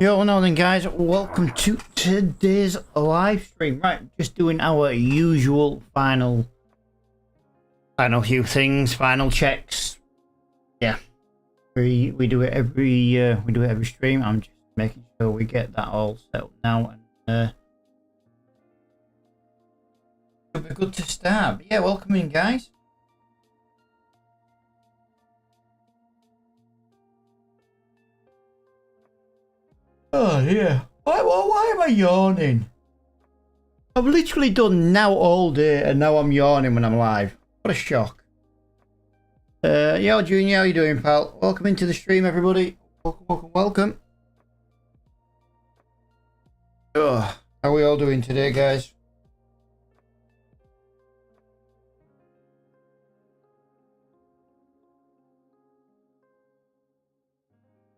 Yo, now then guys, welcome to today's live stream. Right, just doing our usual final few things, final checks. Yeah, we do it every stream. I'm just making sure we get that all set up now, and it'll be good to start. But yeah, welcome in guys. Oh yeah. Why am I yawning? I've literally done now all day and now I'm yawning when I'm live. What a shock. Yo Junior, how you doing, pal? Welcome into the stream, everybody. Welcome. Oh, how are we all doing today, guys?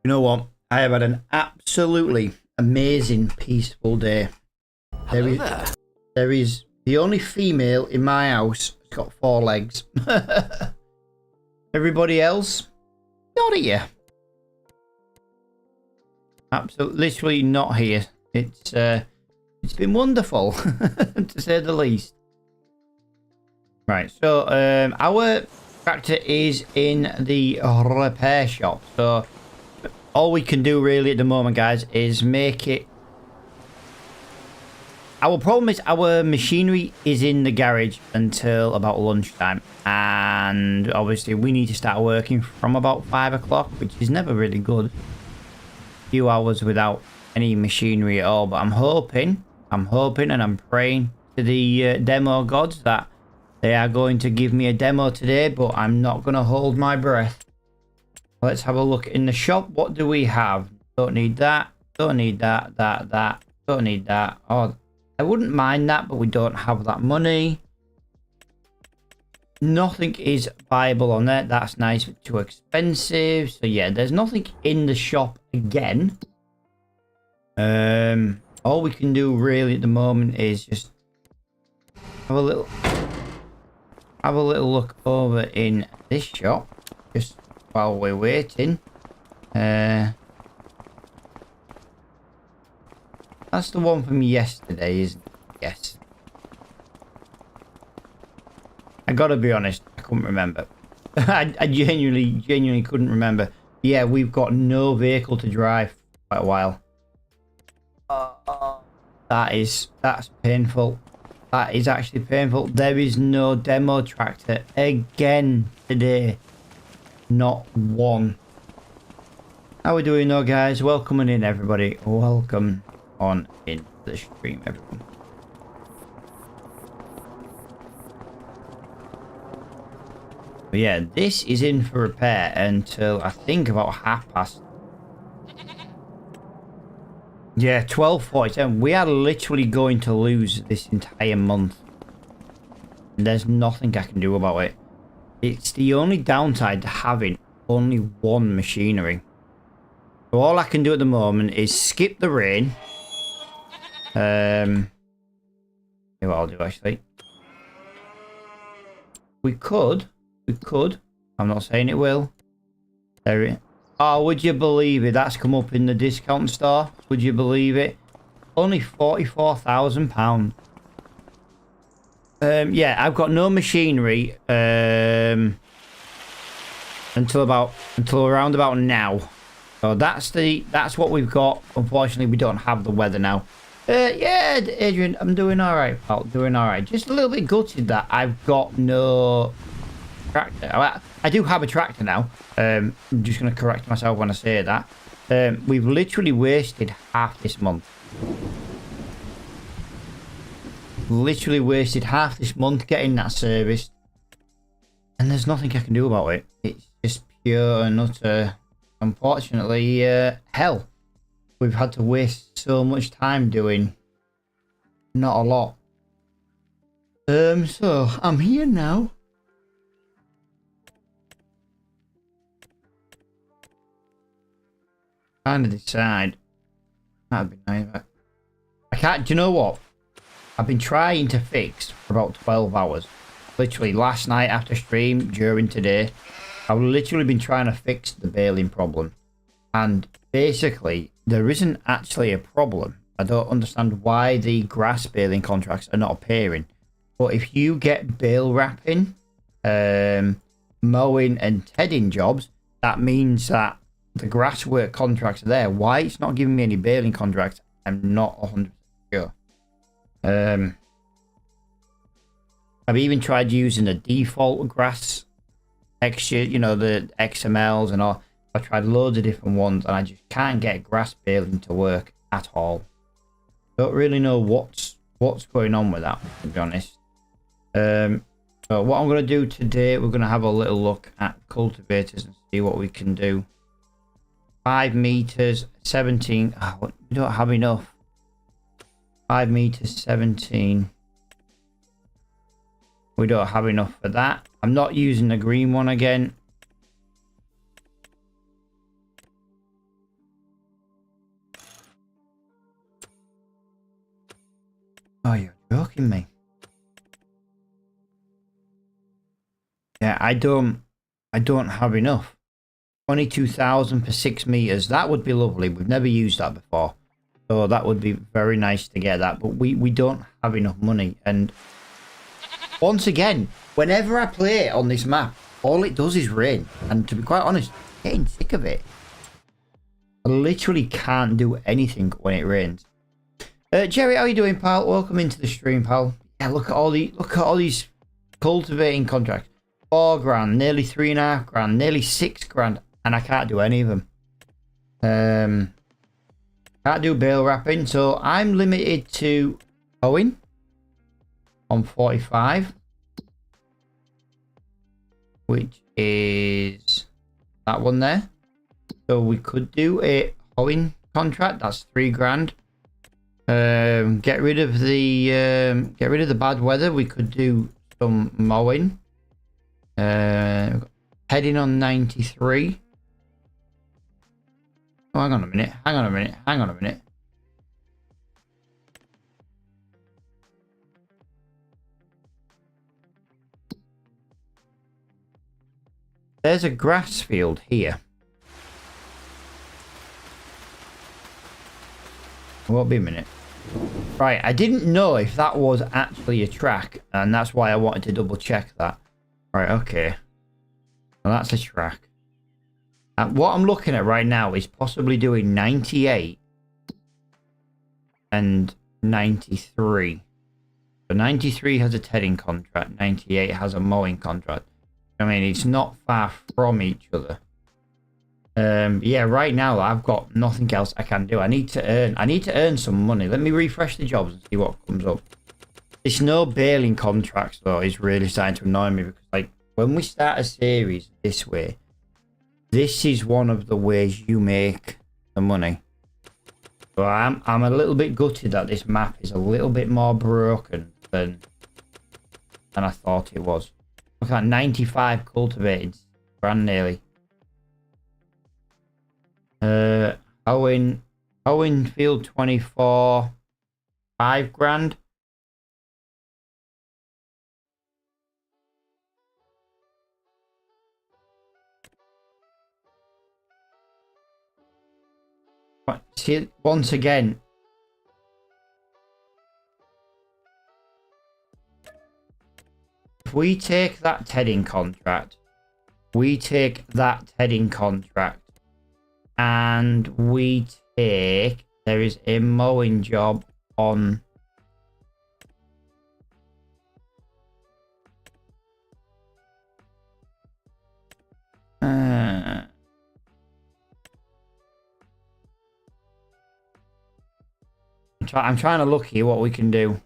You know what? I have had an absolutely amazing, peaceful day. There is the only female in my house has got 4 legs. Everybody else, not here. Absolutely, literally not here. It's been wonderful, to say the least. Right, so our tractor is in the repair shop, so all we can do really at the moment, guys, is make it. Our problem is our machinery is in the garage until about lunchtime, and obviously we need to start working from about 5 o'clock, which is never really good. A few hours without any machinery at all, but I'm hoping and I'm praying to the demo gods that they are going to give me a demo today, but I'm not going to hold my breath. Let's have a look in the shop. What do we have? Don't need that. Don't need that. Don't need that. Oh, I wouldn't mind that, but we don't have that money. Nothing is viable on there. That's nice, but too expensive. So yeah, there's nothing in the shop again. All we can do really at the moment is just have a little look over in this shop. Just while we're waiting. That's the one from yesterday, isn't it? Yes. I gotta be honest, I couldn't remember. I genuinely couldn't remember. Yeah, we've got no vehicle to drive for quite a while. That's painful. That is actually painful. There is no demo tractor again today. Not one. How we doing though, guys? Welcome in, everybody. Welcome on in the stream, everyone. But yeah, this is in for repair until I think about 30:30. Yeah, 12:47. We are literally going to lose this entire month. There's nothing I can do about it. It's the only downside to having only one machinery. So all I can do at the moment is skip the rain. Here's what I'll do actually. We could. I'm not saying it will. There it. Oh, would you believe it? That's come up in the discount store. Would you believe it? Only £44,000. Yeah, I've got no machinery until around about now. So that's what we've got. Unfortunately, we don't have the weather now. Yeah, Adrian, I'm doing all right, pal. Doing all right. Just a little bit gutted that I've got no tractor. I do have a tractor now. I'm just going to correct myself when I say that. We've literally wasted half this month. Literally wasted half this month getting that serviced, and there's nothing I can do about it. It's just pure and utter, unfortunately, hell. We've had to waste so much time doing not a lot. So I'm here now. Trying to decide. That'd be nice. I can't. Do you know what? I've been trying to fix for about 12 hours. Literally last night after stream, during today, I've literally been trying to fix the baling problem. And basically, there isn't actually a problem. I don't understand why the grass baling contracts are not appearing. But if you get bale wrapping, mowing and tedding jobs, that means that the grass work contracts are there. Why it's not giving me any baling contracts, I'm not 100% sure. I've even tried using the default grass texture, you know, the XMLs and all. I've tried loads of different ones and I just can't get grass baling to work at all. Don't really know what's going on with that, to be honest. So what I'm going to do today, we're going to have a little look at cultivators and see what we can do. 5 meters, 17. Oh, we don't have enough. 5 meters, 17. We don't have enough for that. I'm not using the green one again. Oh, you're joking me. Yeah, I don't have enough. 22,000 per 6 meters. That would be lovely. We've never used that before. So that would be very nice to get that. But we don't have enough money. And once again, whenever I play it on this map, all it does is rain. And to be quite honest, I'm getting sick of it. I literally can't do anything when it rains. Jerry, how are you doing, pal? Welcome into the stream, pal. Yeah, look at all these cultivating contracts. 4 grand, nearly 3.5 grand, nearly 6 grand, and I can't do any of them. Can't do bale wrapping, so I'm limited to Owen on 45, which is that one there. So we could do a hoeing contract. That's 3 grand. Get rid of the bad weather. We could do some mowing. Heading on 93. Oh, hang on a minute. There's a grass field here. Won't be a minute. Right, I didn't know if that was actually a track, and that's why I wanted to double check that. Right, okay. Well, that's a track. And what I'm looking at right now is possibly doing 98 and 93. So 93 has a tedding contract, 98 has a mowing contract. I mean, it's not far from each other. Yeah, right now I've got nothing else I can do. I need to earn some money. Let me refresh the jobs and see what comes up. This no baling contracts though is really starting to annoy me because, like, when we start a series this way, this is one of the ways you make the money. So I'm a little bit gutted that this map is a little bit more broken than I thought it was. Look at 95 cultivated, grand nearly. Owen field 24, 5 grand. See, once again, if we take that tedding contract, and we take, there is a mowing job on I'm trying to look here what we can do.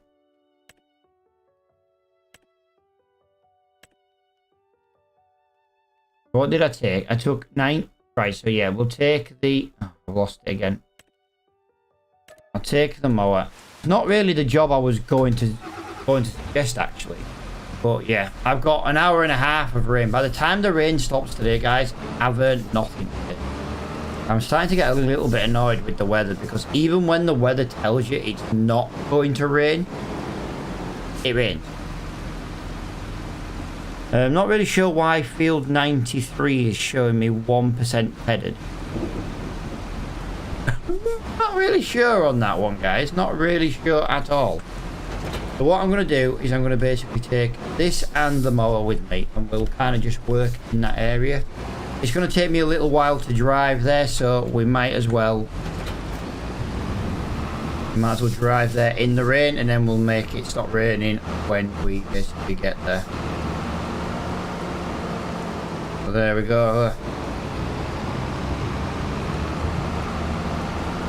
What did I take? I took 9. Right, so yeah, we'll take the... Oh, I've lost it again. I'll take the mower. It's not really the job I was going to suggest, actually. But yeah, I've got an hour and a half of rain. By the time the rain stops today, guys, I've earned nothing today. I'm starting to get a little bit annoyed with the weather because even when the weather tells you it's not going to rain, it rains. I'm not really sure why field 93 is showing me 1% headed. Not really sure on that one, guys. Not really sure at all. So what I'm going to do is I'm going to basically take this and the mower with me, and we'll kind of just work in that area. It's going to take me a little while to drive there, so we might as well drive there in the rain, and then we'll make it stop raining when we basically get there. So there we go.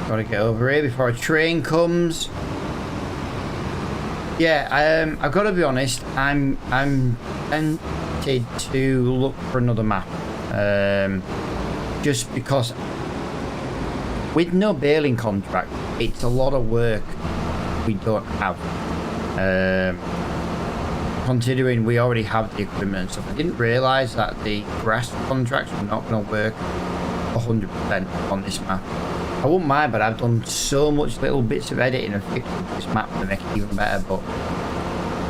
Gotta get over here before a train comes. Yeah, I've got to be honest. I'm tempted to look for another map, just because with no baling contract, it's a lot of work we don't have. Considering we already have the equipment and stuff, I didn't realise that the grass contracts were not going to work 100% on this map. I wouldn't mind, but I've done so much little bits of editing and fixing this map to make it even better. But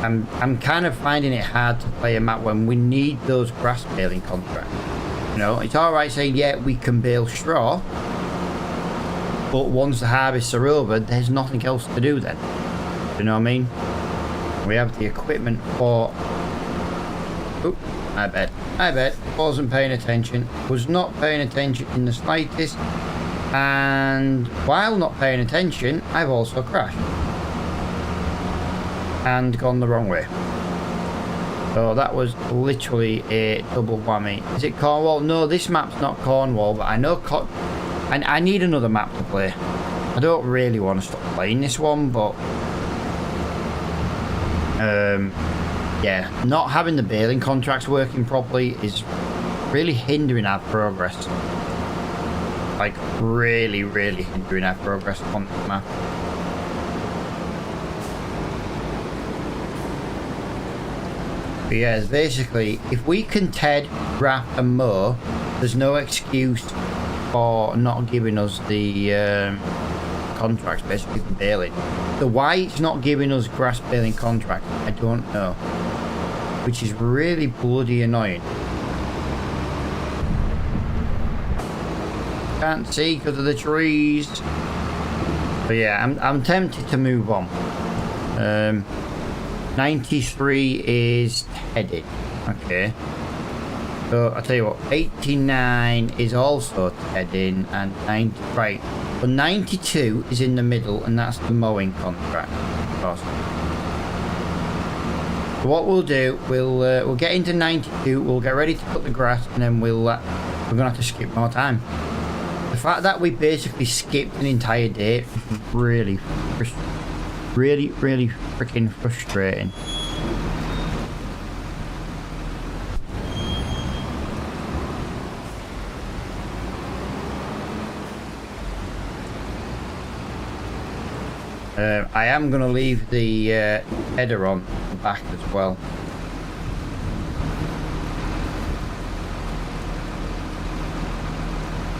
I'm kind of finding it hard to play a map when we need those grass baling contracts. You know, it's all right saying yeah we can bale straw, but once the harvests are over, there's nothing else to do then. You know what I mean? We have the equipment for. Oh, I bet. Wasn't paying attention. Was not paying attention in the slightest. And while not paying attention, I've also crashed and gone the wrong way. So that was literally a double whammy. Is it Cornwall? No, this map's not Cornwall, but I know and I need another map to play. I don't really want to stop playing this one, but yeah, not having the baling contracts working properly is really hindering our progress. Like really hindering our progress on this map. But yeah, basically, if we can TED, wrap and mow, there's no excuse for not giving us the contracts, basically for baling. So why it's not giving us grass baling contracts, I don't know. Which is really bloody annoying. Can't see because of the trees. But yeah, I'm tempted to move on. 93 is headed. Okay. So I'll tell you what, 89 is also heading, and 90 right. But 92 is in the middle, and that's the mowing contract. Of course. So what we'll do, we'll get into 92. We'll get ready to cut the grass, and then we're gonna have to skip more time. The fact that we basically skipped an entire day is really freaking frustrating. I am going to leave the header on the back as well.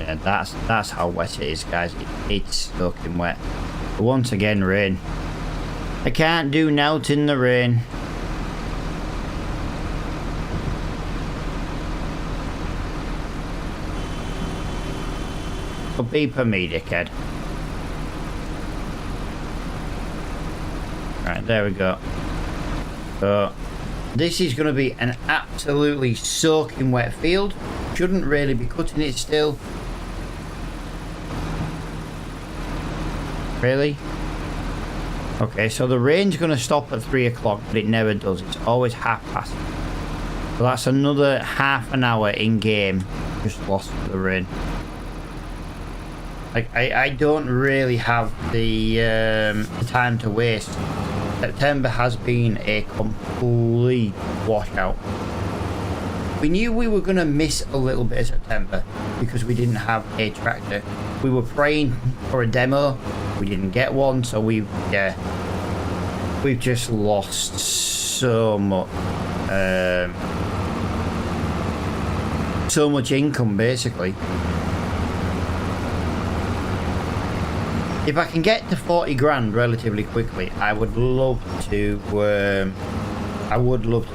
Yeah, that's how wet it is, guys. It's soaking wet. But once again, rain. I can't do nought in the rain. But be per me, dickhead. Right, there we go. So this is going to be an absolutely soaking wet field. Shouldn't really be cutting it still. Really? Okay, so the rain's going to stop at 3 o'clock, but it never does. It's always past. So that's another half an hour in game just lost to the rain. Like, I don't really have the time to waste. September has been a complete washout. We knew we were going to miss a little bit of September because we didn't have a tractor. We were praying for a demo. We didn't get one, so we've just lost so much income, basically. If I can get to 40 grand relatively quickly, I would love to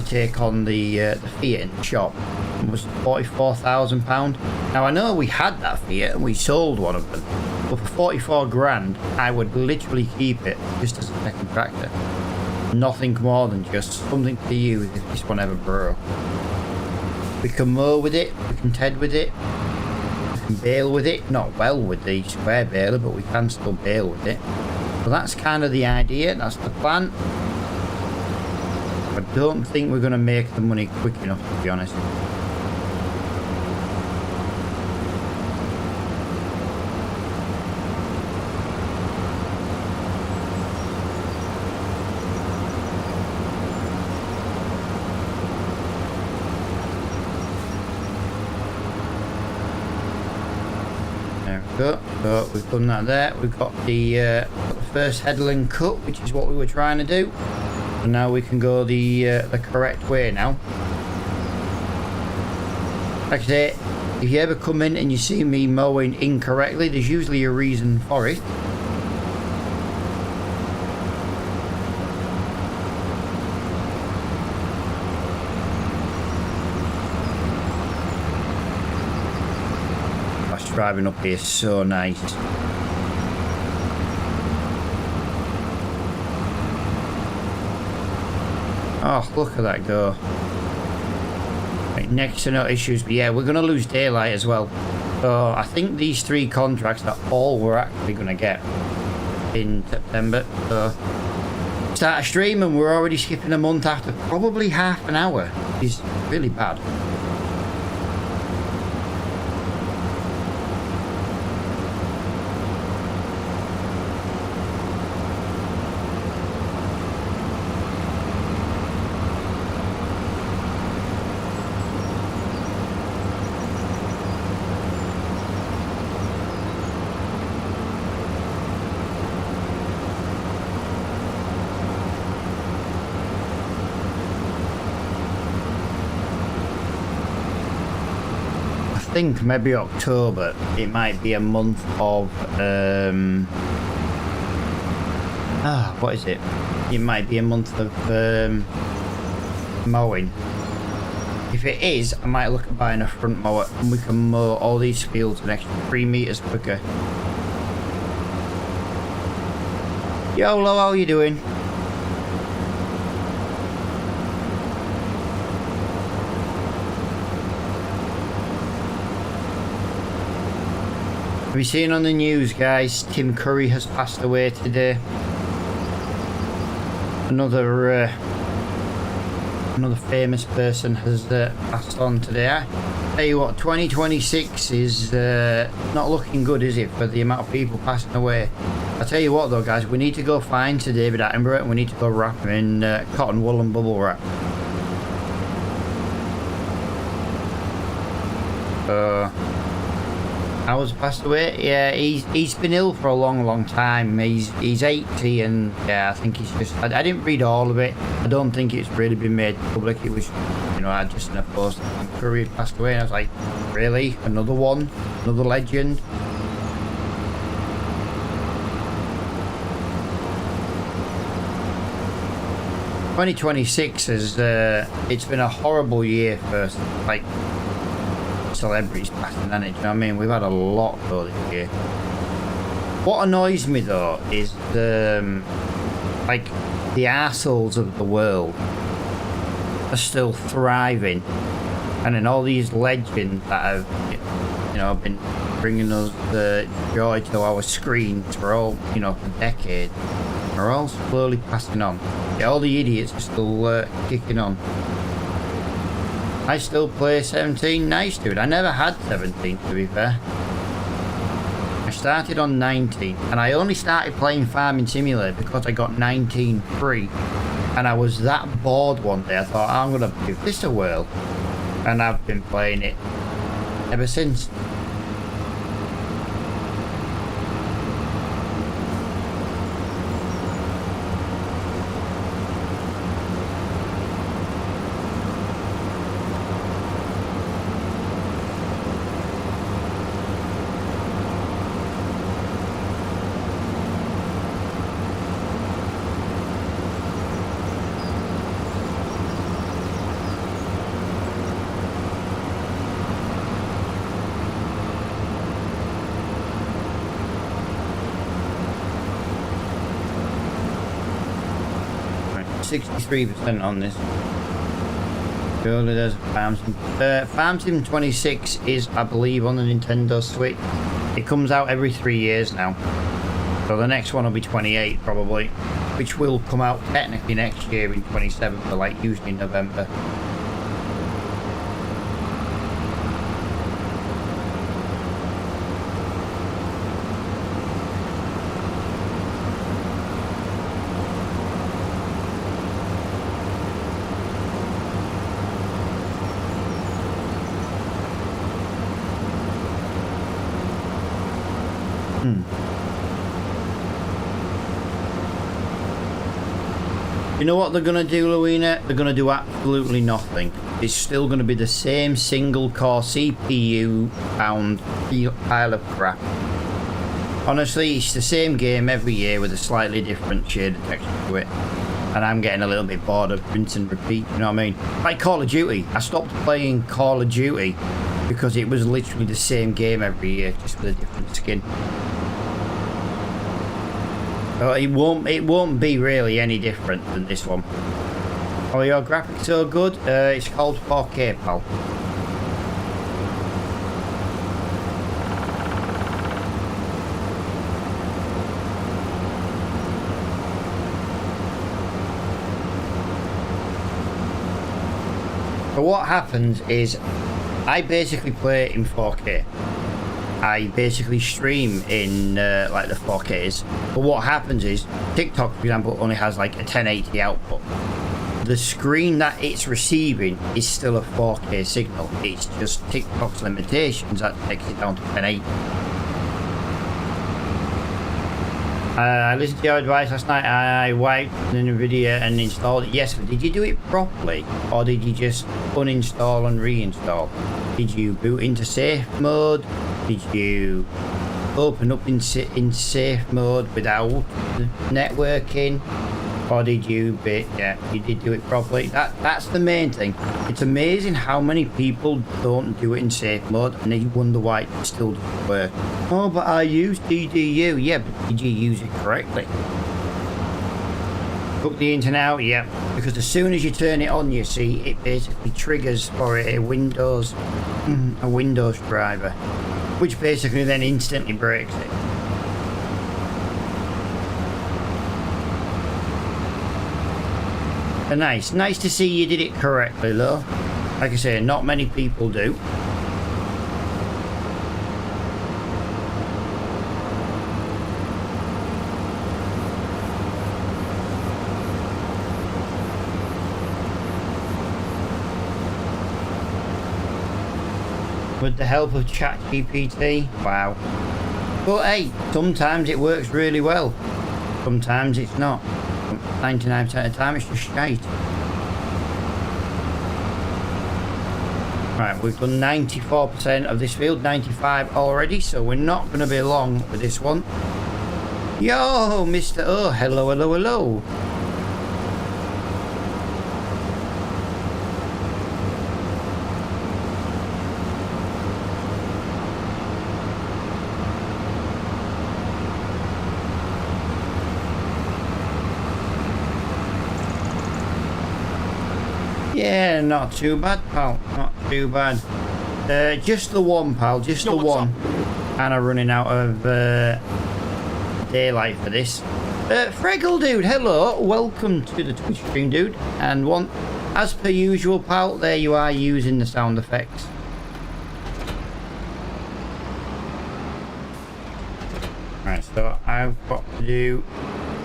take on the Fiat in the shop. It was £44,000. Now I know we had that Fiat and we sold one of them. But for 44 grand, I would literally keep it just as a second tractor. Nothing more than just something to use if this one ever broke. We can mow with it, we can ted with it, we can bale with it. Not well with the square baler, but we can still bale with it. So that's kind of the idea, that's the plan. I don't think we're going to make the money quick enough, to be honest. So we've done that there. We've got the first headland cut, which is what we were trying to do. And now we can go the correct way now. Like I say, if you ever come in and you see me mowing incorrectly, there's usually a reason for it. Driving up here is so nice. Oh, look at that go. Right, next to no issues, but yeah, we're going to lose daylight as well. So I think these 3 contracts are all we're actually going to get in September. So start a stream and we're already skipping a month after probably half an hour. It's really bad. I think maybe October, it might be a month of what is it? It might be a month of mowing. If it is, I might look at buying a front mower and we can mow all these fields an extra 3 meters quicker. YOLO, how you doing? Have you seen on the news, guys? Tim Curry has passed away today. Another famous person has passed on today. I tell you what, 2026 is not looking good, is it, for the amount of people passing away? I tell you what, though, guys, we need to go find Sir David Attenborough and we need to go wrap him in cotton wool and bubble wrap. Howard's passed away. Yeah, he's been ill for a long time. He's 80, and yeah, I think he's just. I didn't read all of it. I don't think it's really been made public. It was, you know, I just in a post Curry had passed away, and I was like, really, another one, another legend. (2026) is it's been a horrible year for like celebrities passing, hasn't it? Do you know what I mean? We've had a lot though this year. What annoys me though is the like the arseholes of the world are still thriving, and then all these legends that have, you know, been bringing us the joy to our screens for all, you know, for decades, are all slowly passing on. Yeah, all the idiots are still kicking on. I still play 17. Nice, dude. I never had 17, to be fair. I started on 19, and I only started playing Farming Simulator because I got 19 free. And I was that bored one day, I thought, I'm going to give this a whirl. And I've been playing it ever since. 63% on this. Surely there's Farm Sim. Farm Sim 26 is, I believe, on the Nintendo Switch. It comes out every 3 years now. So the next one will be 28 probably, which will come out technically next year in 27, but like usually in November. You know what they're going to do, Luina? They're going to do absolutely nothing. It's still going to be the same single core CPU bound pile of crap. Honestly, it's the same game every year with a slightly different shade of texture to it. And I'm getting a little bit bored of rinse and repeat, you know what I mean? Like Call of Duty. I stopped playing Call of Duty because it was literally the same game every year, just with a different skin. It won't be really any different than this one. Oh, your graphics so good? It's called 4K, pal. So what happens is, I basically play it in 4K. I basically stream in like the 4Ks, but what happens is TikTok, for example, only has like a 1080 output. The screen that it's receiving is still a 4K signal. It's just TikTok's limitations that takes it down to 1080. I listened to your advice last night. I wiped NVIDIA and installed it. Yes, but did you do it properly, or did you just uninstall and reinstall? Did you boot into safe mode? Did you open up in safe mode without the networking? Or did you yeah, you did do it properly. That's the main thing. It's amazing how many people don't do it in safe mode and they wonder why it still doesn't work. Oh, but I used DDU. Yeah, but did you use it correctly? Took the internet out, yeah, because as soon as you turn it on, you see, it basically triggers for a Windows driver, which basically then instantly breaks it. And nice to see you did it correctly, though. Like I say, not many people do. With the help of ChatGPT, wow. But hey, sometimes it works really well. Sometimes it's not. 99% of the time it's just shite. Right, we've done 94% of this field, 95 already, so we're not going to be long with this one. Yo, Mr. O, hello. Yeah, not too bad, pal. Not too bad. Just the one, pal. Just the one. And I'm running out of daylight for this. Freggle, dude. Hello. Welcome to the Twitch stream, dude. And one, as per usual, pal. There you are using the sound effects. Right. So I've got to do.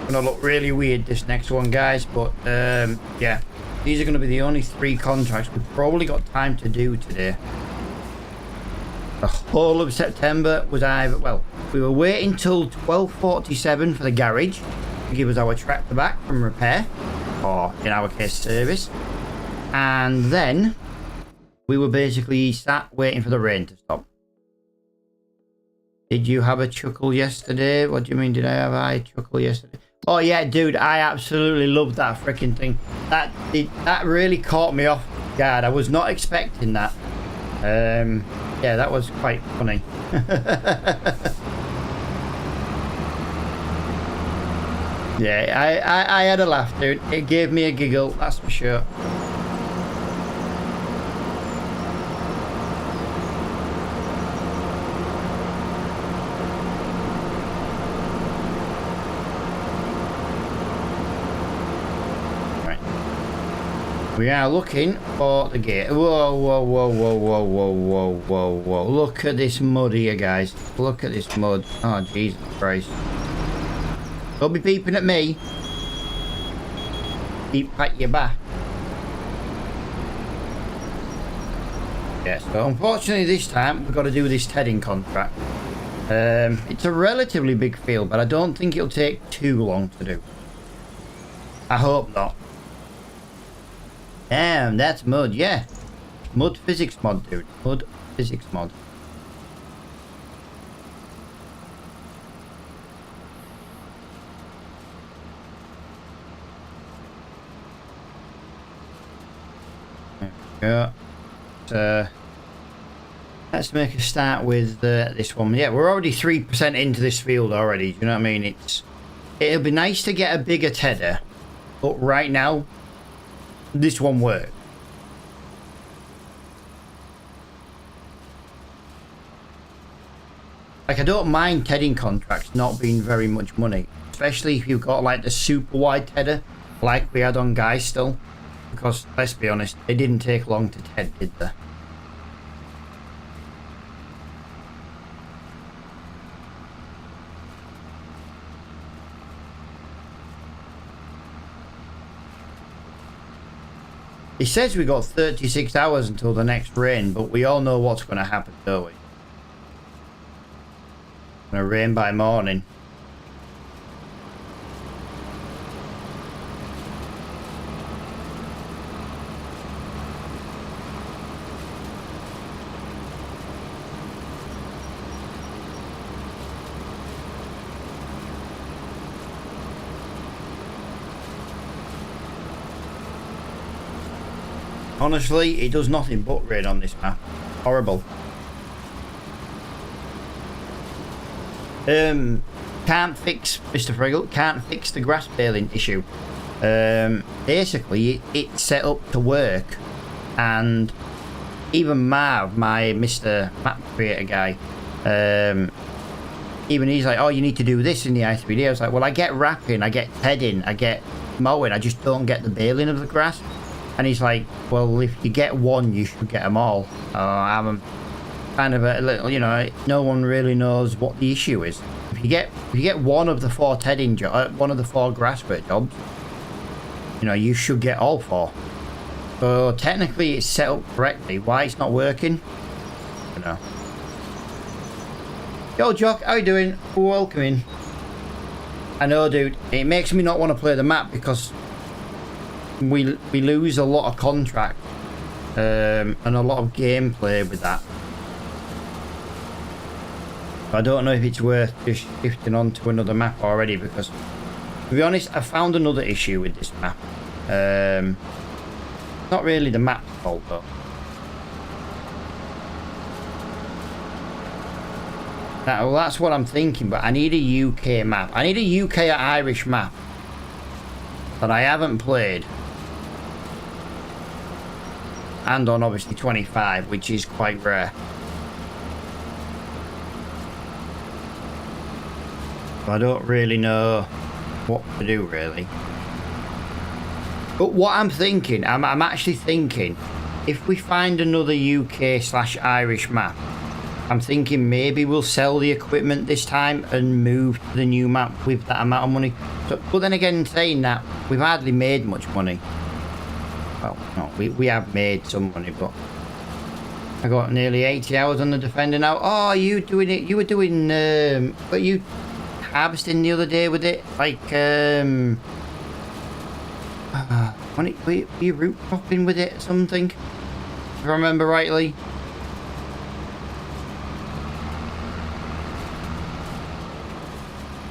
Gonna look really weird this next one, guys. But yeah. These are going to be the only 3 contracts we've probably got time to do today. The whole of September was either, well, we were waiting till 12:47 for the garage to give us our tractor back from repair, or in our case service, and then we were basically sat waiting for the rain to stop. Did you have a chuckle yesterday? What do you mean, did I have a chuckle yesterday? Oh yeah, dude, I absolutely loved that freaking thing. That really caught me off guard. I was not expecting that. Yeah, that was quite funny. Yeah, I had a laugh, dude. It gave me a giggle, that's for sure. We are looking for the gate. Whoa, whoa, whoa, whoa, whoa, whoa, whoa, whoa, whoa. Look at this mud here, guys. Look at this mud. Oh, Jesus Christ. Don't be beeping at me. Beep at your back. Yeah, so unfortunately this time we've got to do this tedding contract. It's a relatively big field, but I don't think it'll take too long to do. I hope not. Damn, that's mud, yeah. Mud physics mod, dude. Mud physics mod. There we go. Let's make a start with this one. Yeah, we're already 3% into this field already. Do you know what I mean? It'll be nice to get a bigger tedder, but right now, this one works. Like, I don't mind tedding contracts not being very much money, especially if you've got like the super wide tedder like we had on Guy still, because let's be honest, they didn't take long to ted, did they? It says we got 36 hours until the next rain, but we all know what's going to happen, don't we? It's going to rain by morning. Honestly, it does nothing but rain on this map. Horrible. Can't fix, Mr. Friggle, can't fix the grass baling issue. Basically, it's set up to work, and even Marv, my Mr. Map Creator guy, even he's like, oh, you need to do this in the i3D. I was like, well, I get wrapping, I get tedding, I get mowing, I just don't get the baling of the grass. And he's like, well, if you get one, you should get them all. I'm kind of a little, you know, no one really knows what the issue is. If you get one of the 4 tedding jobs, one of the 4 grasswork jobs, you know, you should get all 4. So technically it's set up correctly. Why it's not working? I don't know. Yo, Jock, how you doing? Welcome in. I know, dude. It makes me not want to play the map because we lose a lot of contract and a lot of gameplay with that. I don't know if it's worth just shifting on to another map already, because to be honest, I found another issue with this map. Not really the map's fault though. Well, that's what I'm thinking, but I need a UK map. I need a UK or Irish map that I haven't played. And on obviously 25, which is quite rare. I don't really know what to do really. But what I'm thinking, I'm actually thinking, if we find another UK/Irish map, I'm thinking maybe we'll sell the equipment this time and move to the new map with that amount of money. But then again, saying that, we've hardly made much money. Well, no, we have made some money, but I got nearly 80 hours on the Defender now. Oh, you doing it? You were doing, but you harvesting the other day with it, like, were you root cropping with it or something? If I remember rightly.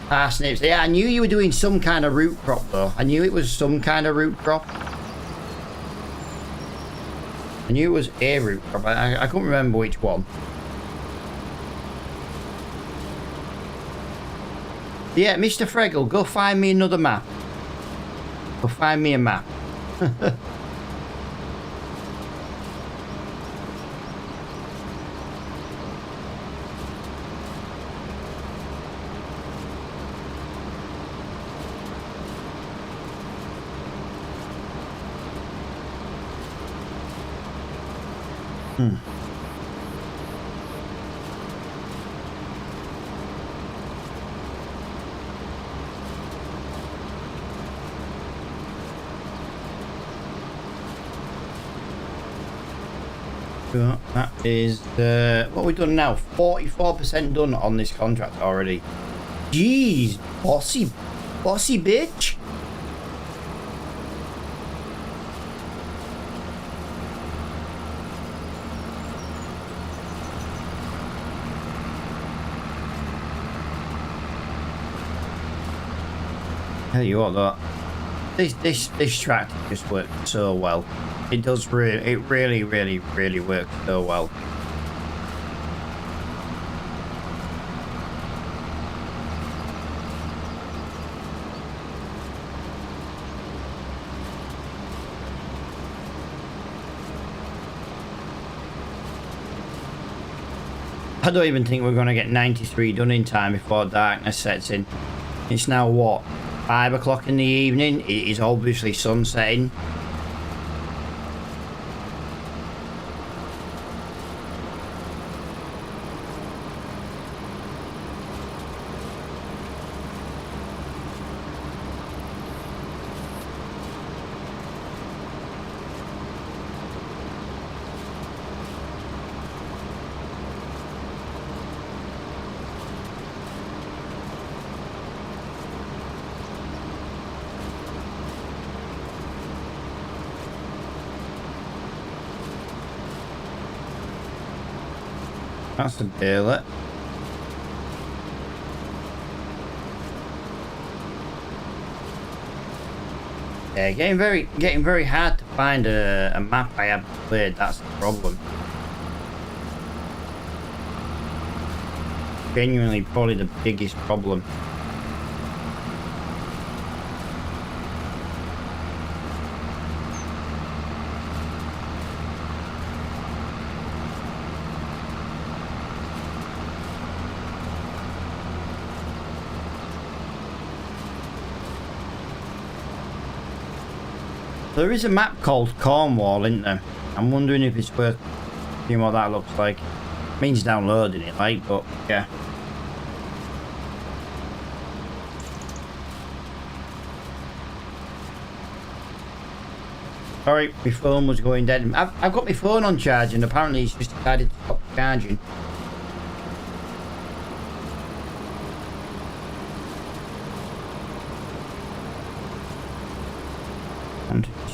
Parsnips. Yeah, I knew you were doing some kind of root crop though. I knew it was some kind of root crop. I knew it was a root crop. I couldn't remember which one. Yeah, Mr. Fregel, go find me another map. Go find me a map. That is what we've done now. 44% done on this contract already. Jeez, bossy bitch. Tell you what, though, this tractor just works so well. It does really, it really works so well. I don't even think we're going to get 93 done in time before darkness sets in. It's now what, 5 o'clock in the evening? It is obviously sun setting. That's a dealer. Yeah, getting very hard to find a map I have played. That's the problem. Genuinely, probably the biggest problem. There is a map called Cornwall, isn't there? I'm wondering if it's worth seeing what that looks like. Means downloading it, like, but yeah. Sorry, my phone was going dead. I've got my phone on charge and apparently it's just decided to stop charging.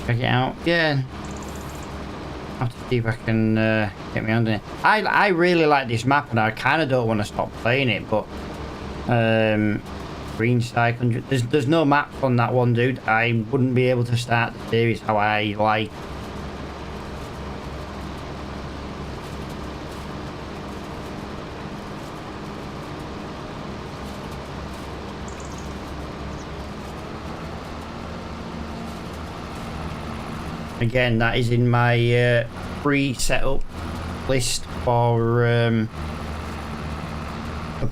Check it out. Yeah. I'll have to see if I can get me on it. I really like this map and I kind of don't want to stop playing it, but Green Sky Country, there's no map on that one, dude. I wouldn't be able to start the series how I like. Again, that is in my pre-setup list for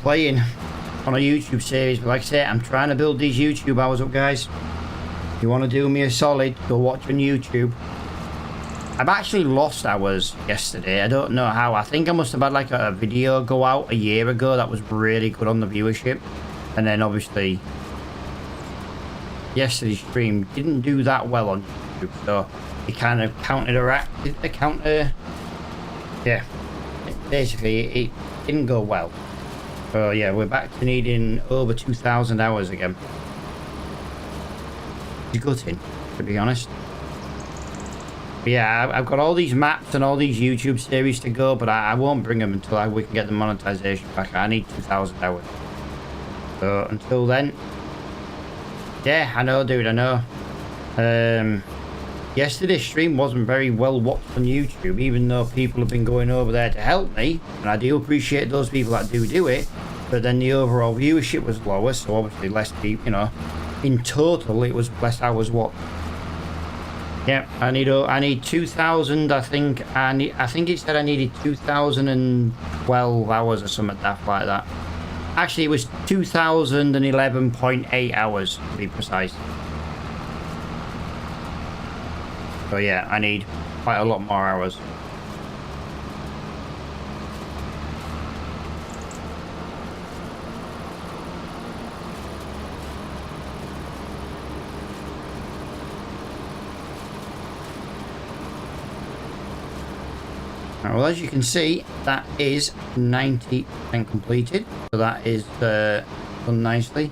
playing on a YouTube series. But like I say, I'm trying to build these YouTube hours up, guys. If you want to do me a solid, go watch on YouTube. I've actually lost hours yesterday. I don't know how. I think I must have had like a video go out a year ago that was really good on the viewership. And then obviously yesterday's stream didn't do that well on YouTube. So it kind of yeah, basically it didn't go well. So yeah, we're back to needing over 2,000 hours again. It's gutting, to be honest. But yeah, I've got all these maps and all these YouTube series to go, but I won't bring them until we can get the monetization back. I need 2,000 hours. So until then, yeah, I know, dude, I know. Yesterday's stream wasn't very well watched on YouTube, even though people have been going over there to help me, and I do appreciate those people that do it. but then the overall viewership was lower, so obviously less people, you know. In total, it was less hours watched. Yeah, I need 2,000. I think it said I needed 2,012 hours or something daft like that. Actually, it was 2,011.8 hours to be precise. So yeah, I need quite a lot more hours. Well, as you can see, that is 90% completed. So that is done nicely.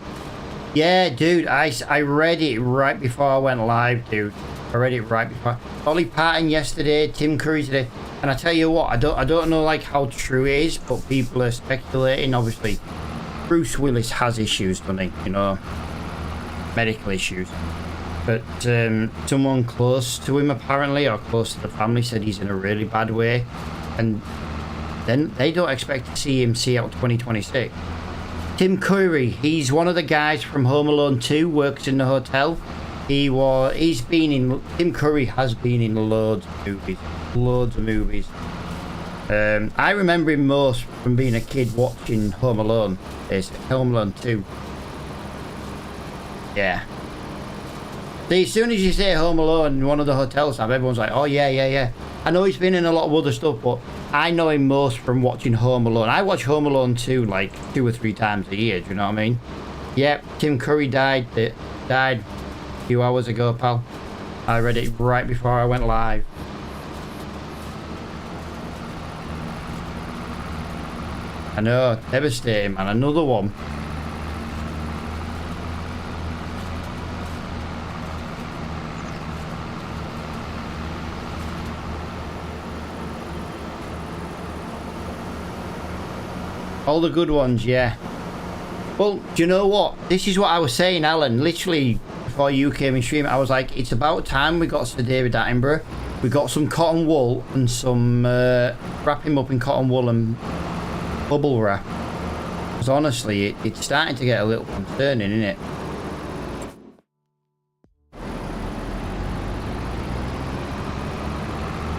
Yeah, dude, I read it right before I went live, dude. I read it right before. Dolly Parton yesterday, Tim Curry today. And I tell you what, I don't know like how true it is, but people are speculating. Obviously, Bruce Willis has issues, doesn't he? You know, medical issues. But someone close to him apparently, or close to the family, said he's in a really bad way, and then they don't expect to see him see out 2026. Tim Curry, he's one of the guys from Home Alone 2, works in the hotel. Tim Curry has been in loads of movies. I remember him most from being a kid watching Home Alone. It's Home Alone 2. Yeah. See, as soon as you say Home Alone in one of the hotel staff, everyone's like, oh yeah. I know he's been in a lot of other stuff, but I know him most from watching Home Alone. I watch Home Alone 2 like 2 or 3 times a year, do you know what I mean? Yep, Tim Curry died a few hours ago, pal. I read it right before I went live. I know, devastating, man. Another one. All the good ones, yeah. Well, do you know what? This is what I was saying, Alan. Literally, before you came in stream, I was like, it's about time we got Sir David Attenborough. We got some cotton wool and some... wrap him up in cotton wool and bubble wrap. Because honestly, it's starting to get a little concerning, isn't it?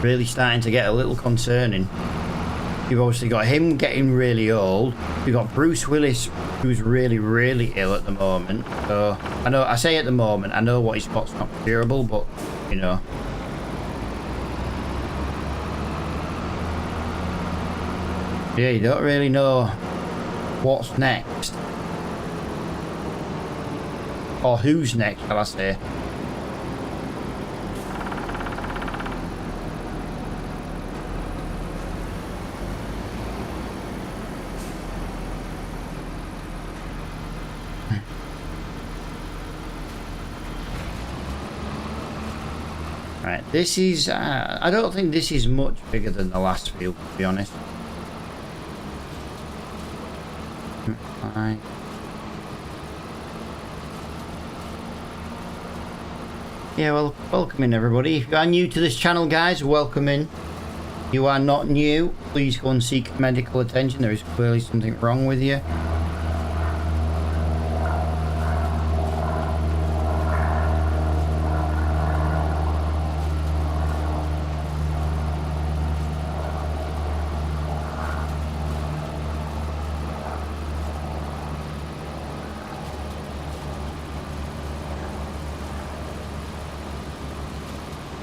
Really starting to get a little concerning. You've obviously got him getting really old. You've got Bruce Willis, who's really, really ill at the moment. So, I say at the moment, I know what he's got's not curable, but, you know. Yeah, you don't really know what's next. Or who's next, shall I say. Right, this is, I don't think this is much bigger than the last field, to be honest. Right. Yeah, well, welcome in everybody. If you are new to this channel, guys, welcome in. If you are not new, please go and seek medical attention. There is clearly something wrong with you.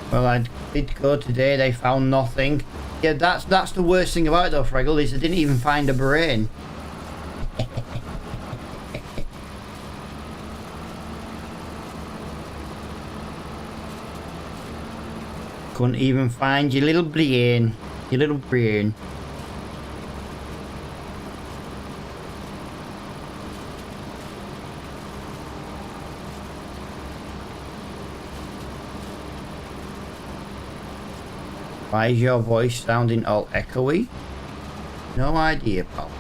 Well, I did go today, they found nothing. Yeah, that's the worst thing about it though, Fraggle, is they didn't even find a brain. Couldn't even find your little brain. Your little brain. Why is your voice sounding all echoey? No idea, pal.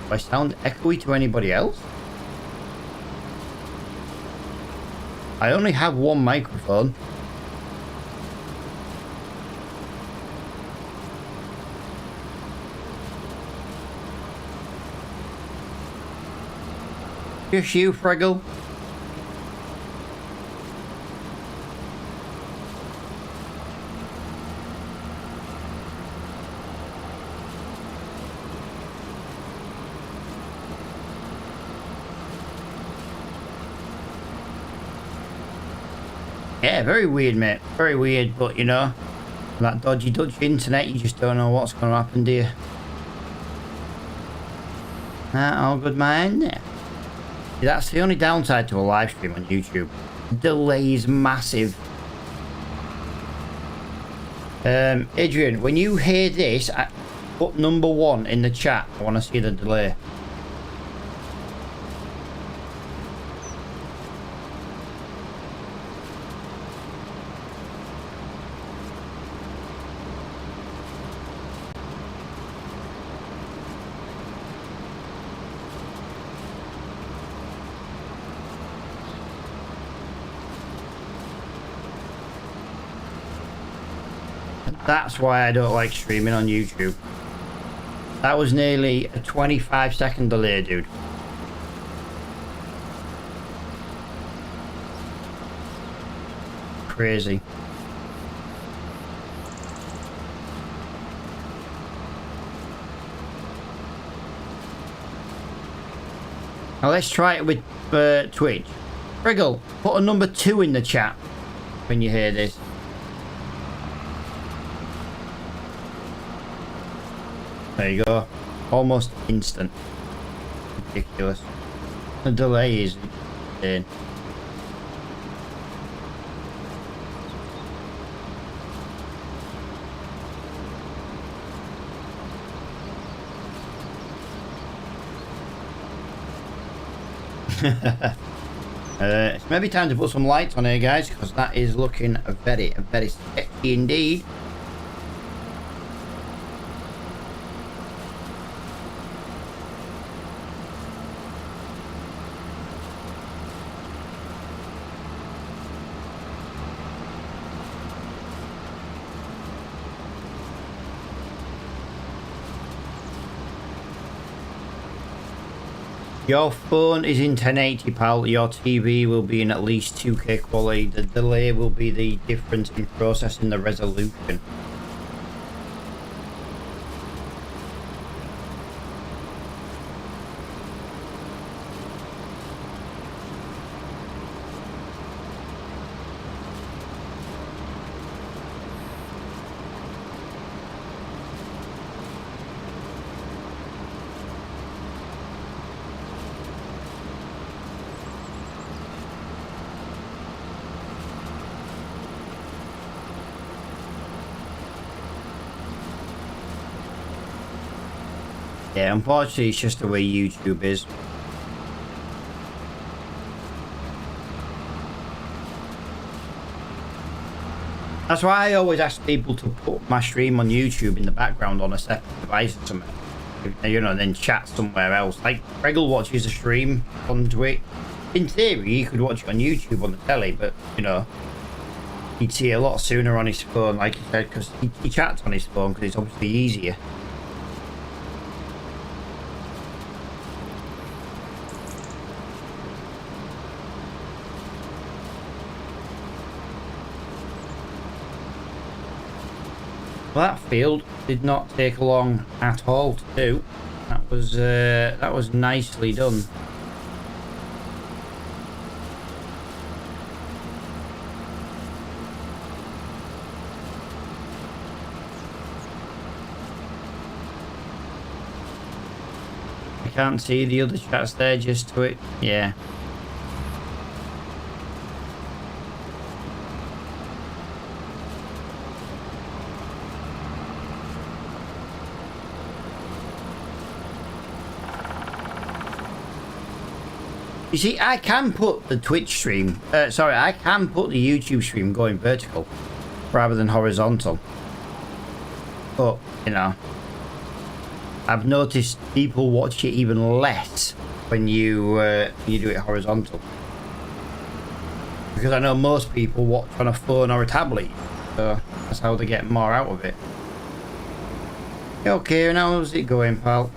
Do I sound echoey to anybody else? I only have one microphone. Just you, Friggle. Yeah, very weird, mate. Very weird, but you know, that dodgy Dutch internet, you just don't know what's going to happen, do you? All good, man. Yeah. That's the only downside to a live stream on YouTube. Delay is massive. Adrian, when you hear this, put number 1 in the chat. I want to see the delay. That's why I don't like streaming on YouTube. That was nearly a 25-second delay, dude. Crazy. Now let's try it with Twitch. Friggle, put a number 2 in the chat when you hear this. There you go. Almost instant. Ridiculous. The delay is insane. It's maybe time to put some lights on here, guys, because that is looking very sketchy indeed. Your phone is in 1080, pal. Your TV will be in at least 2K quality. The delay will be the difference in processing the resolution. Yeah, unfortunately, it's just the way YouTube is. That's why I always ask people to put my stream on YouTube in the background on a separate device or something. You know, then chat somewhere else. Like, Friggle watches a stream on Twitch. In theory, he could watch it on YouTube on the telly, but, you know, he'd see it a lot sooner on his phone, like he said, because he chats on his phone because it's obviously easier. Well, that field did not take long at all to do. That was nicely done. I can't see the other chats there, just to it. Yeah. You see, I can put the Twitch stream, I can put the YouTube stream going vertical rather than horizontal. But, you know, I've noticed people watch it even less when you do it horizontal. Because I know most people watch on a phone or a tablet, so that's how they get more out of it. Okay, now how's it going, pal?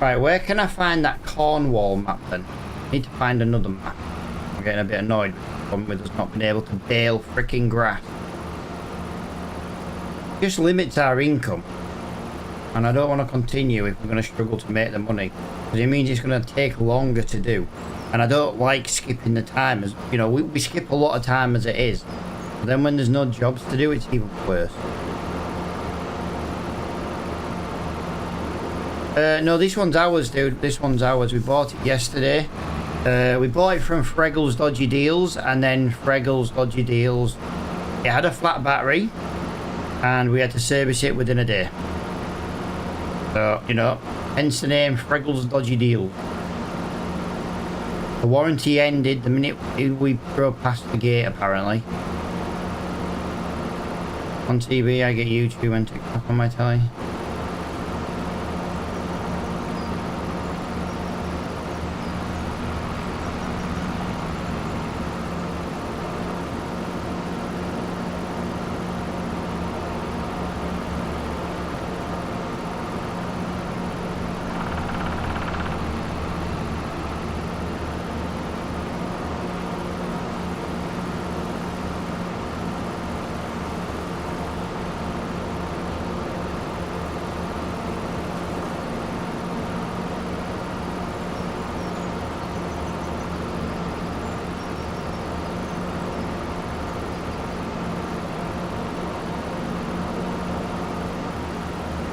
Right, where can I find that Cornwall map then? I need to find another map. I'm getting a bit annoyed with us not being able to bale freaking grass. Just limits our income. And I don't want to continue if we're going to struggle to make the money. Because it means it's going to take longer to do. And I don't like skipping the time. As you know, we skip a lot of time as it is. But then when there's no jobs to do, it's even worse. No, this one's ours, dude. This one's ours. We bought it yesterday. We bought it from Freggles Dodgy Deals, and then Freggles Dodgy Deals, it had a flat battery, and we had to service it within a day. So, you know, hence the name Freggles Dodgy Deals. The warranty ended the minute we drove past the gate, apparently. On TV, I get YouTube and TikTok on my telly.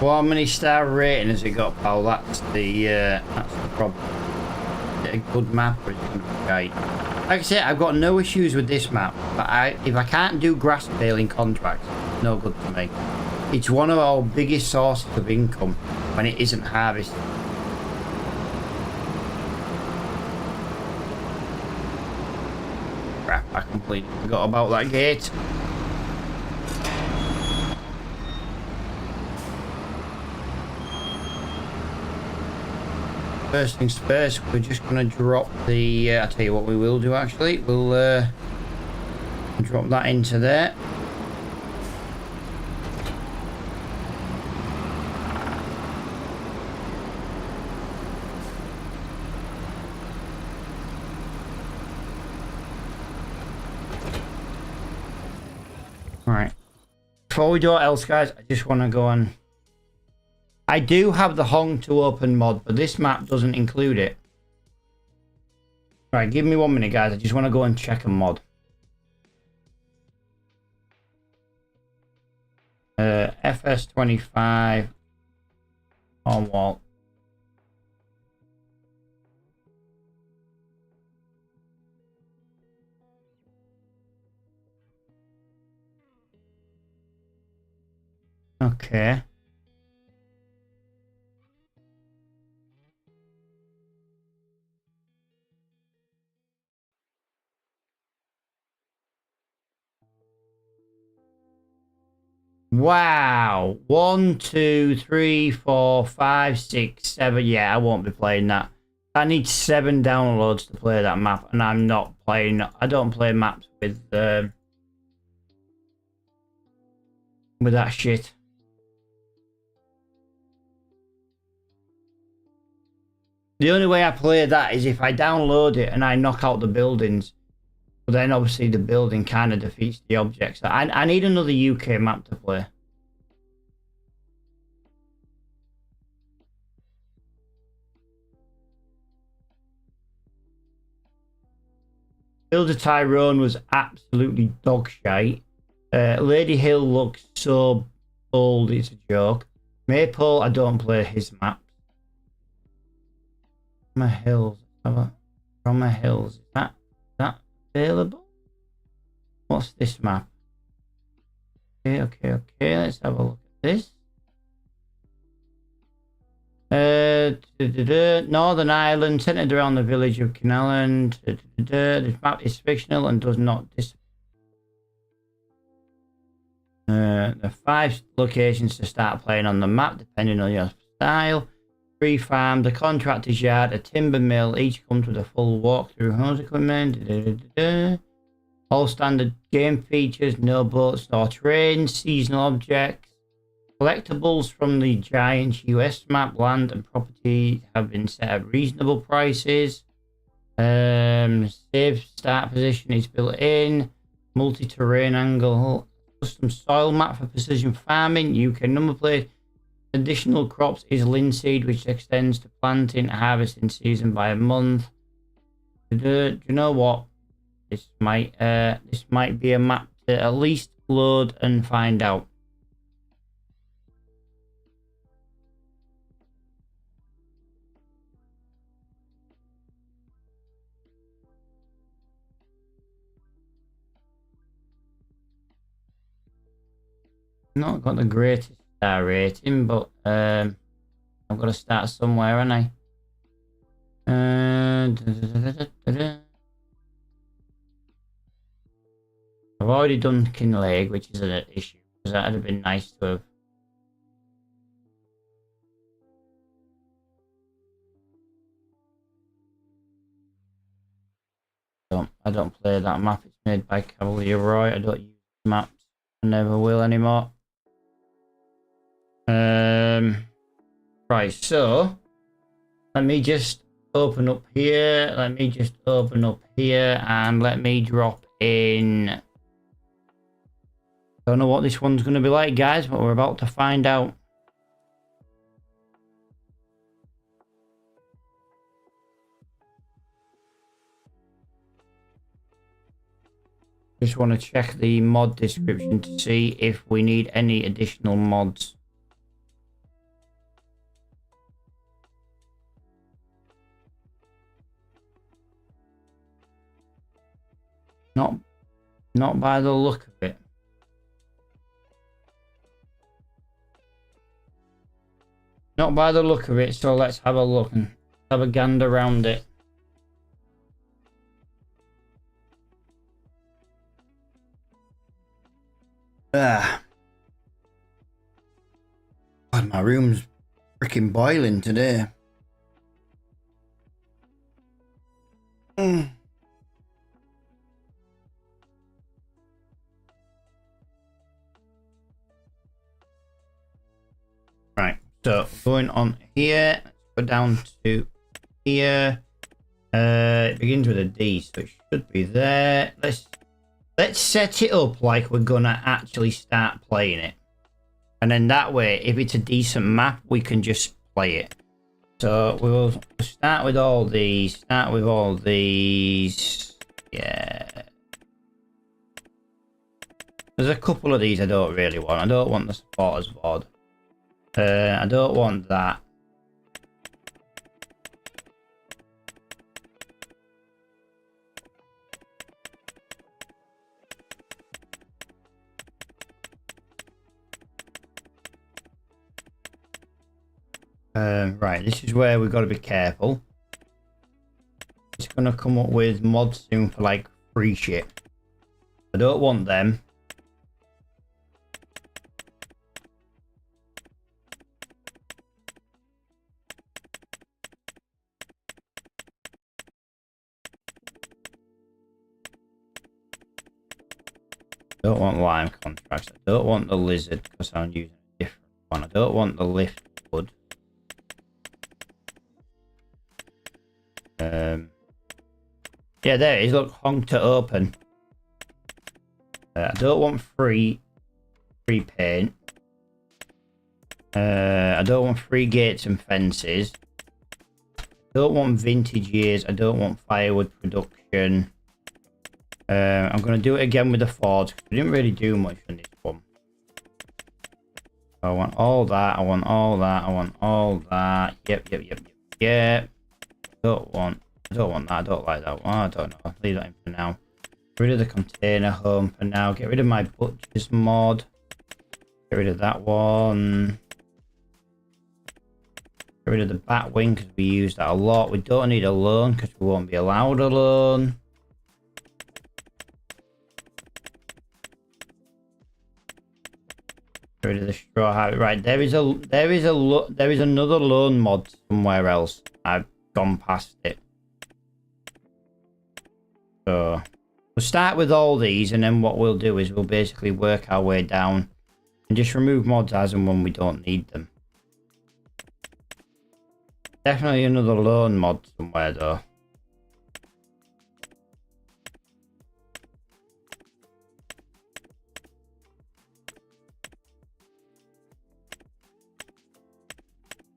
Well, how many star rating has it got, pal? That's the problem. Is it a good map or is it going to be shite? Like I said, I've got no issues with this map, but if I can't do grass baling contracts, it's no good to me. It's one of our biggest sources of income when it isn't harvested. Crap, I completely forgot about that gate. First things first, we're just going to drop the, I'll tell you what we will do actually, we'll drop that into there. Alright, before we do what else guys, I just want to go on. I do have the Hong to Open mod, but this map doesn't include it. Right, give me 1 minute, guys. I just want to go and check a mod. FS25 Cornwall. Okay. Wow. 1, 2, 3, 4, 5, 6, 7. Yeah, I won't be playing that. I need 7 downloads to play that map, and I'm not playing. I don't play maps with that shit. The only way I play that is if I download it and I knock out the buildings. But then obviously the building kind of defeats the objects. I need another UK map to play. Builder Tyrone was absolutely dog shite. Lady Hill looks so old, it's a joke. Maple, I don't play his maps. Drummer Hills. Drummer Hills. Is that available? What's this map? Okay. Let's have a look at this. Northern Ireland, centered around the village of Kinelland. This map is fictional and does not there are 5 locations to start playing on the map, depending on your style. Free farm, the contractor's yard, a timber mill, each comes with a full walkthrough house equipment. All standard game features, no boats nor trains, seasonal objects. Collectibles from the Giants US map, land and property have been set at reasonable prices. Save start position is built in. Multi-terrain angle. Custom soil map for precision farming. UK number plate. Additional crops is linseed, which extends to planting and harvesting season by a month. Do you know what? This might be a map to at least load and find out. Not got the greatest star rating, but I've got to start somewhere, haven't I? I've already done Kinleg, which is an issue, because that would have been nice to have. I don't play that map. It's made by Cavalier Roy. I don't use maps. I never will anymore. Right, so let me just open up here. Let me just open up here and let me drop in. Don't know what this one's going to be like, guys, but we're about to find out. Just want to check the mod description to see if we need any additional mods. Not by the look of it. Not by the look of it, so let's have a look and have a gander around it. God, my room's freaking boiling today. Right, so going on here, let's go down to here. It begins with a D, so it should be there. Let's set it up like we're gonna actually start playing it. And then that way, if it's a decent map, we can just play it. So we'll start with all these. Yeah. There's a couple of these I don't really want. I don't want the supporters board. I don't want that. Right, this is where we've got to be careful. It's going to come up with mods soon for like free shit. I don't want them. I don't want lime contracts. I don't want the lizard because I'm using a different one. I don't want the lift wood. Yeah, there it is. Look, honk to open. I don't want free paint. I don't want free gates and fences. I don't want vintage years. I don't want firewood production. I'm going to do it again with the Fords. We didn't really do much on this one. I want all that. I want all that. I want all that. Yep. I don't want that. I don't like that one. I don't know. Leave that in for now. Get rid of the container home for now. Get rid of my butcher's mod. Get rid of that one. Get rid of the bat wing because we use that a lot. We don't need a loan because we won't be allowed a loan. Get rid of the straw hat. Right, there is another loan mod somewhere else. I've gone past it. So we'll start with all these, and then what we'll do is we'll basically work our way down And just remove mods as and when we don't need them. Definitely another loan mod somewhere though.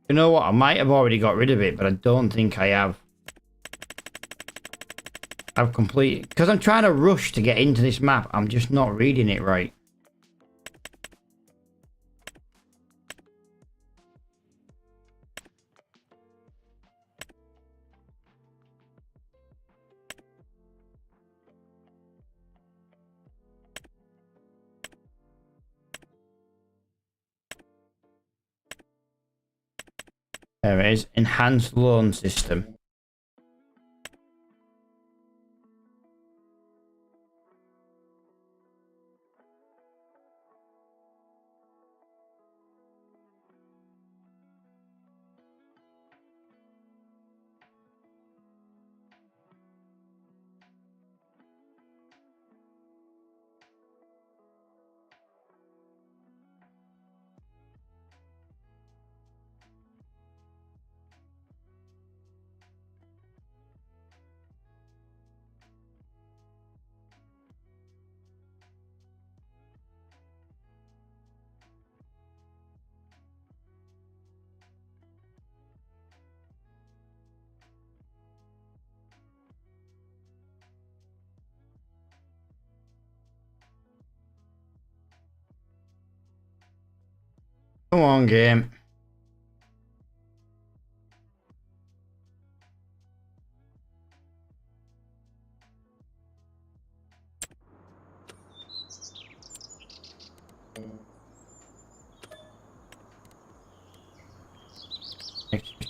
You know what? I might have already got rid of it, but I don't think I have. I've completed... Because I'm trying to rush to get into this map. I'm just not reading it right. There it is. Enhanced loan system. Come on, game.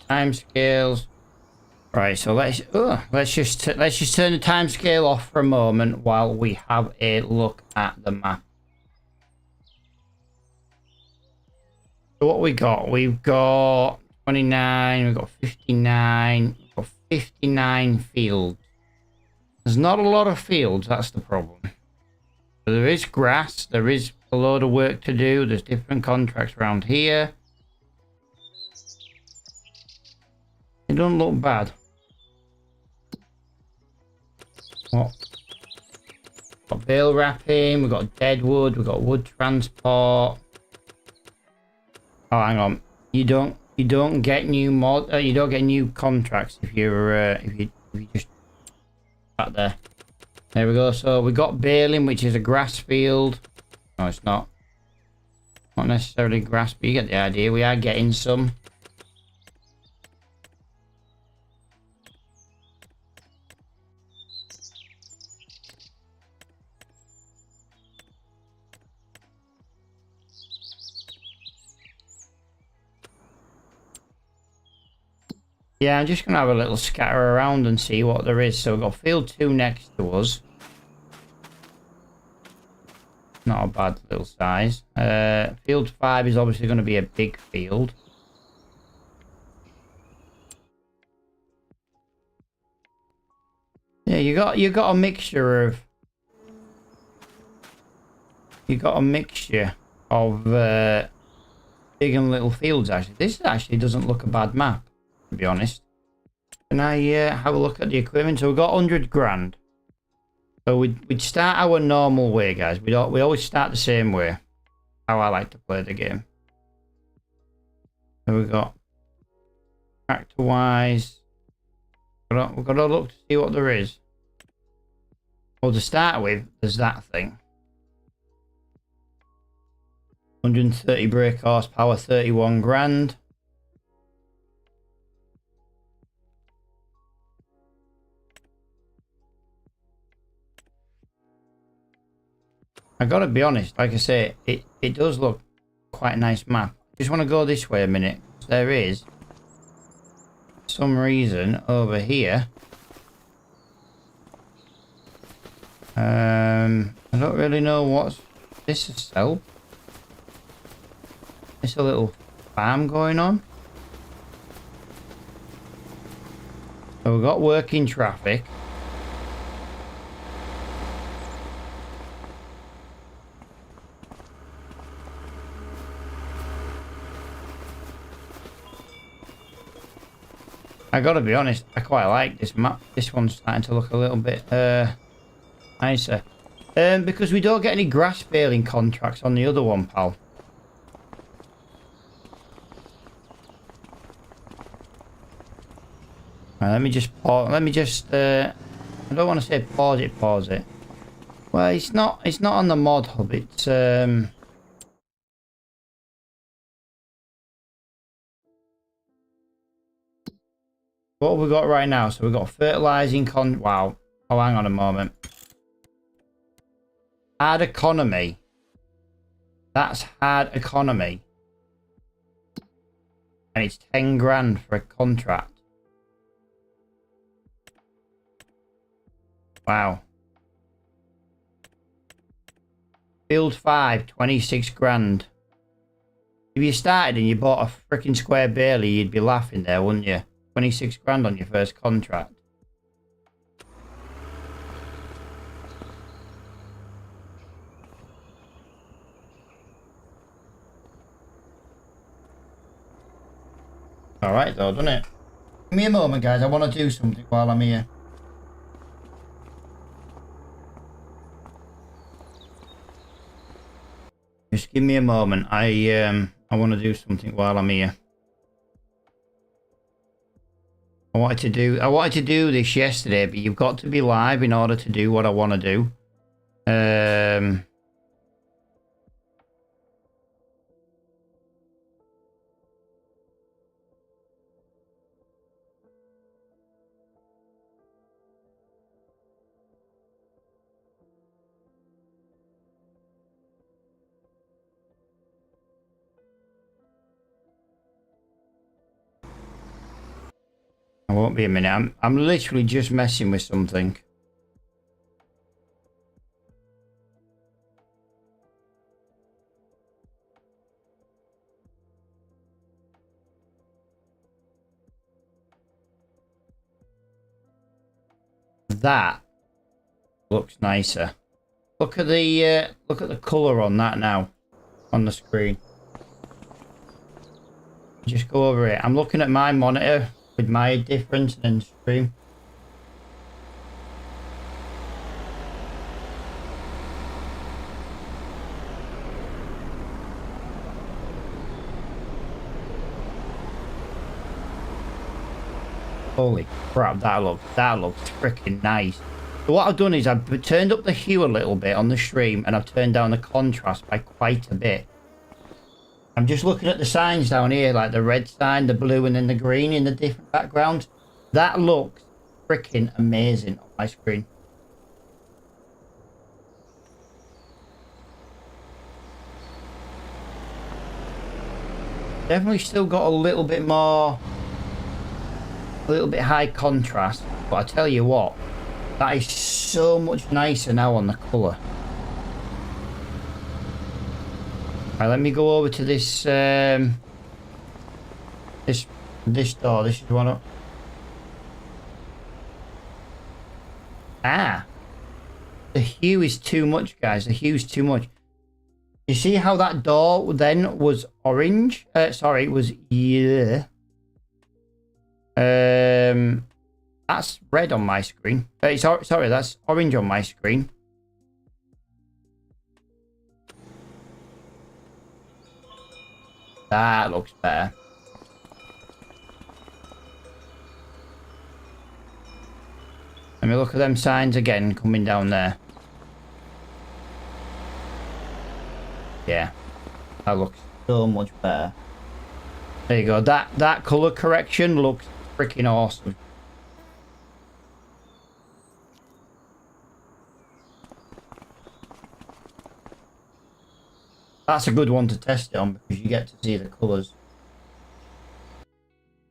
Time scales. Right, so let's just turn the time scale off for a moment while we have a look at the map. So what we got? We've got 29, we've got 59, we've got 59 fields. There's not a lot of fields, that's the problem. So there is grass, there is a load of work to do, there's different contracts around here. It doesn't look bad. What? We've got bale wrapping, we've got deadwood, we've got wood transport. Oh, hang on. You don't get new you don't get new contracts if you just back there. There we go. So we got baling, which is a grass field. No, it's not. Not necessarily grass, but you get the idea. We are getting some. Yeah, I'm just going to have a little scatter around and see what there is. So we've got field 2 next to us. Not a bad little size. Field 5 is obviously going to be a big field. Yeah, you got a mixture of... You got a mixture of big and little fields, actually. This actually doesn't look a bad map, to be honest. Can I have a look at the equipment? So we've got 100 grand. So we'd start our normal way, guys. We always start the same way. How I like to play the game. So we've got character-wise. We've got to look to see what there is. Well, to start with, there's that thing. 130 brake horsepower, 31 grand. I gotta be honest, like I say, it does look quite a nice map. Just want to go this way a minute. There is some reason over here. I don't really know what's this is sell. It's a little farm going on. So we've got working traffic. I gotta be honest, I quite like this map. This one's starting to look a little bit nicer. Because we don't get any grass baling contracts on the other one, pal. Right, let me just pause. Let me just. I don't want to say pause it. Pause it. Well, it's not. It's not on the mod hub. It's What have we got right now? So we've got fertilizing Wow. Oh, hang on a moment. Hard economy. That's hard economy. And it's 10 grand for a contract. Wow. Field 5, 26 grand. If you started and you bought a freaking square Bailey, you'd be laughing there, wouldn't you? 26 grand on your first contract. Alright though, doesn't it? Give me a moment, guys. I want to do something while I'm here. Just give me a moment. I want to do something while I'm here. I wanted to do this yesterday, but you've got to be live in order to do what I want to do. I won't be a minute. I'm literally just messing with something. That looks nicer. Look at the colour on that now on the screen. Just go over it. I'm looking at my monitor with my difference and stream. Holy crap, that looks freaking nice. So what I've done is I've turned up the hue a little bit on the stream and I've turned down the contrast by quite a bit. I'm just looking at the signs down here, like the red sign, the blue, and then the green in the different backgrounds. That looks freaking amazing on my screen. Definitely still got a little bit high contrast, but I tell you what, that is so much nicer now on the colour. Right, let me go over to this this door. This is one up. The hue is too much, guys. The hue's too much. You see how that door then was orange? Sorry, it was that's red on my screen. Sorry, that's orange on my screen. That looks better. Let me look at them signs again coming down there. Yeah, that looks so much better. There you go. That color correction looks freaking awesome. That's a good one to test it on because you get to see the colors.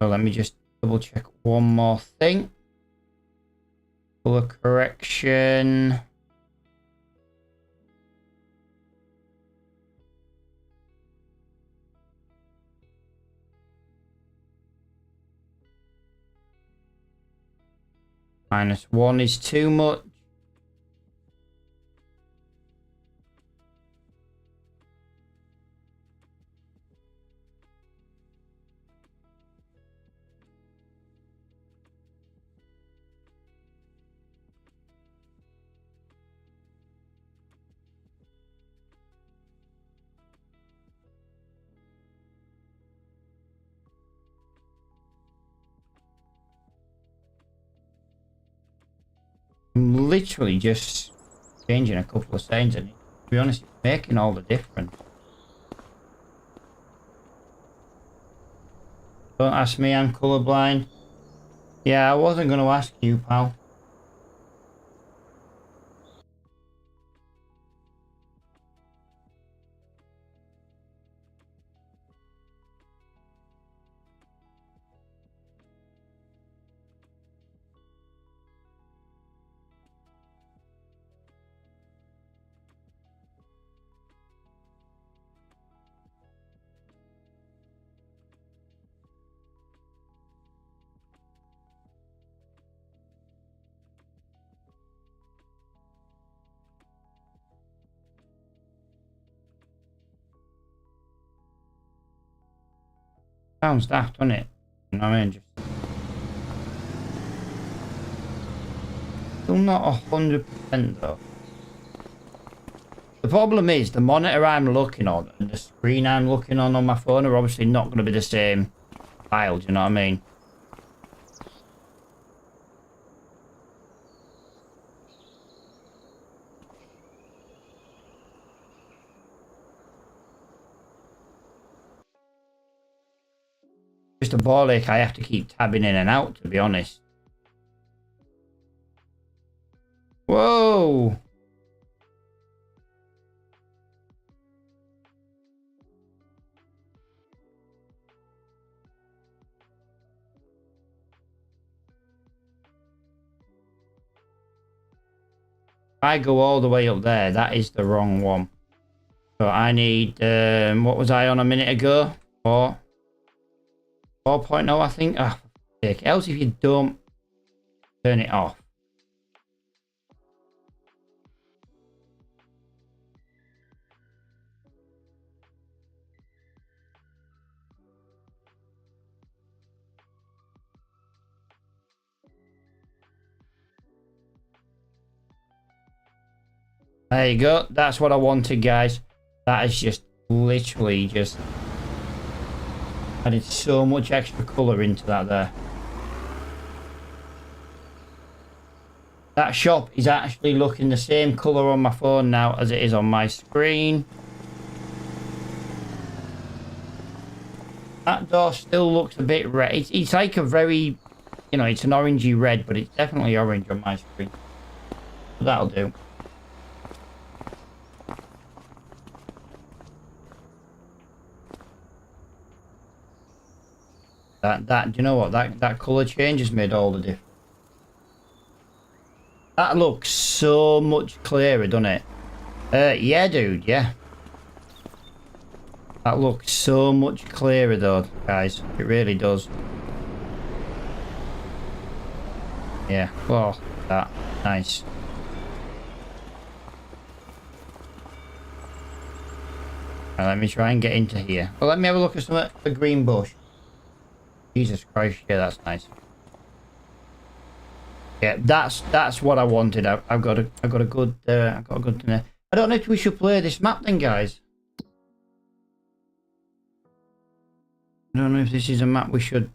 So let me just double check one more thing. Color correction. -1 is too much. literally just changing a couple of settings, and to be honest, it's making all the difference. Don't ask me, I'm colorblind. Yeah, I wasn't going to ask you, pal. Sounds daft, doesn't it? You know what I mean? Just still not 100% though. The problem is the monitor I'm looking on and the screen I'm looking on my phone are obviously not going to be the same file, do you know what I mean? Just a ball ache I have to keep tabbing in and out, to be honest. Whoa! If I go all the way up there, that is the wrong one. So I need, what was I on a minute ago? 4.0, I think. Ah, oh, else if you don't turn it off. There you go. That's what I wanted, guys. That is just literally just added so much extra colour into that there. That shop is actually looking the same colour on my phone now as it is on my screen. That door still looks a bit red. It's like a very, you know, it's an orangey red, but it's definitely orange on my screen. So that'll do. Do you know what? That colour change has made all the difference. That looks so much clearer, doesn't it? Yeah, dude, yeah. That looks so much clearer, though, guys. It really does. Yeah, well, that. Nice. Right, let me try and get into here. Well, let me have a look at some of the green bush. Jesus Christ, yeah, that's nice. Yeah, that's what I wanted. I've got a good I don't know if we should play this map then, guys. I don't know if this is a map we should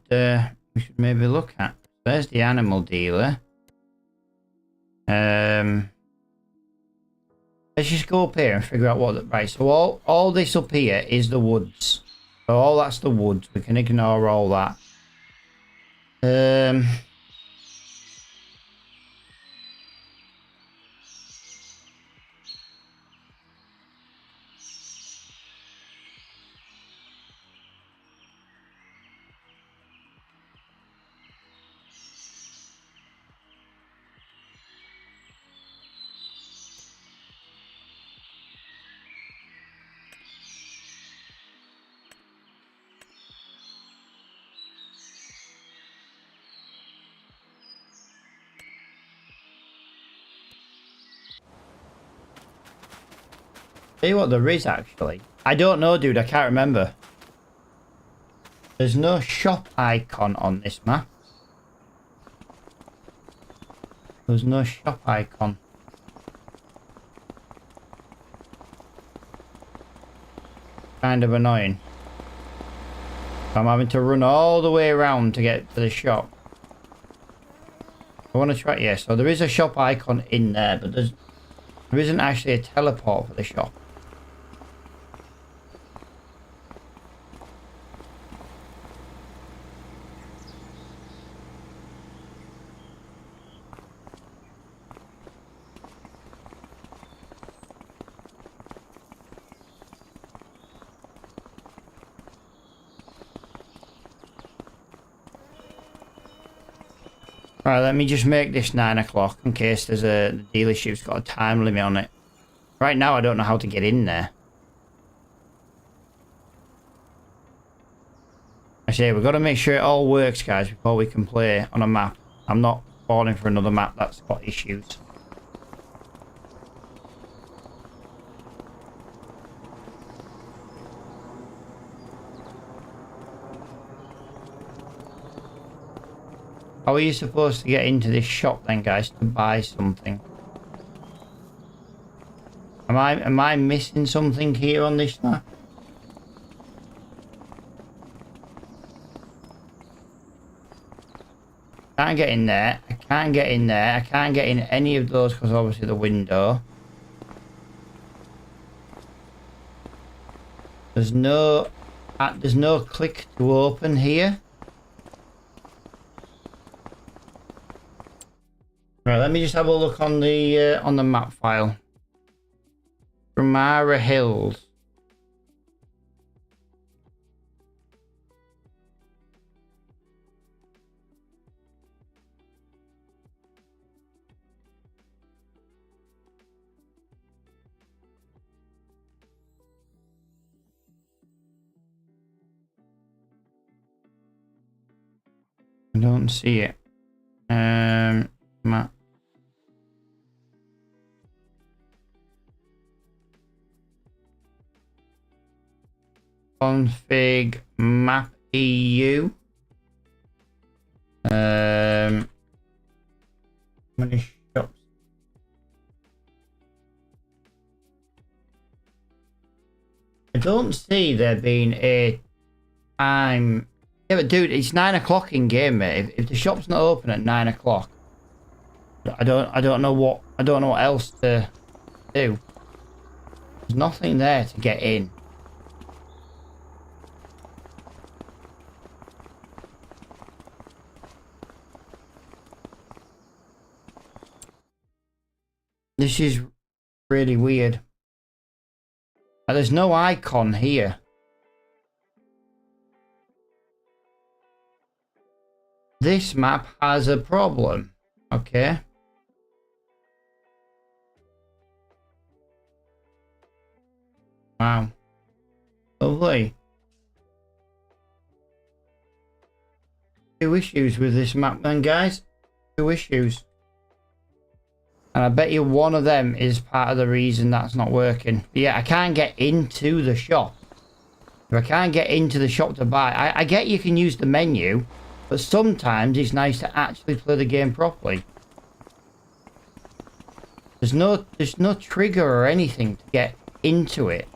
maybe look at. There's the animal dealer. Let's just go up here and figure out what right. So all this up here is the woods. So all that's the woods. We can ignore all that. Tell you what there is actually. I don't know, dude. I can't remember. There's no shop icon on this map. There's no shop icon. Kind of annoying. I'm having to run all the way around to get to the shop. I want to try, yeah, so there is a shop icon in there, but there isn't actually a teleport for the shop. Right, let me just make this 9 o'clock in case there's the dealership's got a time limit on it. Right now, I don't know how to get in there. I say, we've got to make sure it all works, guys, before we can play on a map. I'm not falling for another map that's got issues. How are you supposed to get into this shop then, guys, to buy something? Am I missing something here on this map? Can't get in there. I can't get in there. I can't get in any of those because obviously the window. There's no click to open here. Right, let me just have a look on the map file. Ramara Hills. I don't see it. Map. Config map EU. Many shops. I don't see there being a time. Yeah, but dude, it's 9 o'clock in game, mate. If the shop's not open at 9 o'clock, I don't know what else to do. There's nothing there to get in. This is really weird. There's no icon here. This map has a problem. Okay. Wow. Lovely. Two issues with this map then, guys. Two issues. And I bet you one of them is part of the reason that's not working. But yeah, I can't get into the shop. If I can't get into the shop to buy, I get you can use the menu, but sometimes it's nice to actually play the game properly. There's no trigger or anything to get into it.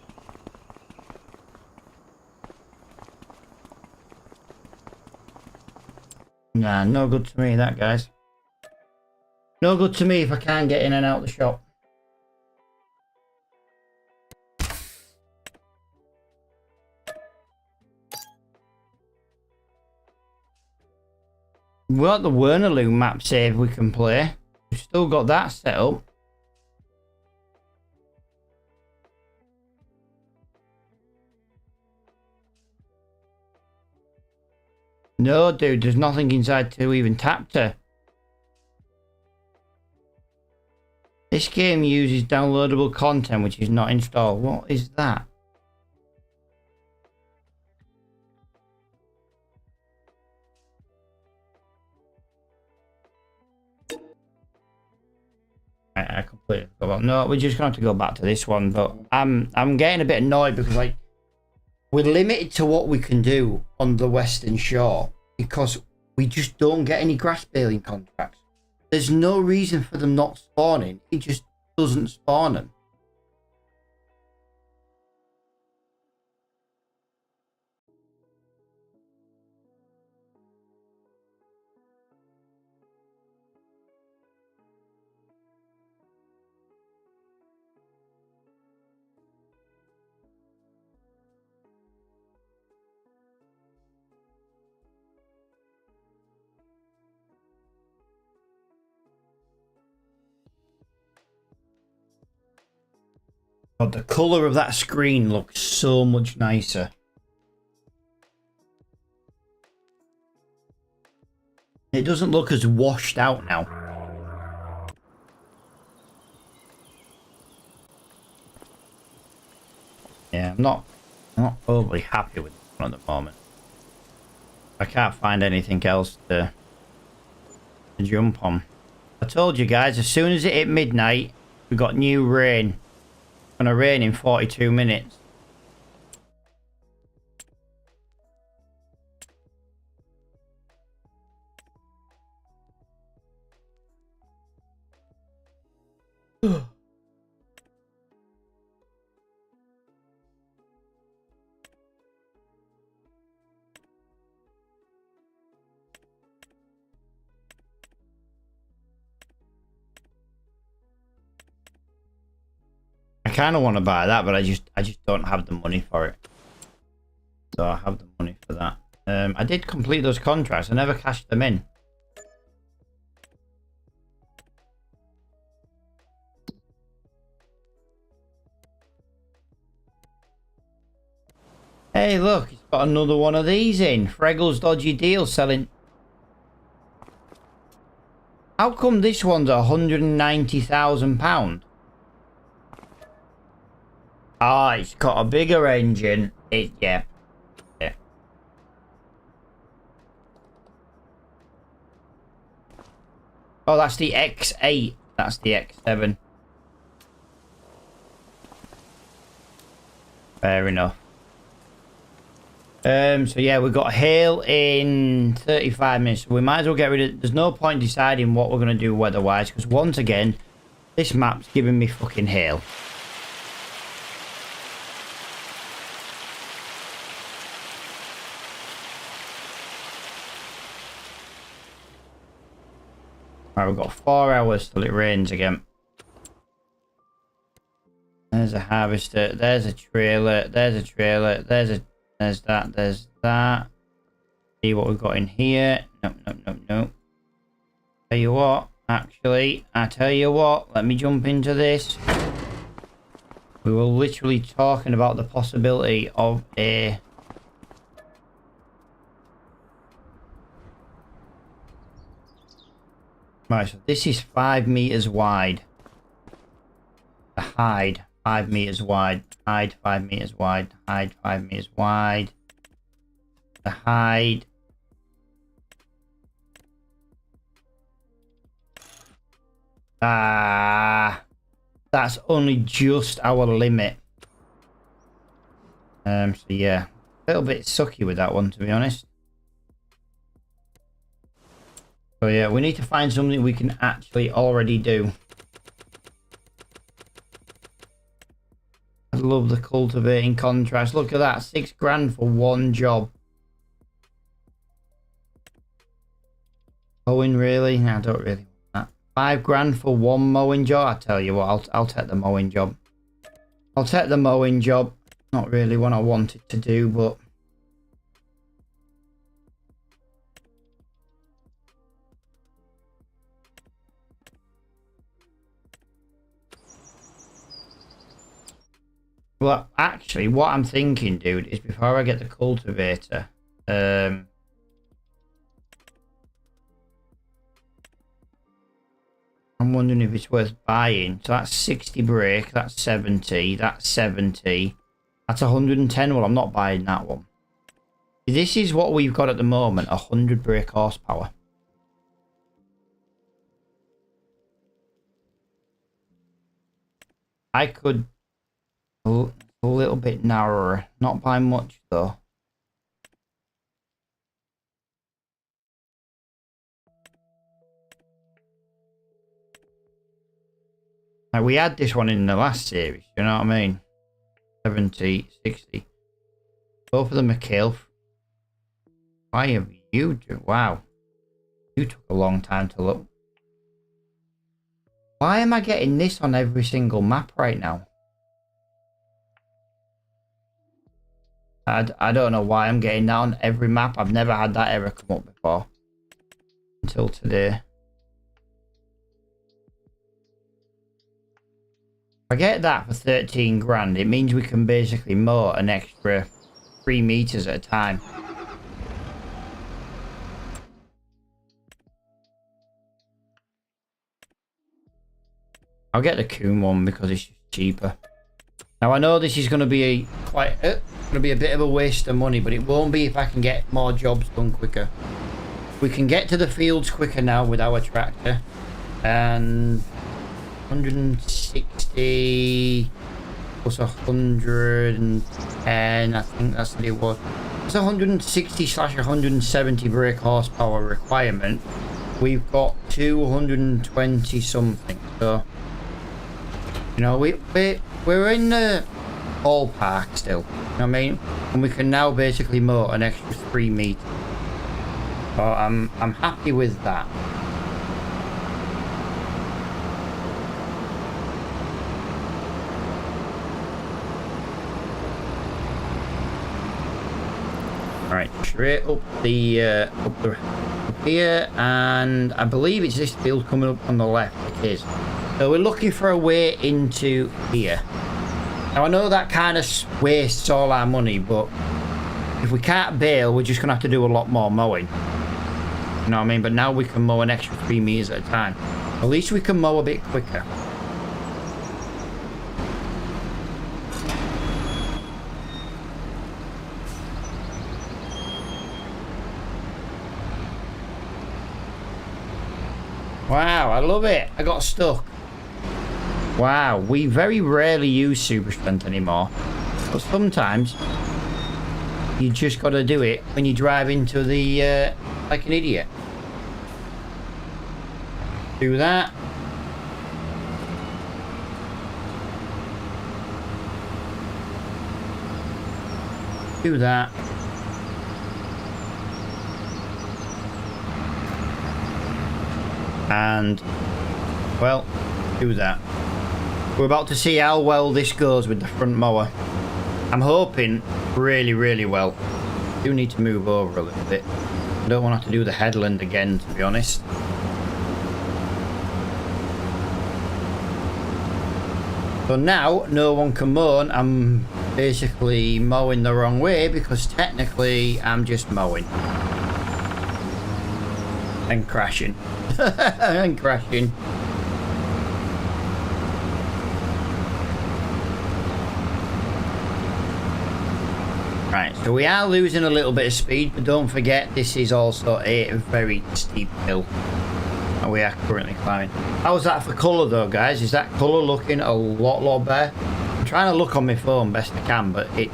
Nah, no good to me, that, guys. No good to me if I can't get in and out the shop. We've got the Wernaloo map save we can play. We've still got that set up. No, dude, there's nothing inside to even tap to. This game uses downloadable content which is not installed. What is that? I completely forgot. No, we're just going to have to go back to this one. But I'm getting a bit annoyed because like we're limited to what we can do on the Western Shore because we just don't get any grass baling contracts. There's no reason for them not spawning. It just doesn't spawn them. But the colour of that screen looks so much nicer. It doesn't look as washed out now. Yeah, I'm not overly happy with this one at the moment. I can't find anything else to jump on. I told you guys, as soon as it hit midnight, we got new rain. It's gonna rain in 42 minutes. I kind of want to buy that, but I just don't have the money for it. So I have the money for that. I did complete those contracts. I never cashed them in. Hey, look, it's got another one of these in. Freggle's Dodgy Deal selling. How come this one's £190,000? Ah, it's got a bigger engine. Yeah. Oh, that's the X8. That's the X7. Fair enough. So yeah, we've got hail in 35 minutes. So we might as well get rid of... There's no point deciding what we're going to do weather-wise, because once again, this map's giving me fucking hail. Right, we've got 4 hours till it rains again. There's a harvester. There's a trailer. There's a trailer. There's that. There's that. See what we've got in here. Nope. Tell you what. Actually, I tell you what. Let me jump into this. We were literally talking about the possibility of a... Right, so this is 5 meters wide. The hide, 5 meters wide. Hide, 5 meters wide. Hide, 5 meters wide. The hide. That's only just our limit. So yeah, a little bit sucky with that one, to be honest. So yeah, we need to find something we can actually already do. I love the cultivating contrast. Look at that, 6 grand for one job. Mowing, really? No, I don't really want that. 5 grand for one mowing job? I tell you what, I'll take the mowing job. I'll take the mowing job. Not really what I wanted to do, but... Well, actually, what I'm thinking, dude, is before I get the cultivator, I'm wondering if it's worth buying. So that's 60 brake, that's 70, that's 70, that's 110. Well, I'm not buying that one. This is what we've got at the moment, 100 brake horsepower. I could... a little bit narrower, not by much though. Now, we had this one in the last series, you know what I mean? 70, 60. Go for the McHale. Why have you do? Wow. You took a long time to look. Why am I getting this on every single map right now? I don't know why I'm getting that on every map. I've never had that error come up before. Until today. I get that for 13 grand. It means we can basically mow an extra 3 meters at a time. I'll get the Kuhn one because it's cheaper. Now I know this is going to be a bit of a waste of money, but it won't be if I can get more jobs done quicker. We can get to the fields quicker now with our tractor, and 160 plus 110. I think that's what it was. It's 160/170 brake horsepower requirement. We've got 220 something, so you know we're in the ballpark still. You know what I mean? And we can now basically mow an extra 3 meters. So I'm happy with that. Right, straight up the up here, and I believe it's this field coming up on the left. It is. So we're looking for a way into here. Now I know that kind of wastes all our money, but if we can't bale, we're just gonna have to do a lot more mowing. You know what I mean? But now we can mow an extra 3 meters at a time. At least we can mow a bit quicker. Wow, I love it. I got stuck. Wow, we very rarely use super strength anymore. But sometimes you just got to do it when you drive into the like an idiot. Do that. Do that. And, well, do that. We're about to see how well this goes with the front mower. I'm hoping really, really well. I do need to move over a little bit. I don't want to have to do the headland again, to be honest. So now, no one can moan. I'm basically mowing the wrong way because technically I'm just mowing. And crashing. And crashing. Right, so we are losing a little bit of speed, but don't forget this is also a very steep hill that we are currently climbing. How's that for colour though, guys? Is that colour looking a lot better? I'm trying to look on my phone best I can, but it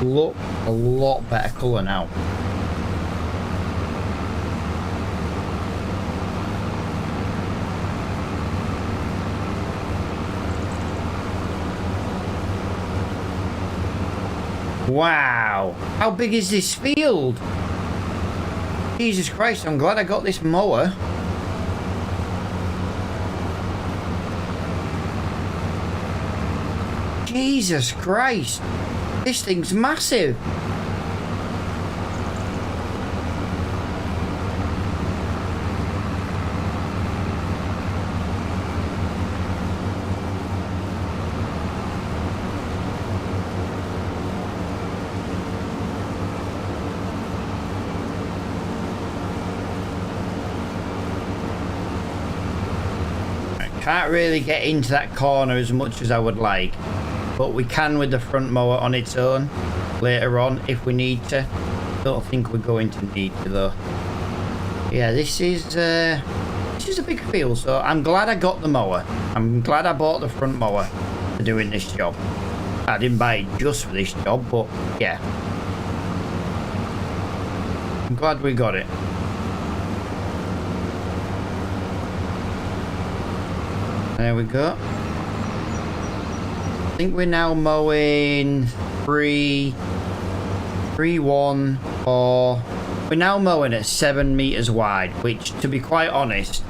looks a lot better colour now. Wow, how big is this field? Jesus Christ, I'm glad I got this mower. Jesus Christ, this thing's massive. Can't really get into that corner as much as I would like, but we can with the front mower on its own later on if we need to. Don't think we're going to need to though. Yeah, this is a big field, so I'm glad I got the mower. I'm glad I bought the front mower for doing this job. I didn't buy it just for this job, but yeah, I'm glad we got it. There we go. I think we're now mowing 3, 1, 4. We're now mowing at 7 meters wide, which, to be quite honest,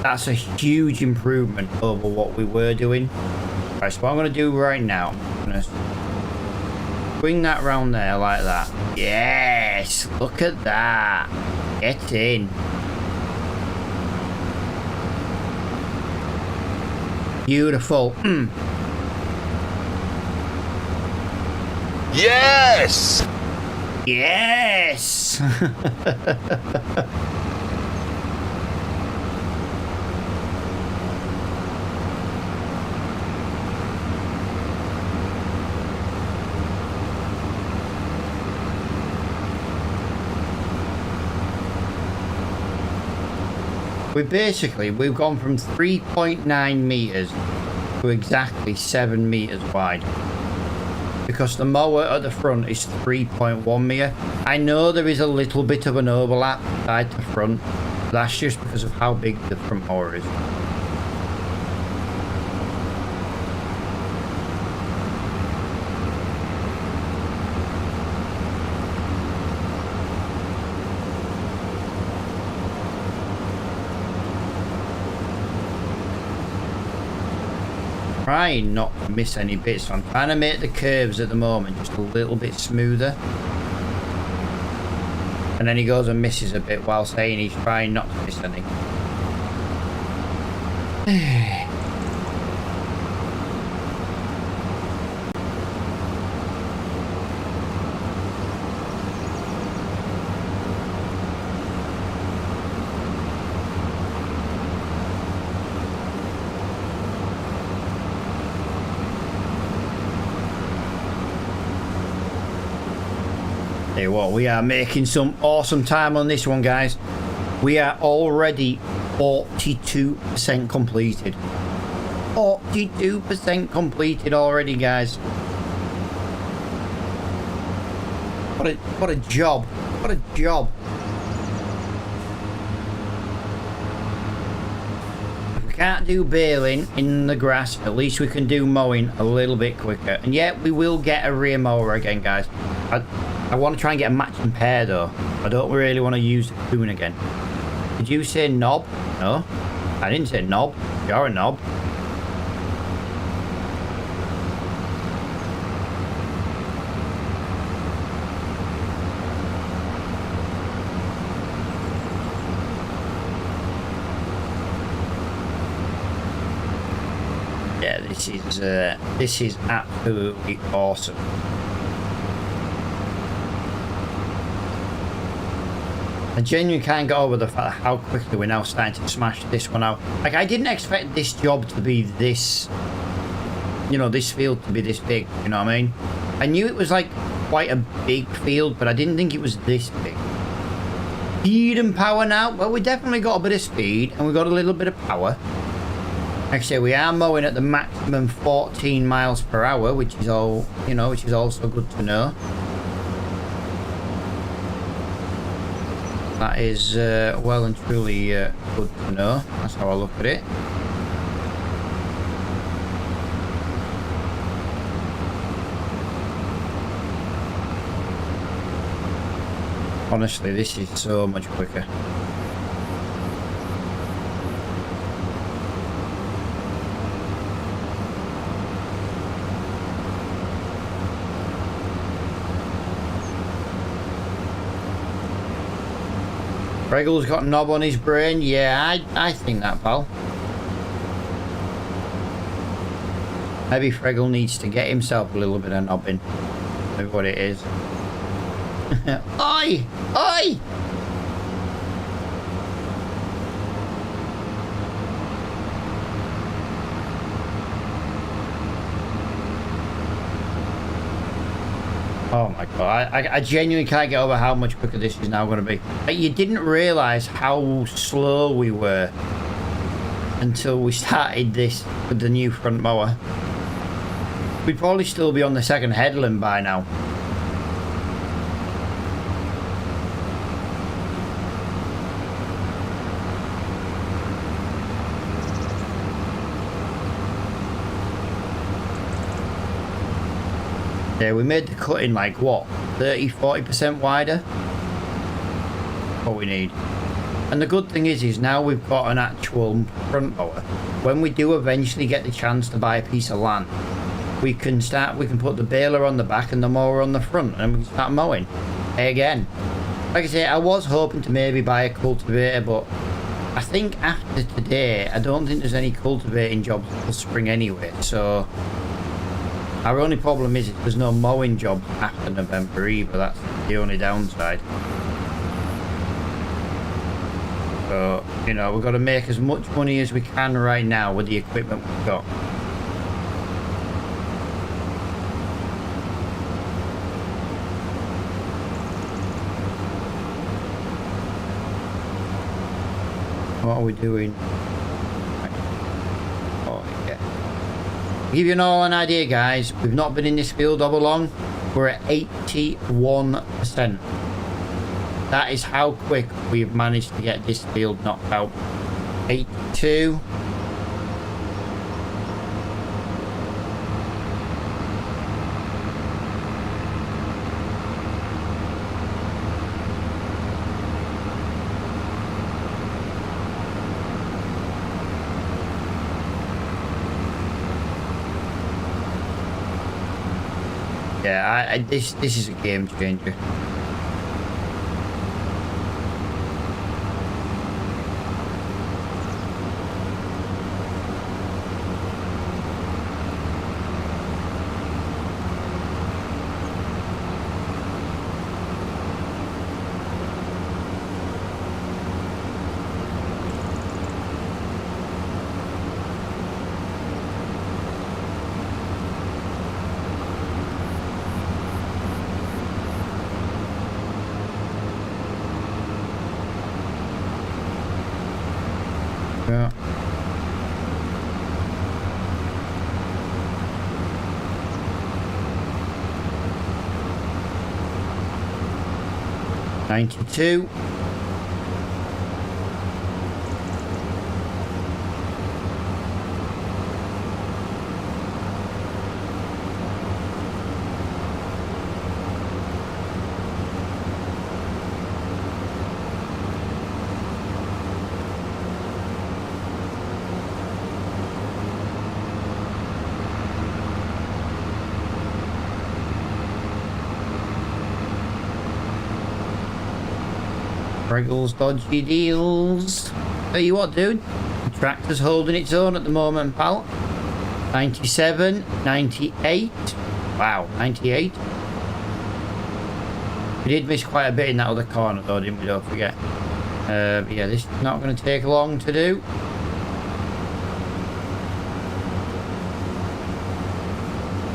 that's a huge improvement over what we were doing. Right, so what I'm going to do right now, I'm going to bring that round there like that. Yes, look at that. Get in. Beautiful. Yes! Yes! We've gone from 3.9 meters to exactly 7 meters wide. Because the mower at the front is 3.1 meter. I know there is a little bit of an overlap side to front, but that's just because of how big the front mower is. Trying not to miss any bits, so I'm trying to make the curves at the moment just a little bit smoother. And then he goes and misses a bit while saying he's trying not to miss any. Hey, what, we are making some awesome time on this one, guys. We are already 42% completed. 42% completed already, guys. What a job. What a job. If we can't do baling in the grass, at least we can do mowing a little bit quicker. And yet we will get a rear mower again, guys. I want to try and get a matching pair though. I don't really want to use the Kuhn again. Did you say knob? No, I didn't say knob. You're a knob. Yeah, this is absolutely awesome. I genuinely can't get over the fact how quickly we're now starting to smash this one out. Like, I didn't expect this job to be this, you know, this field to be this big, you know what I mean? I knew it was like quite a big field, but I didn't think it was this big. Speed and power now. Well, we definitely got a bit of speed and we got a little bit of power. Like I say, we are mowing at the maximum 14 miles per hour, which is all, you know, which is also good to know. That is well and truly good to know. That's how I look at it. Honestly, this is so much quicker. Freggle's got a knob on his brain. Yeah, I think that, pal. Maybe Freggle needs to get himself a little bit of knobbing. Maybe what it is. Oi! Oi! Oh my god, I genuinely can't get over how much quicker this is now going to be. Like, you didn't realise how slow we were until we started this with the new front mower. We'd probably still be on the second headland by now. Yeah, we made the cutting like what, 30-40% wider? What we need. And the good thing is now we've got an actual front mower. When we do eventually get the chance to buy a piece of land, we can put the baler on the back and the mower on the front, and we can start mowing again. Like I say, I was hoping to maybe buy a cultivator, but I think after today, I don't think there's any cultivating jobs until spring anyway, so our only problem is there's no mowing jobs after November either. That's the only downside. So, you know, we've got to make as much money as we can right now with the equipment we've got. What are we doing? Oh, yeah. To give you all an idea, guys, we've not been in this field over long. We're at 81%. That is how quick we've managed to get this field knocked out. 82. Yeah, this is a game changer. Yeah. $92. Briggles, dodgy deals. Tell you what, dude. The tractor's holding its own at the moment, pal. 97, 98. Wow, 98. We did miss quite a bit in that other corner, though, didn't we? Don't forget. But yeah, this is not going to take long to do.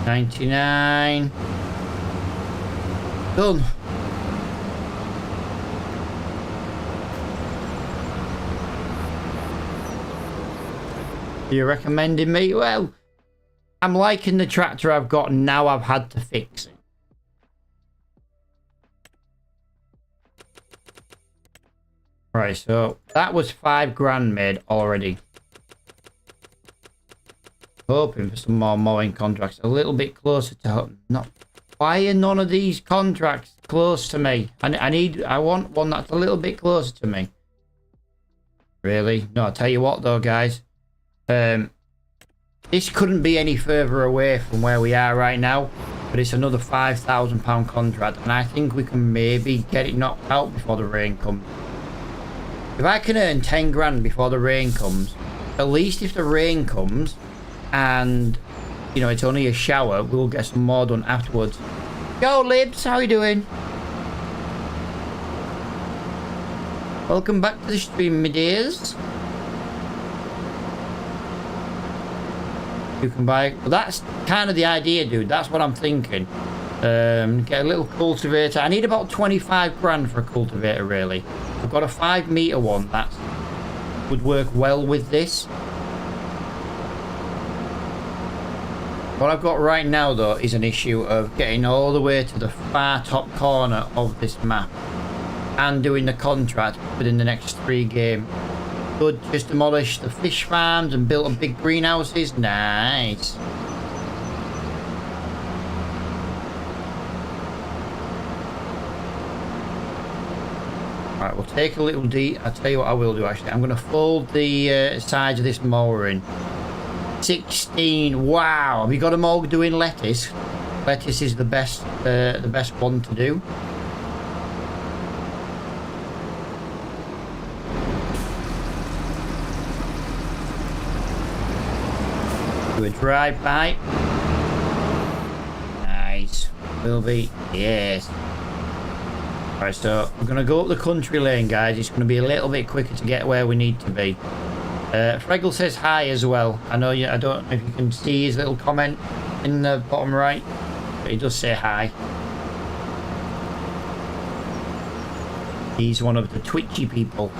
$99. Done. You're recommending me? Well, I'm liking the tractor I've got now. I've had to fix it. Right, so that was $5,000 made already. Hoping for some more mowing contracts a little bit closer to home. Not. Why are none of these contracts close to me? I want one that's a little bit closer to me. Really? No, I'll tell you what though, guys. This couldn't be any further away from where we are right now, but it's another £5,000 contract, and I think we can maybe get it knocked out before the rain comes. If I can earn $10,000 before the rain comes, at least if the rain comes and, you know, it's only a shower, we'll get some more done afterwards. Yo, Libs, how you doing? Welcome back to the stream, my dears. You can buy. Well, that's kind of the idea, dude. That's what I'm thinking. Get a little cultivator. I need about $25,000 for a cultivator, really. I've got a 5-meter one that would work well with this. What I've got right now, though, is an issue of getting all the way to the far top corner of this map and doing the contract within the next 3 games. Good, just demolished the fish farms and built a big greenhouses. Nice. Right, we'll take a little I'll tell you what I will do actually. I'm going to fold the sides of this mower in. 16. Wow. Have you got them all doing lettuce? Lettuce is the best one to do. Do a drive-by. Nice. Will be. Yes. Right, so we're going to go up the country lane, guys. It's going to be a little bit quicker to get where we need to be. Fregel says hi as well. I know you. I don't know if you can see his little comment in the bottom right, but he does say hi. He's one of the twitchy people.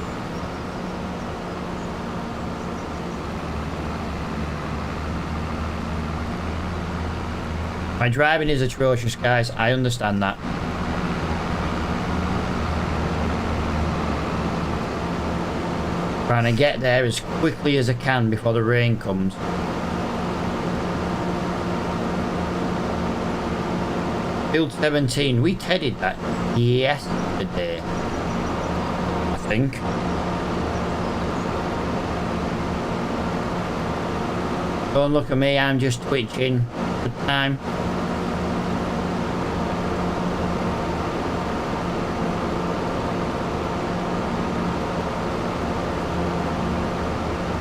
My driving is atrocious, guys. I understand that. Trying to get there as quickly as I can before the rain comes. Field 17. We tedded that yesterday, I think. Don't look at me, I'm just twitching. Good time.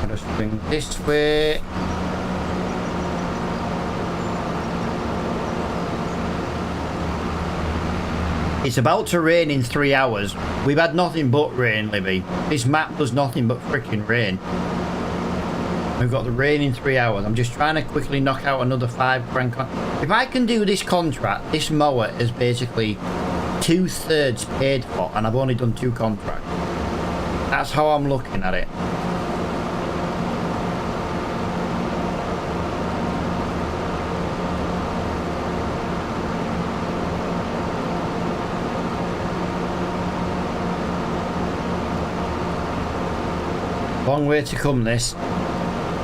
I'll just bring this way. It's about to rain in 3 hours. We've had nothing but rain, Libby. This map does nothing but freaking rain. We've got the rain in 3 hours. I'm just trying to quickly knock out another 5 grand. If I can do this contract, this mower is basically 2/3 paid for, and I've only done 2 contracts. That's how I'm looking at it. Long way to come, this.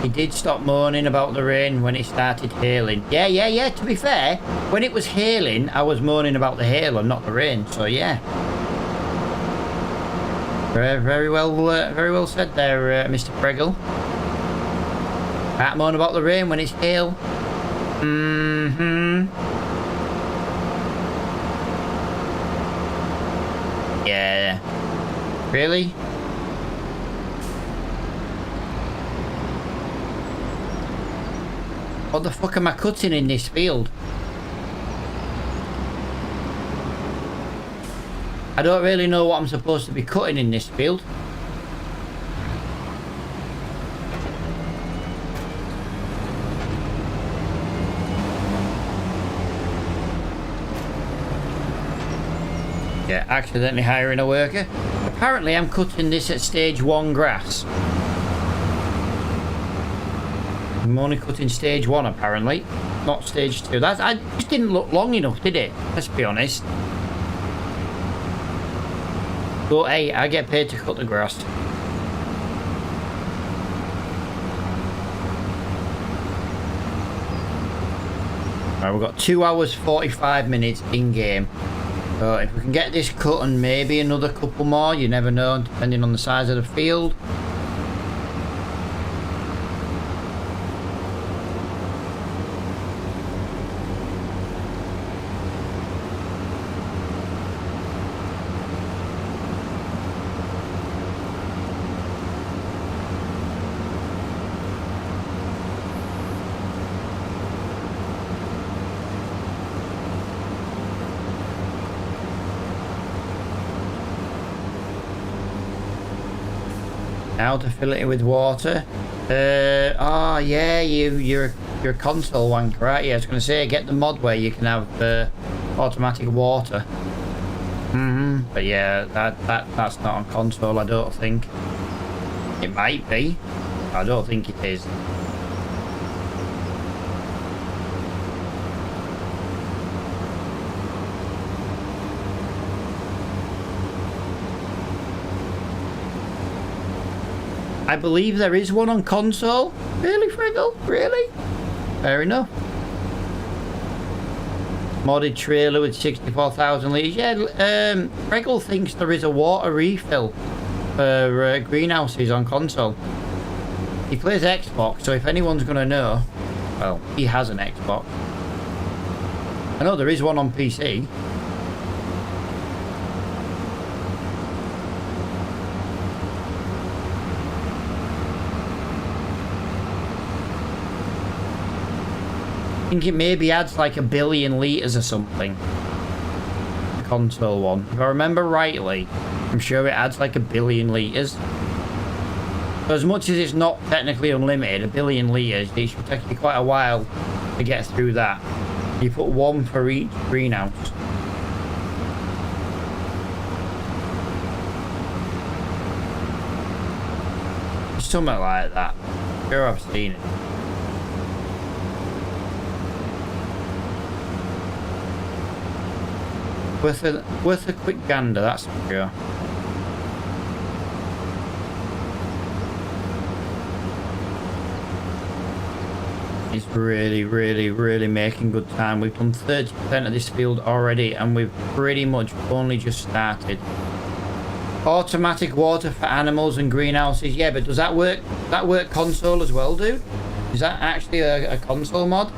He did stop moaning about the rain when it started hailing. Yeah. To be fair, when it was hailing, I was moaning about the hail and not the rain. So yeah. Very well said there, Mr. Preggle. Can't moan about the rain when it's hail. Yeah. Really? What the fuck am I cutting in this field? I don't really know what I'm supposed to be cutting in this field. Yeah, accidentally hiring a worker. Apparently I'm cutting this at stage 1 grass. I'm only cutting stage 1 apparently, not stage 2. I just didn't look long enough, did it? Let's be honest. But hey, I get paid to cut the grass. Right, we've got 2 hours 45 minutes in game. So if we can get this cut and maybe another couple more, you never know, depending on the size of the field. Now to fill it with water. Oh yeah, you're a console wanker, right? Yeah, I was gonna say get the mod where you can have automatic water. But yeah, that's not on console, I don't think. It might be. I don't think it is. I believe there is one on console. Really, Friggle? Really? Fair enough. Modded trailer with 64,000 litres. Yeah, Friggle thinks there is a water refill for greenhouses on console. He plays Xbox, so if anyone's going to know, well, he has an Xbox. I know there is one on PC. think it maybe adds like 1 billion litres or something. The console one. If I remember rightly, I'm sure it adds like 1 billion litres. So as much as it's not technically unlimited, 1 billion litres, it should take you quite a while to get through that. You put one for each greenhouse. Something like that. Sure, I've seen it. Worth a quick gander, that's for sure. It's really making good time. We've done 30% of this field already, and we've pretty much only just started. Automatic water for animals and greenhouses. Yeah, but does that work? Does that work console as well, dude? Is that actually a console mod?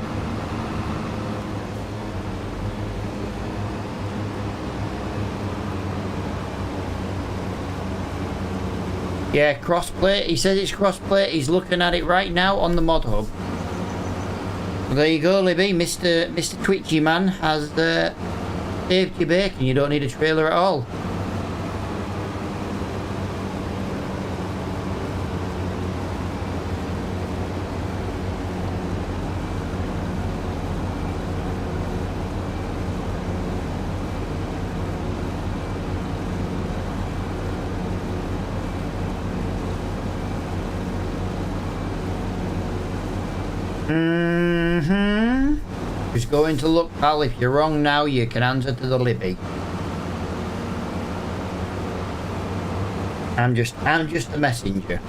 Yeah, crossplay. He says it's crossplay. He's looking at it right now on the mod hub. Well, there you go, Libby. Mr. Twitchy man has saved your bacon. You don't need a trailer at all. Just going to look, pal. If you're wrong now, you can answer to the Libby. I'm just the messenger.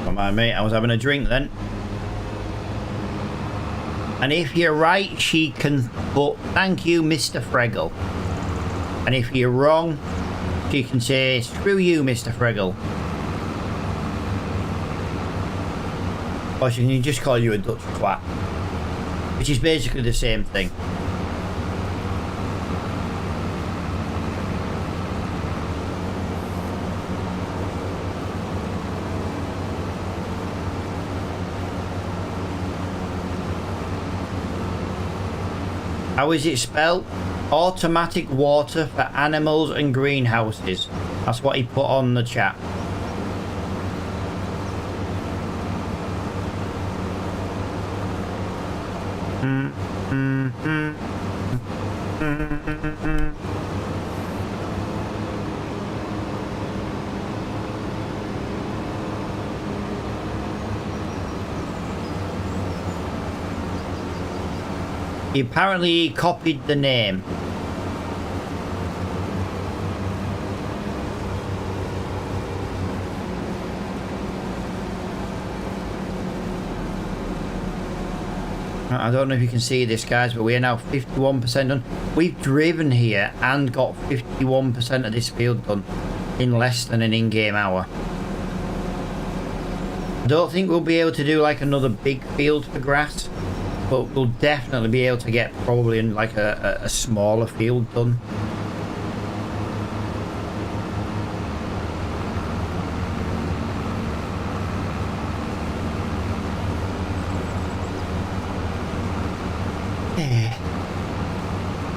Come on, mate. I was having a drink then. And if you're right, she can put, thank you, Mr. Fregel. And if you're wrong, she can say, screw you, Mr. Fregel. Or she can just call you a Dutch twat. Which is basically the same thing. How is it spelled? Automatic water for animals and greenhouses. That's what he put on the chat. He apparently copied the name. I don't know if you can see this, guys, but we are now 51% done. We've driven here and got 51% of this field done in less than an in-game hour. I don't think we'll be able to do like another big field for grass, but we'll definitely be able to get probably in like a smaller field done.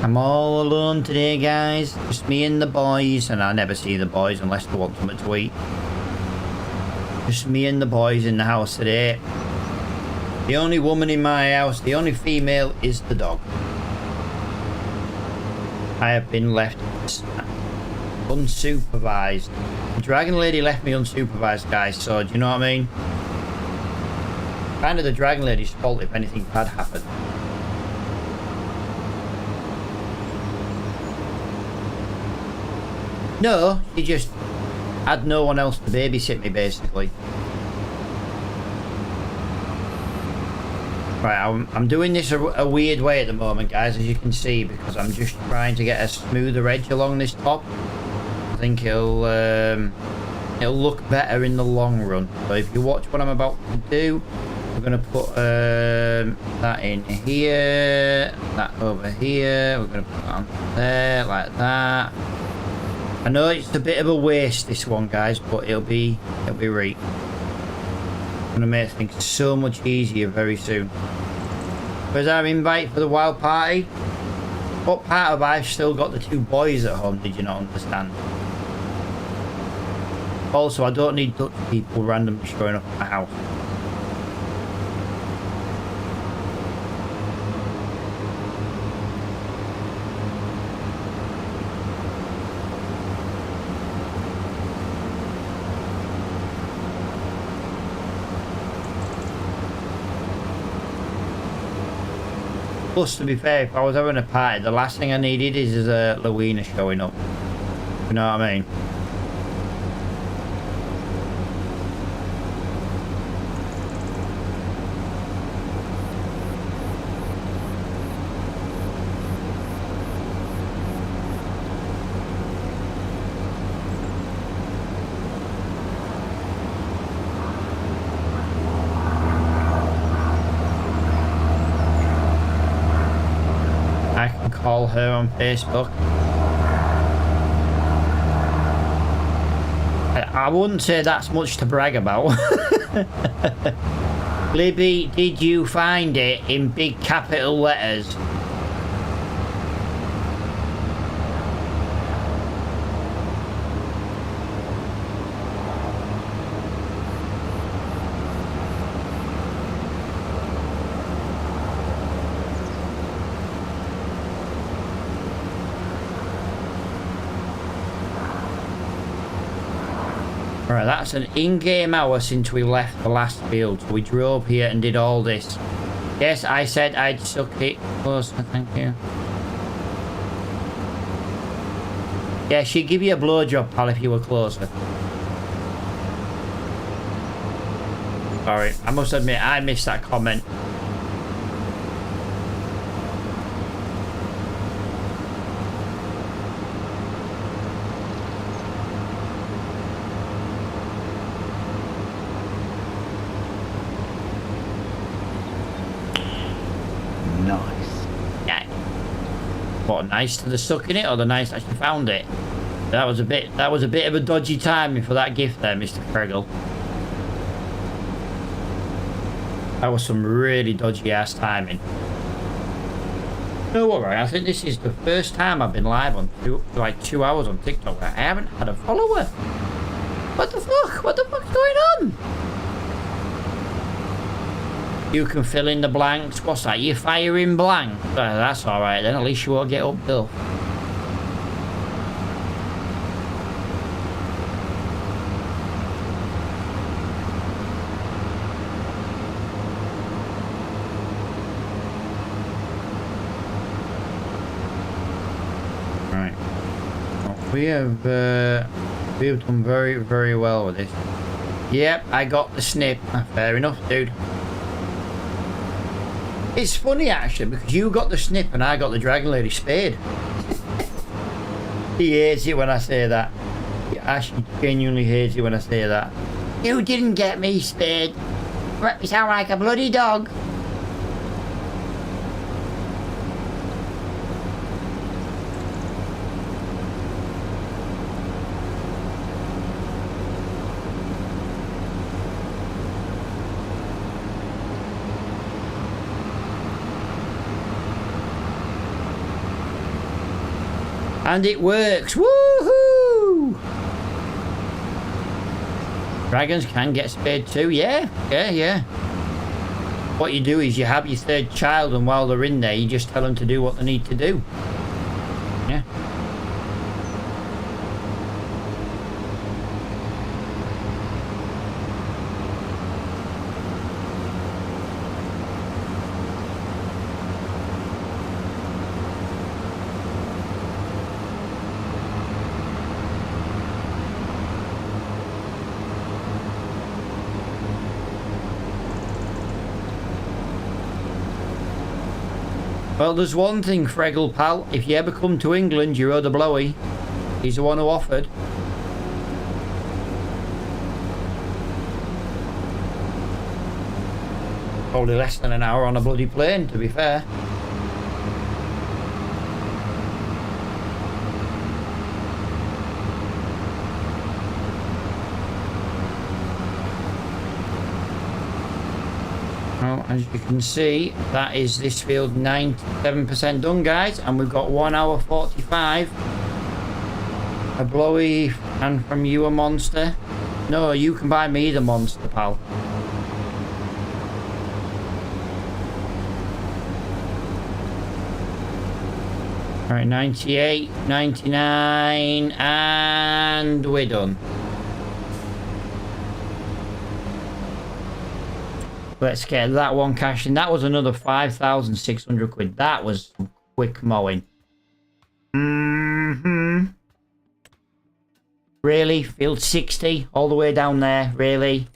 I'm all alone today, guys. Just me and the boys, and I never see the boys unless they want something to eat. Just me and the boys in the house today. The only woman in my house, the only female, is the dog. I have been left unsupervised. The Dragon Lady left me unsupervised, guys, so do you know what I mean? Kind of the Dragon Lady's fault if anything bad happened. No, she just had no one else to babysit me, basically. Right, I'm doing this a weird way at the moment, guys, as you can see, because I'm just trying to get a smoother edge along this top. I think it'll look better in the long run. So if you watch what I'm about to do, We're going to put that in here, that over here. We're going to put that on there, like that. I know it's a bit of a waste, this one, guys, but it'll be right. I'm going to make things so much easier very soon. Where's our invite for the wild party? What part of I've still got the 2 boys at home, did you not understand? Also, I don't need Dutch people randomly showing up at my house. Plus, to be fair, if I was having a party, the last thing I needed is a Luina showing up. You know what I mean? Call her on Facebook. I wouldn't say that's much to brag about. Libby, did you find it in big capital letters? Right, that's an in-game hour since we left the last field. So we drove here and did all this. Yes, I said I'd suck it closer, thank you. Yeah, she'd give you a blowjob, pal, if you were closer. Sorry, I must admit, I missed that comment. What, nice to the sucking it, or the nice that she found it? That was a bit of a dodgy timing for that gift there, Mr. Kregel. That was some really dodgy ass timing. You know what, right? I think this is the first time I've been live on 2 hours on TikTok. I haven't had a follower. What the fuck? What the fuck's going on? You can fill in the blanks. What's that? You firing blank? That's alright then. At least you won't get up though. Right. Well, we have done very, very well with this. Yep, I got the snip. Fair enough, dude. It's funny actually because you got the snip and I got the Dragon Lady spade. He hates it when I say that. He actually genuinely hates it when I say that. You didn't get me spade. You sound like a bloody dog. And it works. Woohoo! Dragons can get spayed too. Yeah. What you do is you have your 3rd child, and while they're in there, you just tell them to do what they need to do. Yeah. Well, there's one thing, Fregel pal. If you ever come to England, you owe the blowy. He's the one who offered. Probably less than an hour on a bloody plane, to be fair. Well, as you can see, that is this field 97% done, guys, and we've got 1 hour 45. A blowy, and from you a monster. No, you can buy me the monster, pal. Alright, 98, 99, and we're done. Let's get that one cashed in. That was another 5,600 quid. That was some quick mowing. Really? Field 60? All the way down there? Really?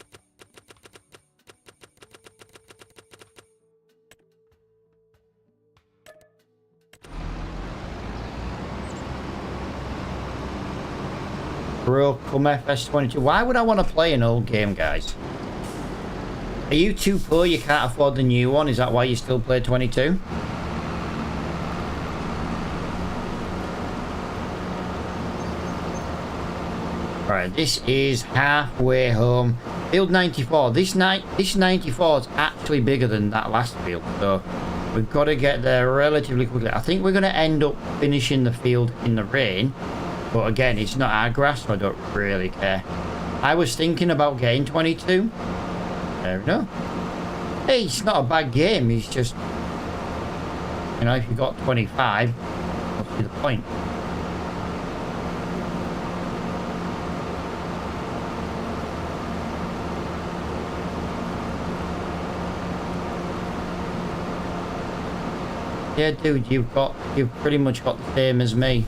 Come FS22. Why would I want to play an old game, guys? Are you too poor you can't afford the new one? Is that why you still play 22? Right, this is halfway home. Field 94. This 94 is actually bigger than that last field, so we've got to get there relatively quickly. I think we're going to end up finishing the field in the rain, but again, it's not our grass, so I don't really care. I was thinking about getting 22. There we go. Hey, it's not a bad game. It's just, you know, if you got 25, what's the point? Yeah, dude, you've pretty much got the same as me.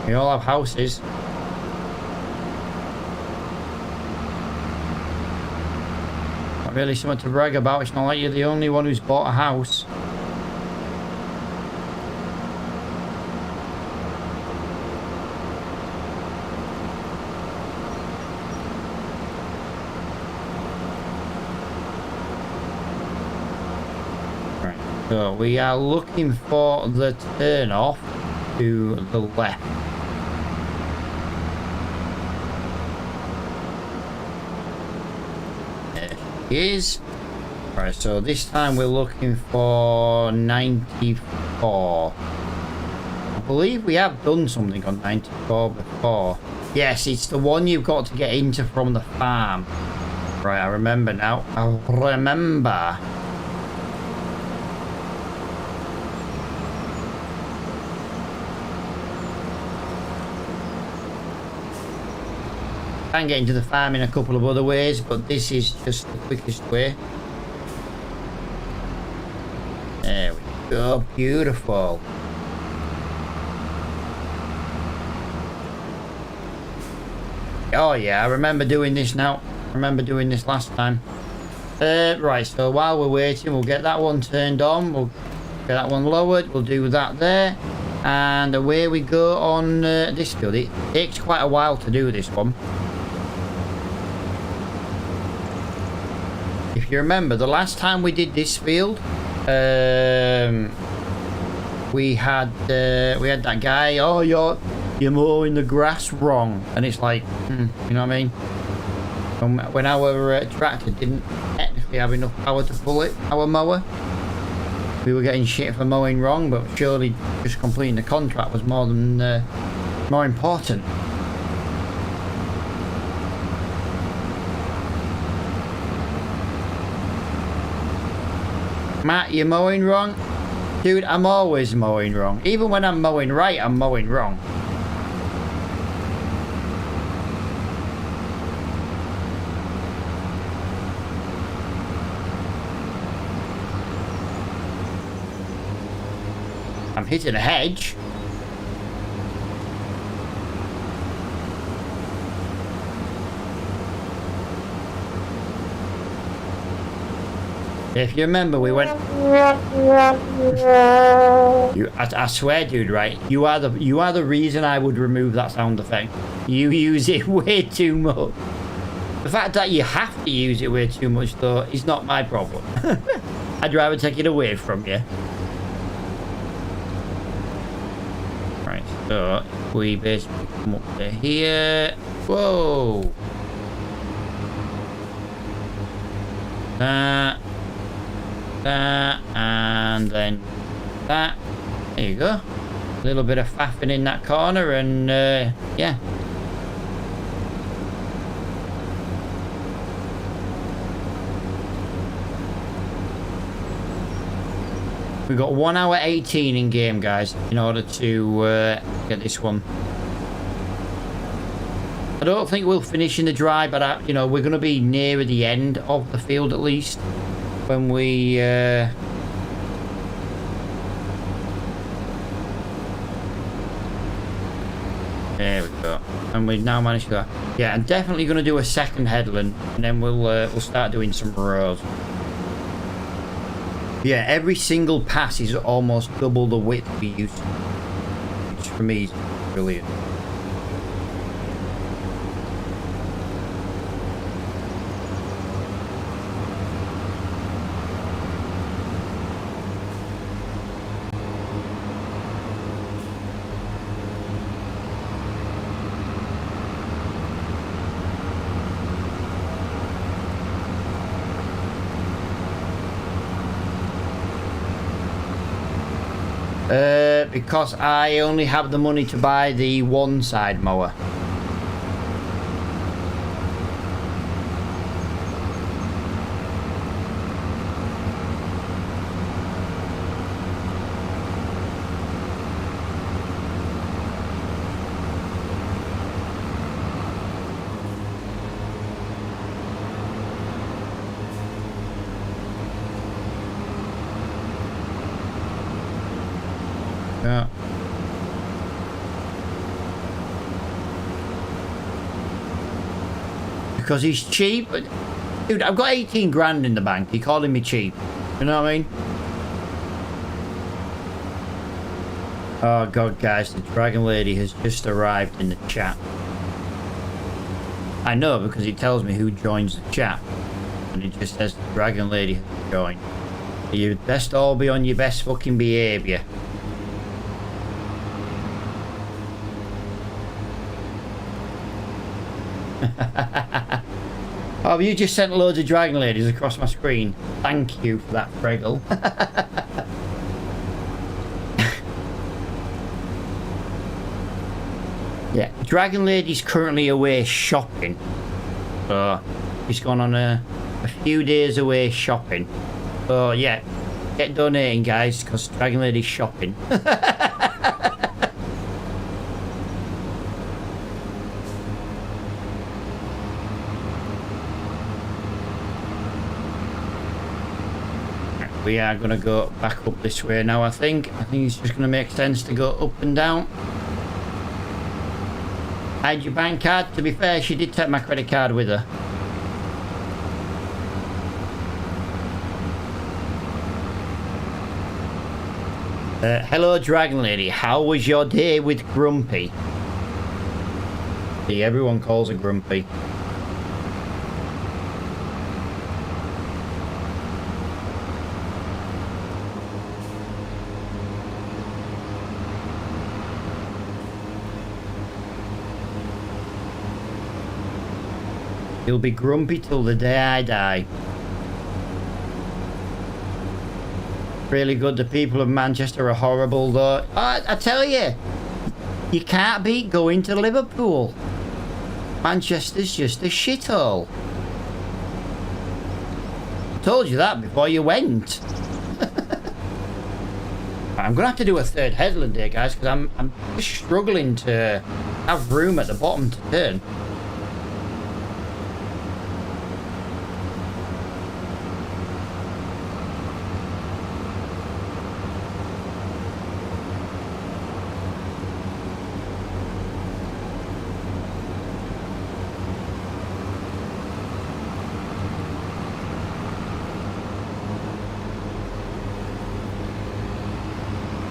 We all have houses. Not really something to brag about. It's not like you're the only one who's bought a house. Right. So we are looking for the turn off to the left. Is right, so this time we're looking for 94. I believe we have done something on 94 before. Yes, it's the one you've got to get into from the farm. Right, I remember now. I remember. Can get into the farm in a couple of other ways, but this is just the quickest way. There we go. Beautiful. Oh yeah, I remember doing this now. I remember doing this last time. Right, so while we're waiting, we'll get that one turned on. We'll get that one lowered. We'll do that there. And away we go on this field. It takes quite a while to do this one. If you remember, the last time we did this field, we had that guy. Oh, you're mowing the grass wrong, and it's like, you know what I mean? When our tractor didn't technically have enough power to pull it, our mower, we were getting shit for mowing wrong. But surely, just completing the contract was more important. Matt, you're mowing wrong? Dude, I'm always mowing wrong. Even when I'm mowing right, I'm mowing wrong. I'm hitting a hedge. If you remember, we went. I swear, dude. Right, you are the reason I would remove that sound effect. You use it way too much. The fact that you have to use it way too much, though, is not my problem. I'd rather take it away from you. Right, so we basically come up to here. Whoa! That, and then that. There you go. A little bit of faffing in that corner, and yeah. We've got 1 hour 18 in game, guys, in order to get this one. I don't think we'll finish in the dry, but you know, we're going to be nearer the end of the field at least when we there we go. And we've now managed to, yeah, I'm definitely going to do a second headland, and then we'll start doing some roads. Yeah, every single pass is almost double the width we used to, which for me is brilliant. Because I only have the money to buy the one side mower. Yeah. Because he's cheap. Dude, I've got 18 grand in the bank. You're calling me cheap. You know what I mean? Oh god, guys, the Dragon Lady has just arrived in the chat. I know because it tells me who joins the chat. And it just says the Dragon Lady has joined. You'd best all be on your best fucking behaviour. Oh, you just sent loads of Dragon Ladies across my screen. Thank you for that, Fraggle. Yeah, Dragon Lady's currently away shopping. So, she's gone on a few days away shopping. So, yeah, get donating, guys, because Dragon Lady's shopping. We are going to go back up this way now, I think. I think it's just going to make sense to go up and down. Hide your bank card. To be fair, she did take my credit card with her. Hello, Dragon Lady. How was your day with Grumpy? See, everyone calls her Grumpy. You'll be grumpy till the day I die. Really good. The people of Manchester are horrible, though. I tell you, you can't beat going to Liverpool. Manchester's just a shithole. I told you that before you went. I'm gonna have to do a third headland here, guys, because I'm just struggling to have room at the bottom to turn.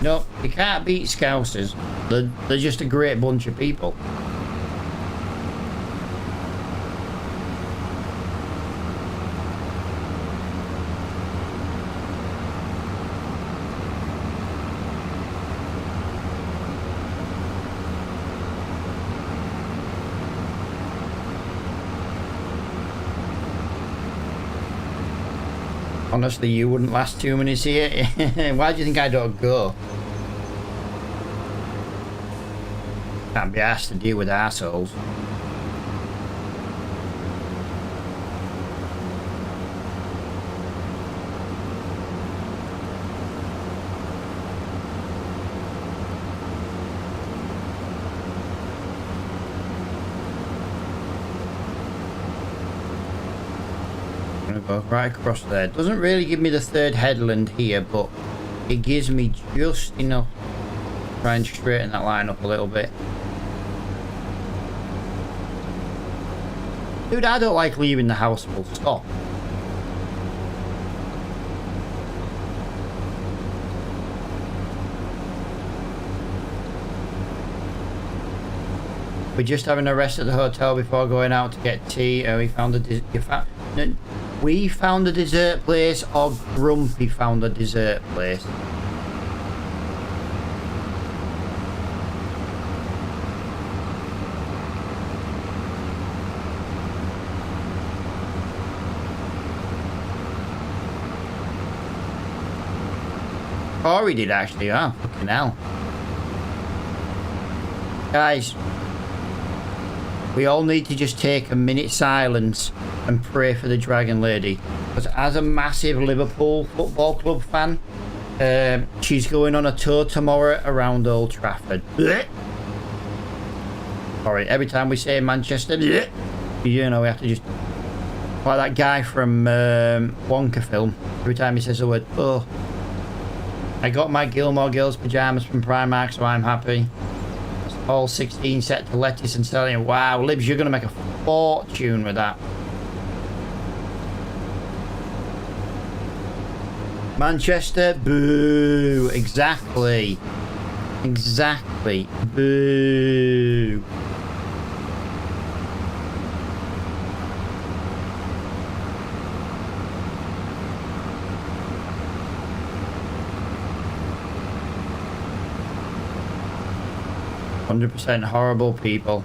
No, you can't beat Scousers. They're just a great bunch of people. Honestly, you wouldn't last 2 minutes here. Why do you think I don't go? Can't be asked to deal with assholes. Go right across there. Doesn't really give me the third headland here, but it gives me just enough to try and straighten that line up a little bit. Dude, I don't like leaving the house full stop. We're just having a rest at the hotel before going out to get tea. We found a dessert place, or Grumpy found a dessert place? Corey did actually. Oh, fucking hell. Guys, we all need to just take a minute's silence and pray for the Dragon Lady. Because as a massive Liverpool Football Club fan, she's going on a tour tomorrow around Old Trafford. Sorry, every time we say Manchester, you know, we have to just... Like that guy from Wonka film. Every time he says the word, oh. I got my Gilmore Girls pyjamas from Primark, so I'm happy. All 16 set to lettuce and selling. Wow, Libs, you're going to make a fortune with that. Manchester, boo. Exactly. Exactly. Boo. %, horrible people.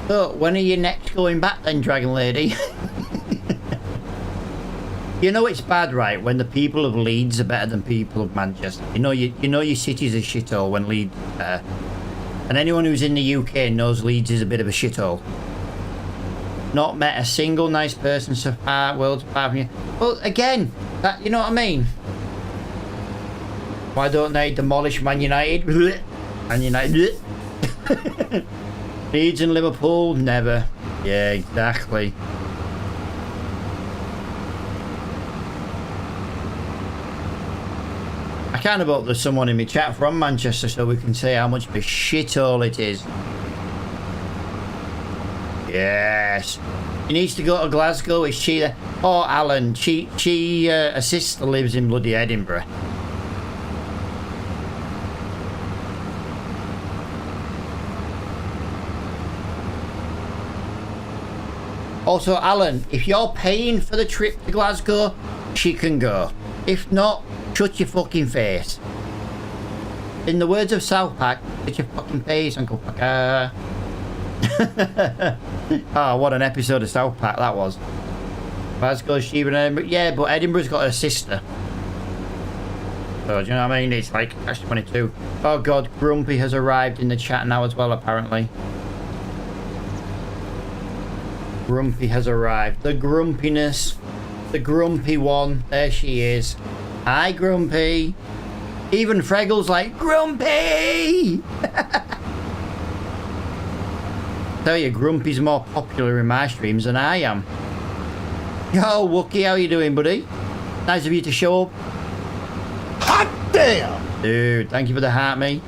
So, when are you next going back then, Dragon Lady? You know it's bad, right, when the people of Leeds are better than people of Manchester. You know your city's a shithole when Leeds is better. And anyone who's in the UK knows Leeds is a bit of a shithole. Not met a single nice person so far, world's apart from you. Well, again, that, you know what I mean? Why don't they demolish Man United? Man United. Leeds and Liverpool, never. Yeah, exactly. I kind of hope there's someone in my chat from Manchester so we can say how much of a shithole it is. Yes. She needs to go to Glasgow. Is she there? Oh, Alan. Her sister lives in bloody Edinburgh. Also, Alan, if you're paying for the trip to Glasgow, she can go. If not, shut your fucking face. In the words of South Park, shut your fucking face, Uncle Fucker. Oh, what an episode of South Park that was. Glasgow, she and Edinburgh. Yeah, but Edinburgh's got her sister. So, do you know what I mean? It's like Catch 22. Oh god, Grumpy has arrived in the chat now as well, apparently. Grumpy has arrived. The grumpiness. The grumpy one. There she is. Hi, Grumpy. Even Freggle's like, Grumpy! Tell you, Grumpy's more popular in my streams than I am. Yo, Wookie, how you doing, buddy? Nice of you to show up. Hot damn! Dude, thank you for the heart, mate.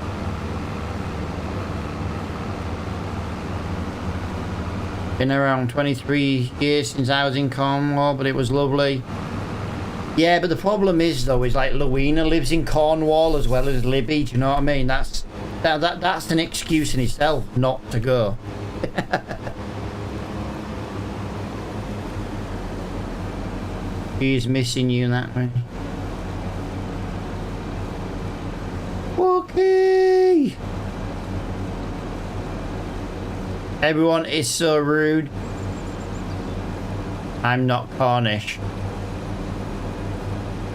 Been around 23 years since I was in Cornwall, but it was lovely. Yeah, but the problem is, though, is like Louina lives in Cornwall as well as Libby. Do you know what I mean? That's an excuse in itself not to go. He's missing you that way. Okay. Everyone is so rude. I'm not Cornish.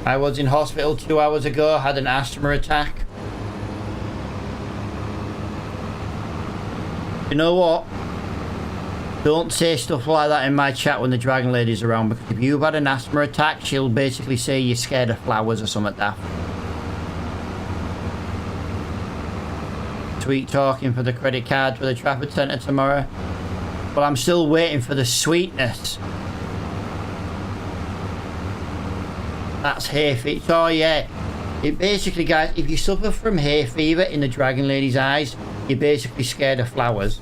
I was in hospital 2 hours ago, had an asthma attack. You know what? Don't say stuff like that in my chat when the Dragon Lady's around, because if you've had an asthma attack, she'll basically say you're scared of flowers or something like that. Sweet talking for the credit card for the Trafford Centre tomorrow. But I'm still waiting for the sweetness. That's hay fever. Oh yeah. It basically, guys, if you suffer from hay fever in the Dragon Lady's eyes, you're basically scared of flowers.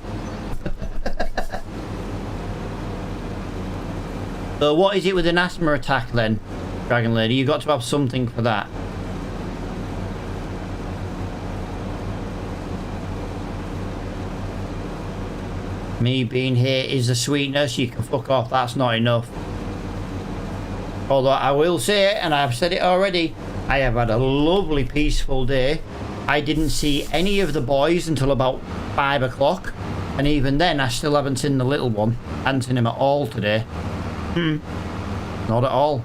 So what is it with an asthma attack then, Dragon Lady? You've got to have something for that. Me being here is the sweetness. You can fuck off. That's not enough. Although I will say it, and I've said it already, I have had a lovely peaceful day. I didn't see any of the boys until about 5 o'clock. And even then, I still haven't seen the little one. I haven't seen him at all today. Not at all.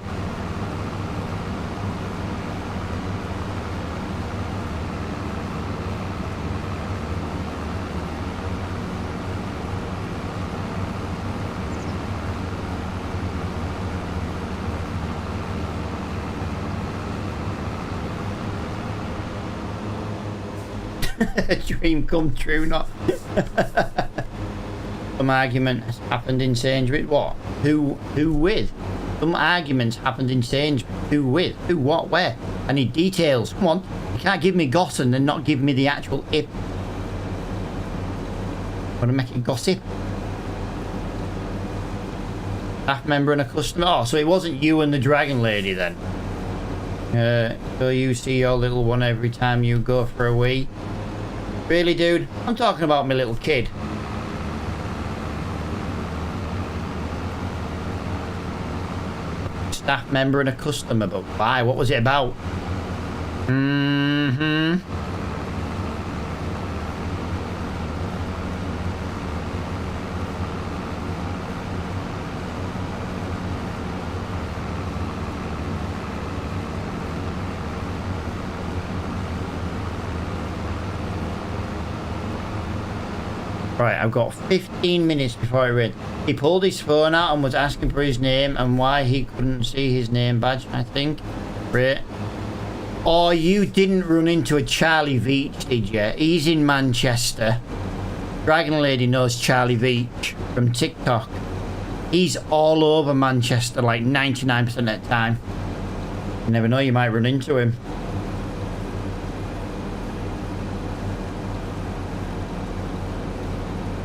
A dream come true, not. Some argument has happened in Sainsbury's. What? Who with? Some arguments happened in Sainsbury's. Who with? Who, what, where? I need details. Come on. You can't give me gossip and not give me the actual if. Want to make it gossip? Staff member and a customer. Oh, so it wasn't you and the Dragon Lady then? So you see your little one every time you go for a wee? Really, dude? I'm talking about my little kid. Staff member and a customer, but why? What was it about? Right, I've got 15 minutes before I read. He pulled his phone out and was asking for his name and why he couldn't see his name badge, I think. Right. Oh, you didn't run into a Charlie Veach, did you? He's in Manchester. Dragon Lady knows Charlie Veach from TikTok. He's all over Manchester like 99% of the time. You never know, you might run into him.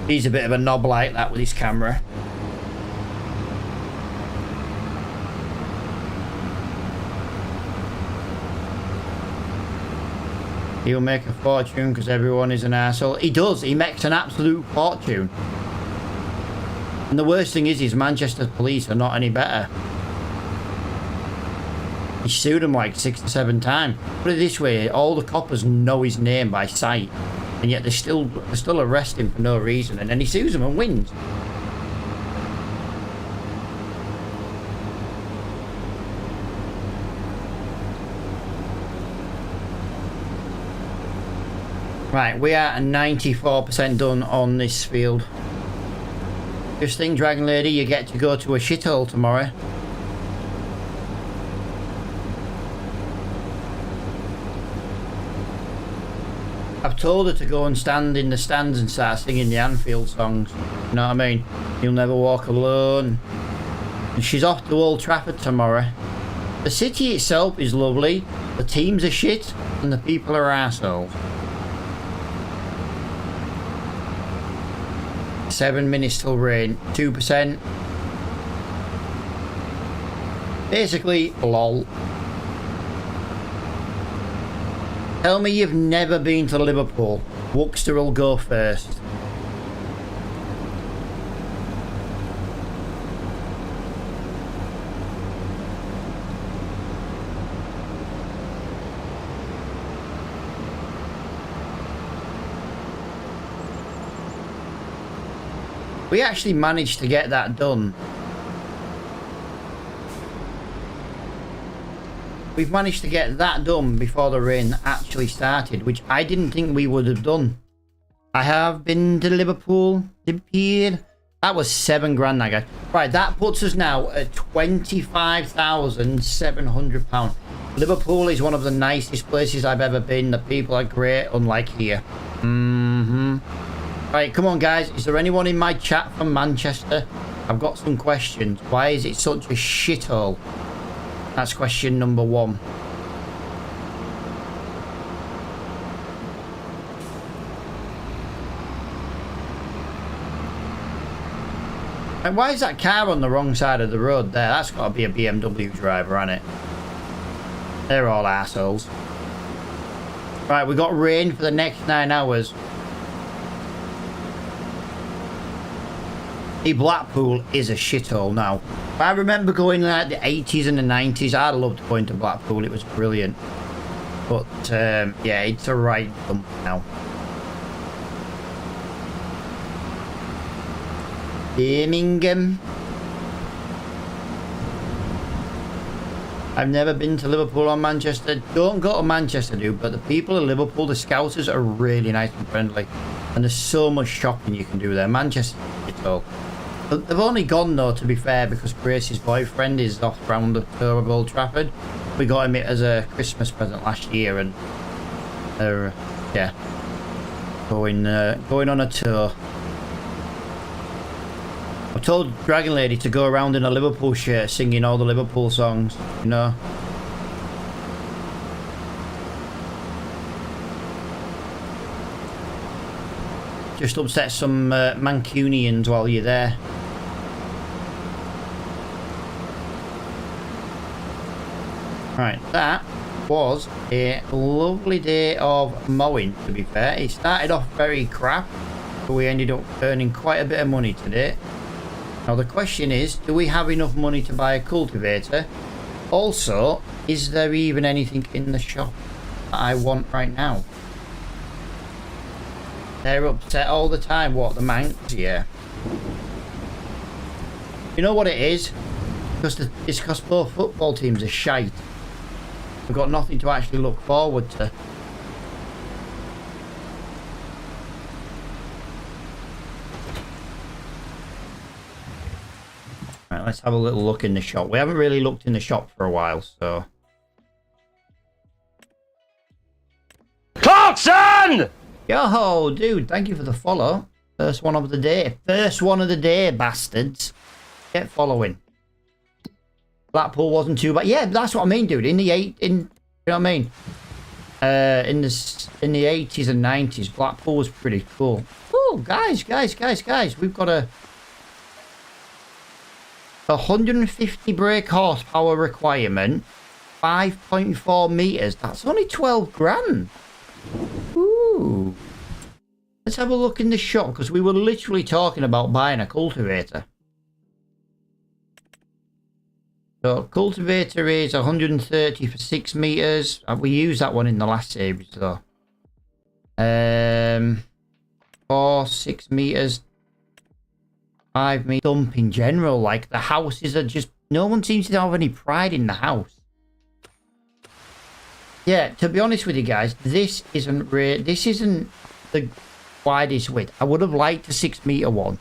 He's a bit of a knob like that with his camera. He'll make a fortune because everyone is an arsehole. He does. He makes an absolute fortune. And the worst thing is Manchester police are not any better. He sued him like 6 or 7 times. Put it this way, all the coppers know his name by sight. And yet they still arrest him for no reason, and then he sues them and wins. Right, we are 94% done on this field. Just think, Dragon Lady, you get to go to a shithole tomorrow. I've told her to go and stand in the stands and start singing the Anfield songs. You know what I mean? You'll never walk alone. And she's off to Old Trafford tomorrow. The city itself is lovely. The teams are shit. And the people are arseholes. 7 minutes till rain. 2%. Basically, lol. Tell me you've never been to Liverpool. Wuxter will go first. We actually managed to get that done. We've managed to get that done before the rain actually started, which I didn't think we would have done. I have been to Liverpool. That was £7 that guy. Right, that puts us now at £25,700. Liverpool is one of the nicest places I've ever been. The people are great, unlike here. Right, come on guys. Is there anyone in my chat from Manchester? I've got some questions. Why is it such a shithole? That's question number 1. And why is that car on the wrong side of the road there? That's got to be a BMW driver, hasn't it? They're all assholes. Right, we got rain for the next 9 hours. The Blackpool is a shithole now. I remember going like the 80s and the 90s. I loved going to Blackpool. It was brilliant. But yeah, it's a right dump now. Birmingham. I've never been to Liverpool or Manchester. Don't go to Manchester, dude. But the people of Liverpool, the Scousers, are really nice and friendly. And there's so much shopping you can do there. Manchester, it's all. But they've only gone though, to be fair, because Grace's boyfriend is off round the tour of Old Trafford. We got him it as a Christmas present last year, and they're yeah, going on a tour. I told Dragon Lady to go around in a Liverpool shirt, singing all the Liverpool songs. You know. Just upset some Mancunians while you're there. Right, that was a lovely day of mowing, to be fair. It started off very crap, but we ended up earning quite a bit of money today. Now the question is, do we have enough money to buy a cultivator? Also, is there even anything in the shop that I want right now? They're upset all the time. What, the Mancs? Yeah. You know what it is? It's because both football teams are shite. We've got nothing to actually look forward to. Right, let's have a little look in the shop. We haven't really looked in the shop for a while, so... Clarkson! Yo, dude, thank you for the follow. First one of the day. First one of the day, bastards. Get following. Blackpool wasn't too bad. Yeah, that's what I mean, dude. You know what I mean? In the 80s and 90s, Blackpool was pretty cool. Oh, guys. We've got a 150 brake horsepower requirement. 5.4 meters. That's only 12 grand. Ooh. Let's have a look in the shop, because we were literally talking about buying a cultivator. So cultivator is 130 for 6 meters. We used that one in the last series though. 4, 6 meters, 5 meters. Dump in general, like the houses are just, no one seems to have any pride in the house. Yeah, to be honest with you guys, this isn't the widest width. I would have liked a 6 meter one,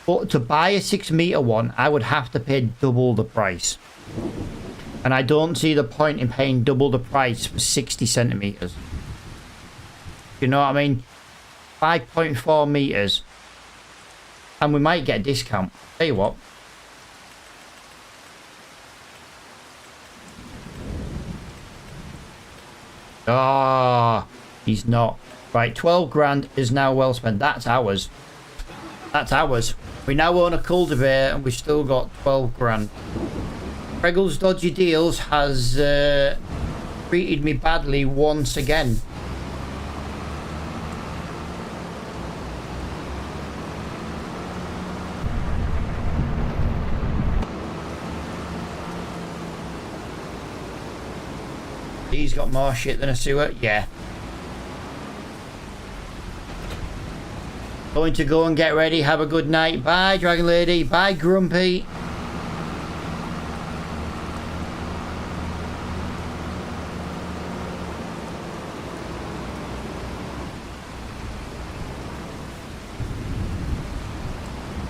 but to buy a 6 meter one, I would have to pay double the price. And I don't see the point in paying double the price for 60 centimeters. You know what I mean? 5.4 meters. And we might get a discount. Tell you what. Ah, he's not. Right, 12 grand is now well spent. That's ours. That's ours. We now own a cultivator and we've still got 12 grand. Regal's Dodgy Deals has treated me badly once again. He's got more shit than a sewer. Yeah. Going to go and get ready. Have a good night. Bye, Dragon Lady. Bye, Grumpy.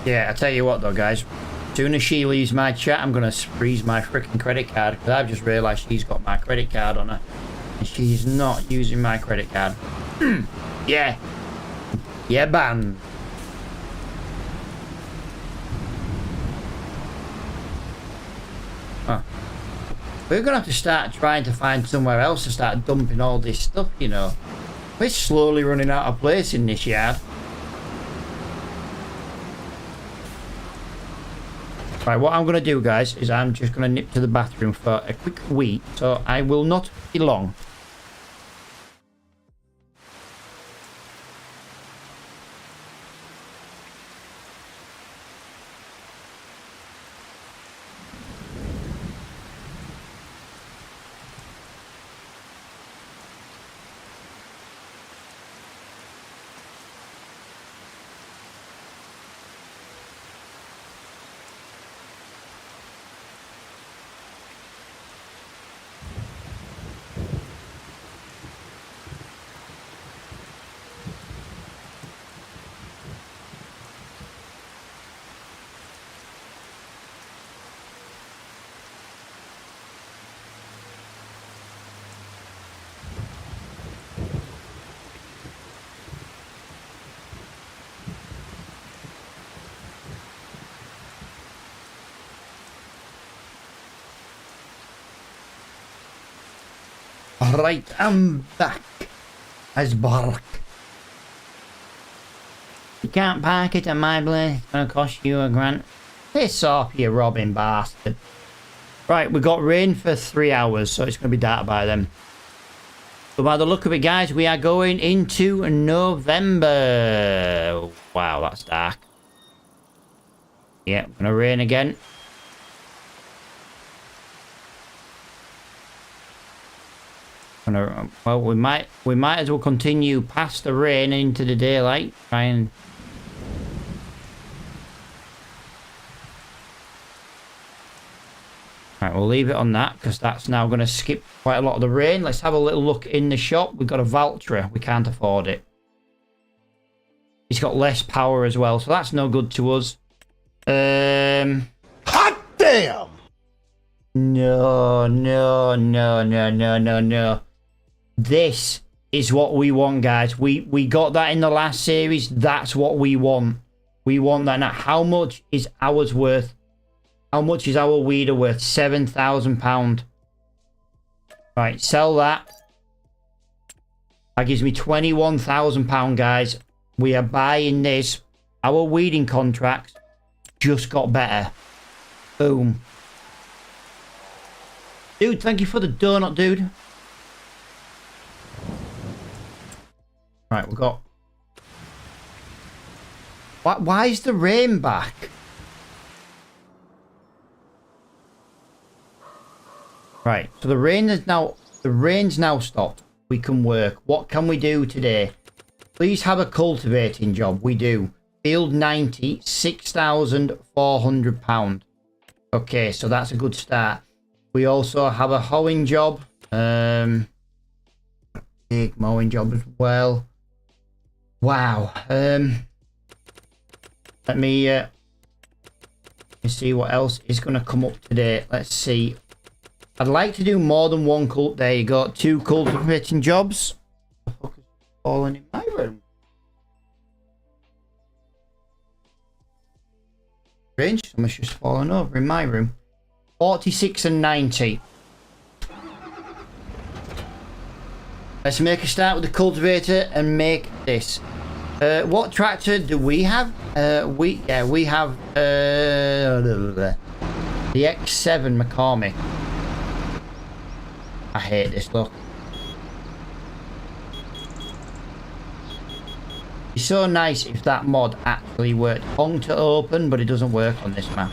Yeah, I tell you what though, guys. As soon as she leaves my chat, I'm going to freeze my freaking credit card because I've just realised she's got my credit card on her. And she's not using my credit card. Yeah. Yeah, ban. Huh. We're going to have to start trying to find somewhere else to start dumping all this stuff, you know. We're slowly running out of place in this yard. Right, what I'm going to do, guys, is I'm just going to nip to the bathroom for a quick wee, so I will not be long. Right, I'm back. As bark. You can't park it at my place. It's gonna cost you a grand. Piss off, you robbing bastard. Right, we got rain for 3 hours, so it's gonna be dark by then. So by the look of it, guys, we are going into November. Wow, that's dark. Yeah, gonna rain again. Well, we might as well continue past the rain into the daylight. Try and right, we'll leave it on that because that's now going to skip quite a lot of the rain. Let's have a little look in the shop. We've got a Valtra. We can't afford it. It's got less power as well, so that's no good to us. Hot damn! No. This is what we want, guys. We got that in the last series. That's what we want. We want that now. How much is ours worth? How much is our weeder worth? £7,000. Right, sell that. That gives me £21,000, guys. We are buying this. Our weeding contracts just got better. Boom. Dude, thank you for the donut, dude. Right, we've got... Why is the rain back? Right, so the rain's now stopped. We can work. What can we do today? Please have a cultivating job. We do. Field 90, £6,400. Okay, so that's a good start. We also have a hoeing job. Big mowing job as well. Wow. Let me see what else is going to come up today. Let's see. I'd like to do more than one cult. There you go. 2 cultivating jobs. What the fuck is falling in my room? Strange. Someone's just fallen over in my room. 46 and 90. Let's make a start with the cultivator and make this. What tractor do we have? We have the X7 McCormick. I hate this look. It's so nice if that mod actually worked. Hung to open, but it doesn't work on this map.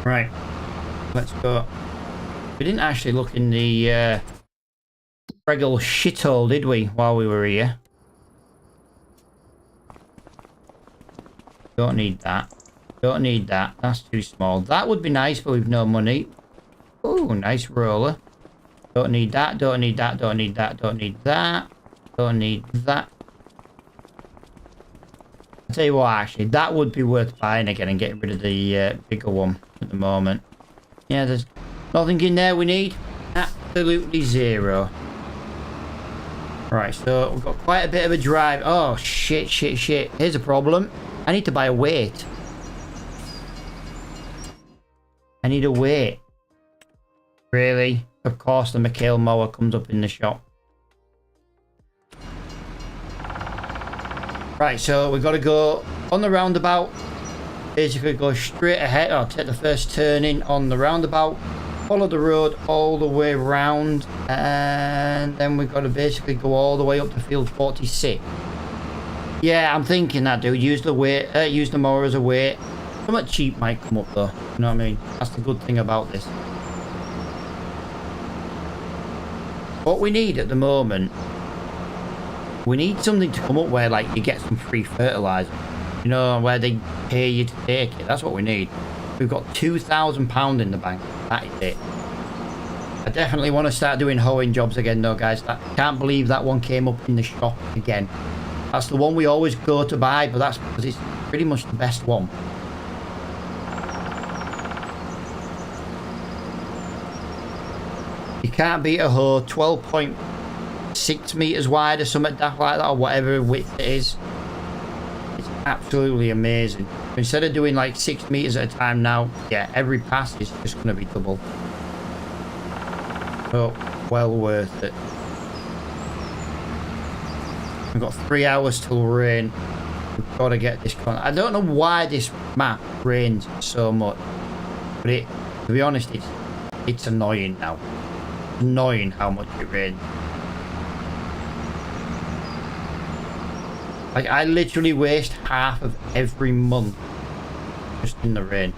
Right, let's go. We didn't actually look in the Regal shithole, did we, while we were here? Don't need that. Don't need that. That's too small. That would be nice, but we've no money. Oh, nice roller. Don't need that. Don't need that. Don't need that. Don't need that. Don't need that. I'll tell you what, actually, that would be worth buying again and getting rid of the bigger one at the moment. Yeah, there's nothing in there we need. Absolutely zero. Right, so we've got quite a bit of a drive. Oh, shit. Here's a problem. I need to buy a weight. I need a weight. Really? Of course the McHale mower comes up in the shop. Right, so we've got to go on the roundabout. Basically go straight ahead, or take the first turn in on the roundabout. Follow the road all the way round. And then we've got to basically go all the way up to field 46. Yeah, I'm thinking that, dude. Use the weight, use the mower as a weight. Something cheap might come up though. You know what I mean? That's the good thing about this. What we need at the moment, we need something to come up where like you get some free fertilizer. You know, where they pay you to take it. That's what we need. We've got £2,000 in the bank. That is it. I definitely want to start doing hoeing jobs again though, guys. I can't believe that one came up in the shop again. That's the one we always go to buy, but that's because it's pretty much the best one. You can't beat a hoe 12.6 meters wide or something daft like that, or whatever width it is. It's absolutely amazing. Instead of doing like 6 meters at a time now, yeah, every pass is just going to be double. So, well worth it. We've got 3 hours till rain. We've got to get this con. I don't know why this map rains so much, but to be honest, it's annoying now. Annoying how much it rains. Like, I literally waste half of every month just in the rain.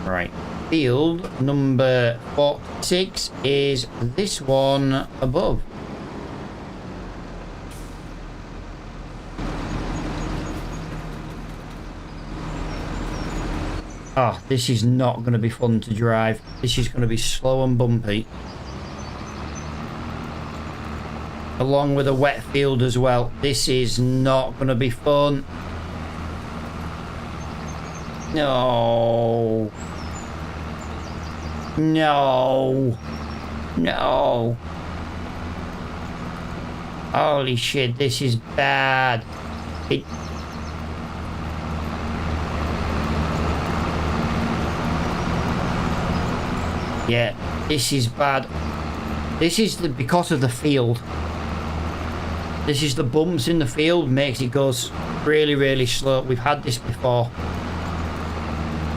Right, field number 46 is this one above. Oh, this is not going to be fun to drive. This is going to be slow and bumpy. Along with a wet field as well. This is not going to be fun. No. No. No. Holy shit, this is bad. Yeah, this is bad. This is because of the field. This is the bumps in the field makes it goes really, really slow. We've had this before.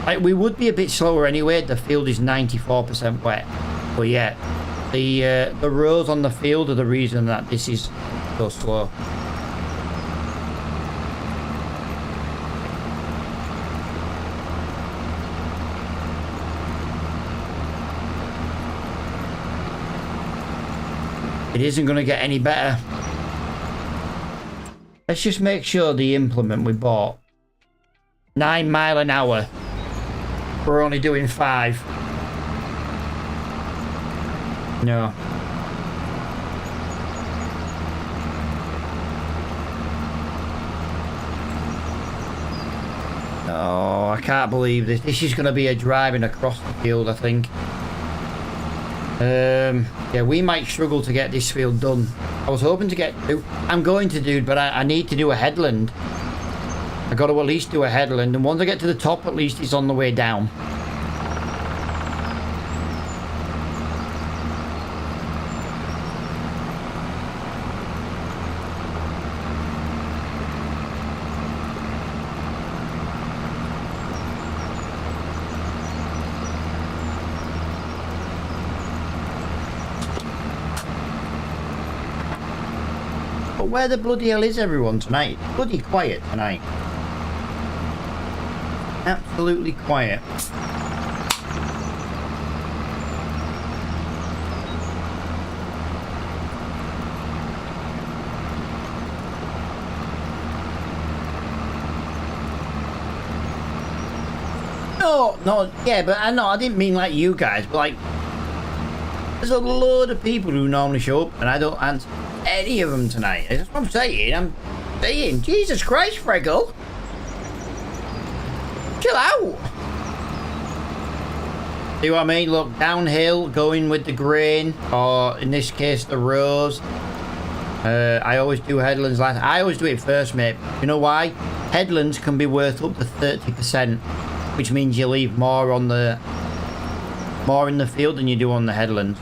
Like, we would be a bit slower anyway. The field is 94% wet. But yeah, the rows on the field are the reason that this is so slow. It isn't going to get any better. Let's just make sure the implement we bought. 9 miles an hour. We're only doing 5. No. Oh, I can't believe this. This is going to be a driving across the field, I think. Yeah, we might struggle to get this field done. I was hoping to get to. I'm going to do, but I need to do a headland. I got to at least do a headland, and once I get to the top, at least it's on the way down. But where the bloody hell is everyone tonight? It's bloody quiet tonight. Absolutely quiet. No, yeah, but I didn't mean like you guys, but like, there's a load of people who normally show up, and I don't answer any of them tonight. That's what I'm saying. I'm saying, Jesus Christ, Friggle, chill out. See what I mean? Look, downhill, going with the grain, or in this case, the rows. I always do headlands last. I always do it first, mate. You know why? Headlands can be worth up to 30%. Which means you leave more in the field than you do on the headland.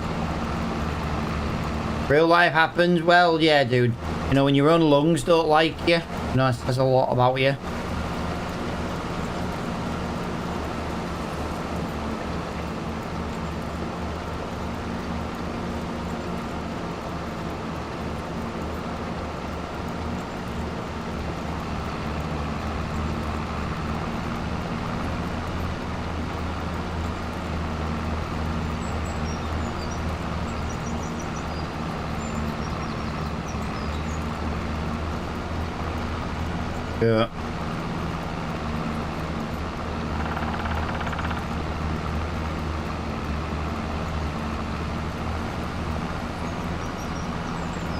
Real life happens, well, yeah, dude. You know, when your own lungs don't like you, you know, it says a lot about you. Yeah.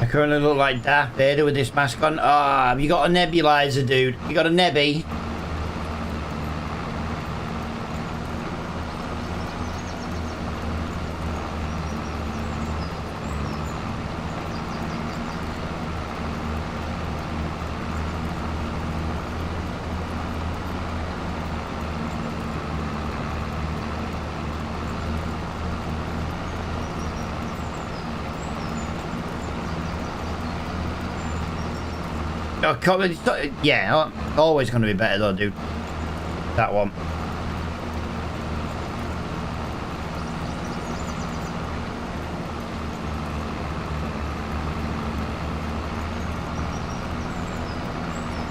I currently look like Darth Vader with this mask on. Ah, have you got a nebulizer, dude? You got a nebby? Yeah, always going to be better though, dude. That one.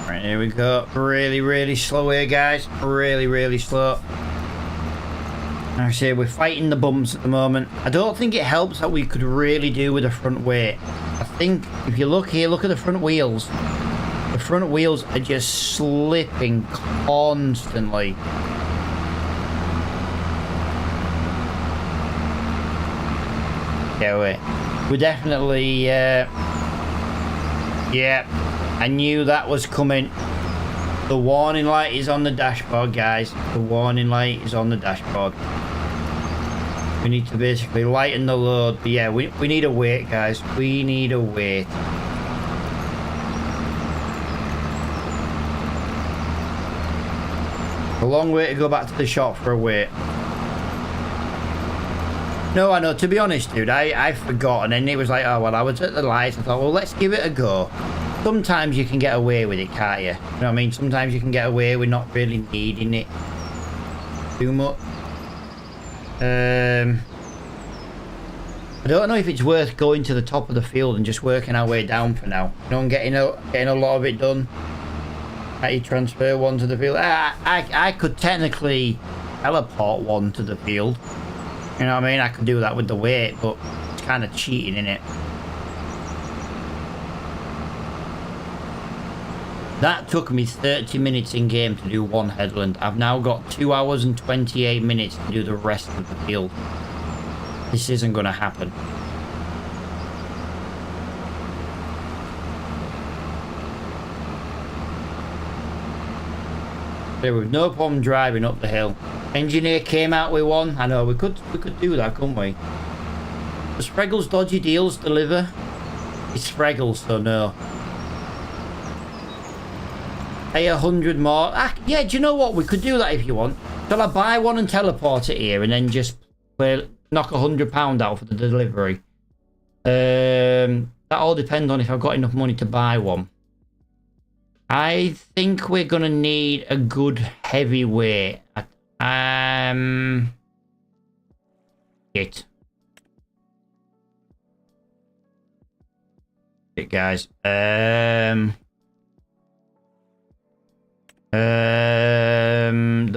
Right, here we go. Really slow here, guys. Really slow. Like I say, we're fighting the bumps at the moment. I don't think it helps that we could really do with the front weight. I think if you look here, look at the front wheels. The front wheels are just slipping constantly. Yeah, we're definitely, yeah, I knew that was coming. The warning light is on the dashboard, guys. The warning light is on the dashboard. We need to basically lighten the load. But yeah, we need a weight, guys. We need a weight. A long way to go back to the shop for a weight. No, I know. To be honest, dude, I forgot, and then it was like, oh well, I was at the lights. I thought, well, let's give it a go. Sometimes you can get away with it, can't you? You know what I mean? Sometimes you can get away with not really needing it too much. I don't know if it's worth going to the top of the field and just working our way down for now. You know, and getting a lot of it done. How you transfer one to the field? I could technically teleport one to the field. You know what I mean? I could do that with the weight, but it's kind of cheating, innit? That took me 30 minutes in game to do one headland. I've now got 2 hours and 28 minutes to do the rest of the field. This isn't going to happen. There was no problem driving up the hill. Engineer came out with one. I know we could do that, couldn't we? Does Freggles dodgy deals deliver? It's Freggles, so no. Pay 100 more. Yeah, do you know what? We could do that if you want. Shall I buy one and teleport it here and then just knock £100 out for the delivery? That all depends on if I've got enough money to buy one. I think we're gonna need a good heavyweight. It. it, guys. The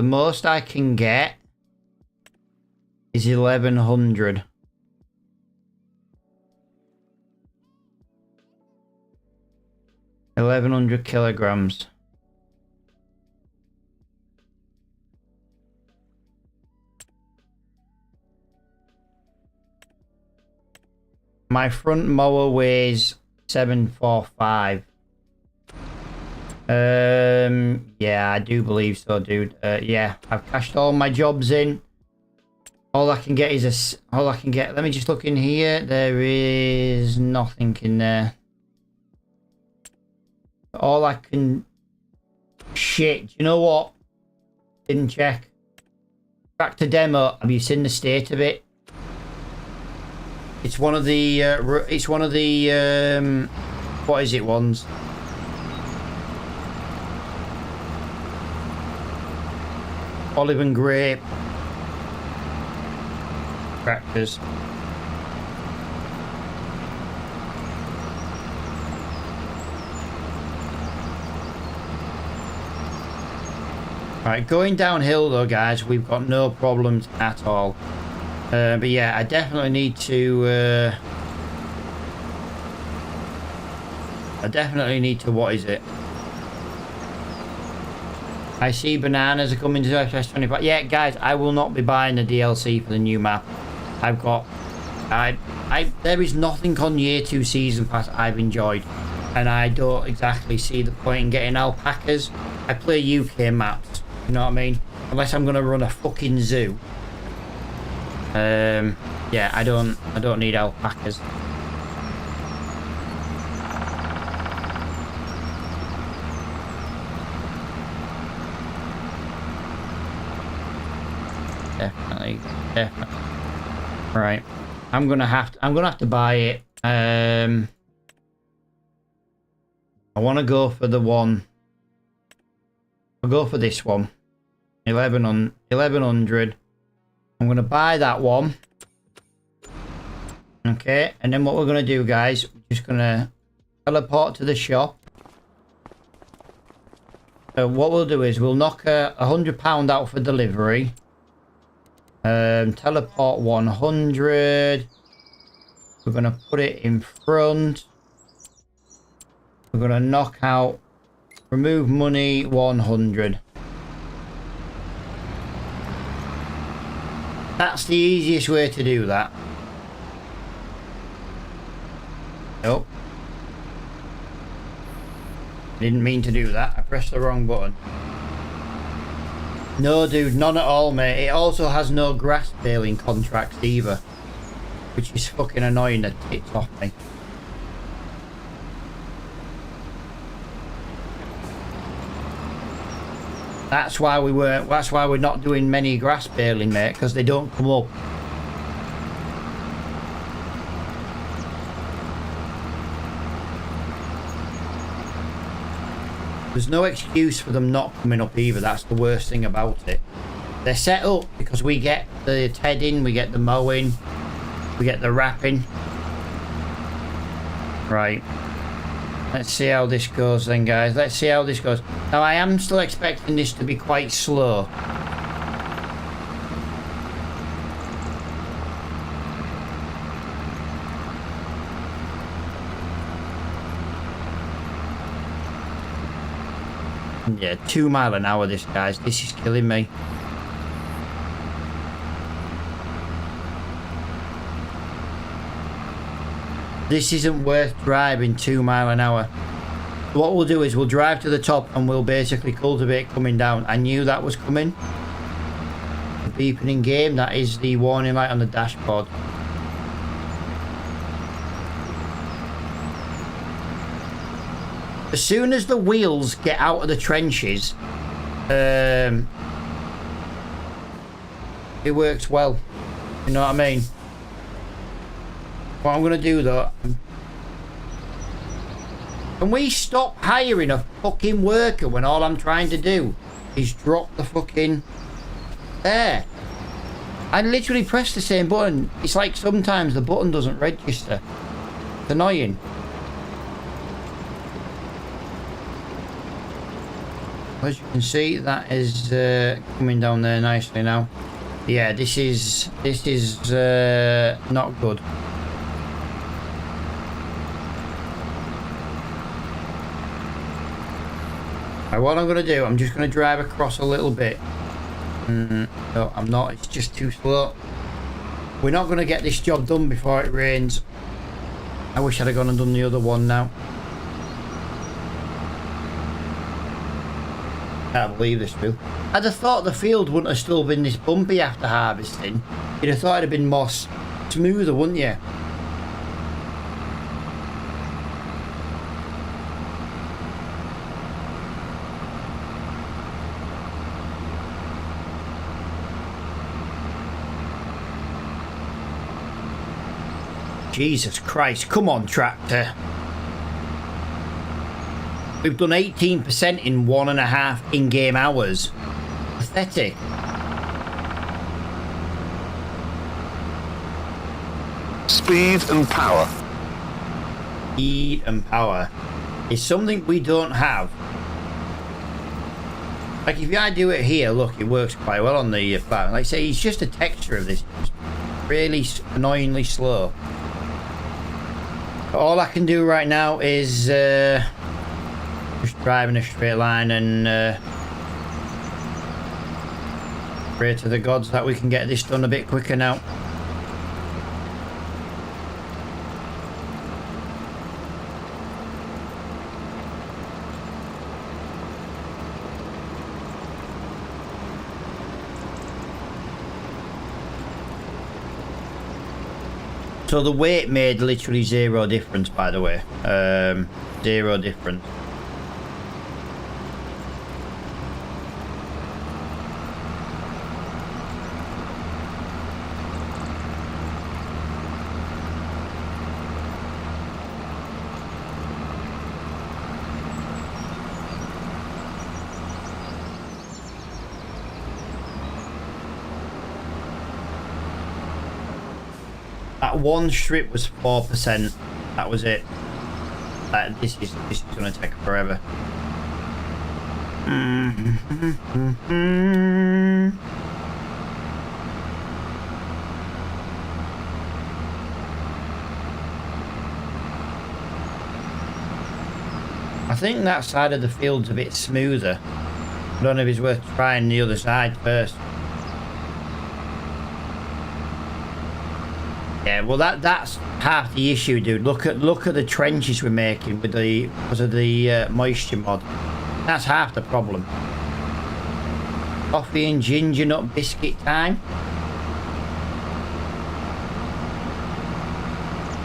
most I can get is 1100. 1100 kilograms. My front mower weighs 745. Yeah, I do believe so, dude. Yeah, I've cashed all my jobs in. All I can get is all I can get. Let me just look in here. There is nothing in there. All I can... Shit, you know what? Didn't check. Back to demo. Have you seen the state of it? It's one of the... what is it ones? Olive and grape. Tractors. Right, going downhill though, guys, we've got no problems at all. But yeah, I definitely need to... what is it? I see bananas are coming to FS25. Yeah, guys, I will not be buying the DLC for the new map. I've got... there is nothing on Year 2 Season Pass I've enjoyed. And I don't exactly see the point in getting alpacas. I play UK maps, you know what I mean? Unless I'm going to run a fucking zoo. Yeah, I don't need alpacas. Definitely. Right. I'm gonna have to buy it. I wanna go for the one. I'll go for this one. 1100. I'm gonna buy that one. Okay, and then what we're gonna do, guys, we're just gonna teleport to the shop. So what we'll do is we'll knock £100 out for delivery. Teleport 100. We're gonna put it in front. We're gonna knock out remove money 100. That's the easiest way to do that. Nope. Didn't mean to do that. I pressed the wrong button. No, dude, none at all, mate. It also has no grass baling contracts either, which is fucking annoying the tits off me. That's why we're not doing many grass baling, mate, because they don't come up. There's no excuse for them not coming up either. That's the worst thing about it. They're set up because we get the tedding, we get the mowing, we get the wrapping. Right. Let's see how this goes then, guys. Let's see how this goes. Now, I am still expecting this to be quite slow. Yeah, 2 miles an hour this, guys. This is killing me. This isn't worth driving 2 miles an hour. What we'll do is we'll drive to the top and we'll basically cultivate coming down. I knew that was coming. The beeping in game, that is the warning light on the dashboard. As soon as the wheels get out of the trenches, it works well. You know what I mean? What I'm going to do though... Can we stop hiring a fucking worker when all I'm trying to do is drop the fucking... There. I literally pressed the same button. It's like sometimes the button doesn't register. It's annoying. As you can see, that is coming down there nicely now. Yeah, this is not good. Right, what I'm going to do, I'm just going to drive across a little bit. No, I'm not. It's just too slow. We're not going to get this job done before it rains. I wish I'd have gone and done the other one now. Can't believe this, Phil. I'd have thought the field wouldn't have still been this bumpy after harvesting. You'd have thought it'd have been more smoother, wouldn't you? Jesus Christ, come on, tractor. We've done 18% in 1.5 in-game hours. Pathetic. Speed and power. Speed and power is something we don't have. Like if I do it here, look, it works quite well on the platform. Like I say, it's just a texture of this. It's really annoyingly slow. All I can do right now is just drive in a straight line and pray to the gods that we can get this done a bit quicker now. So the weight made literally zero difference, by the way. Zero difference. That one strip was 4%. That was it. This is gonna take forever. I think that side of the field's a bit smoother. I don't know if it's worth trying the other side first. Yeah, well that's half the issue, dude. Look at the trenches we're making with the because of the moisture mod. That's half the problem. Coffee and ginger nut biscuit time.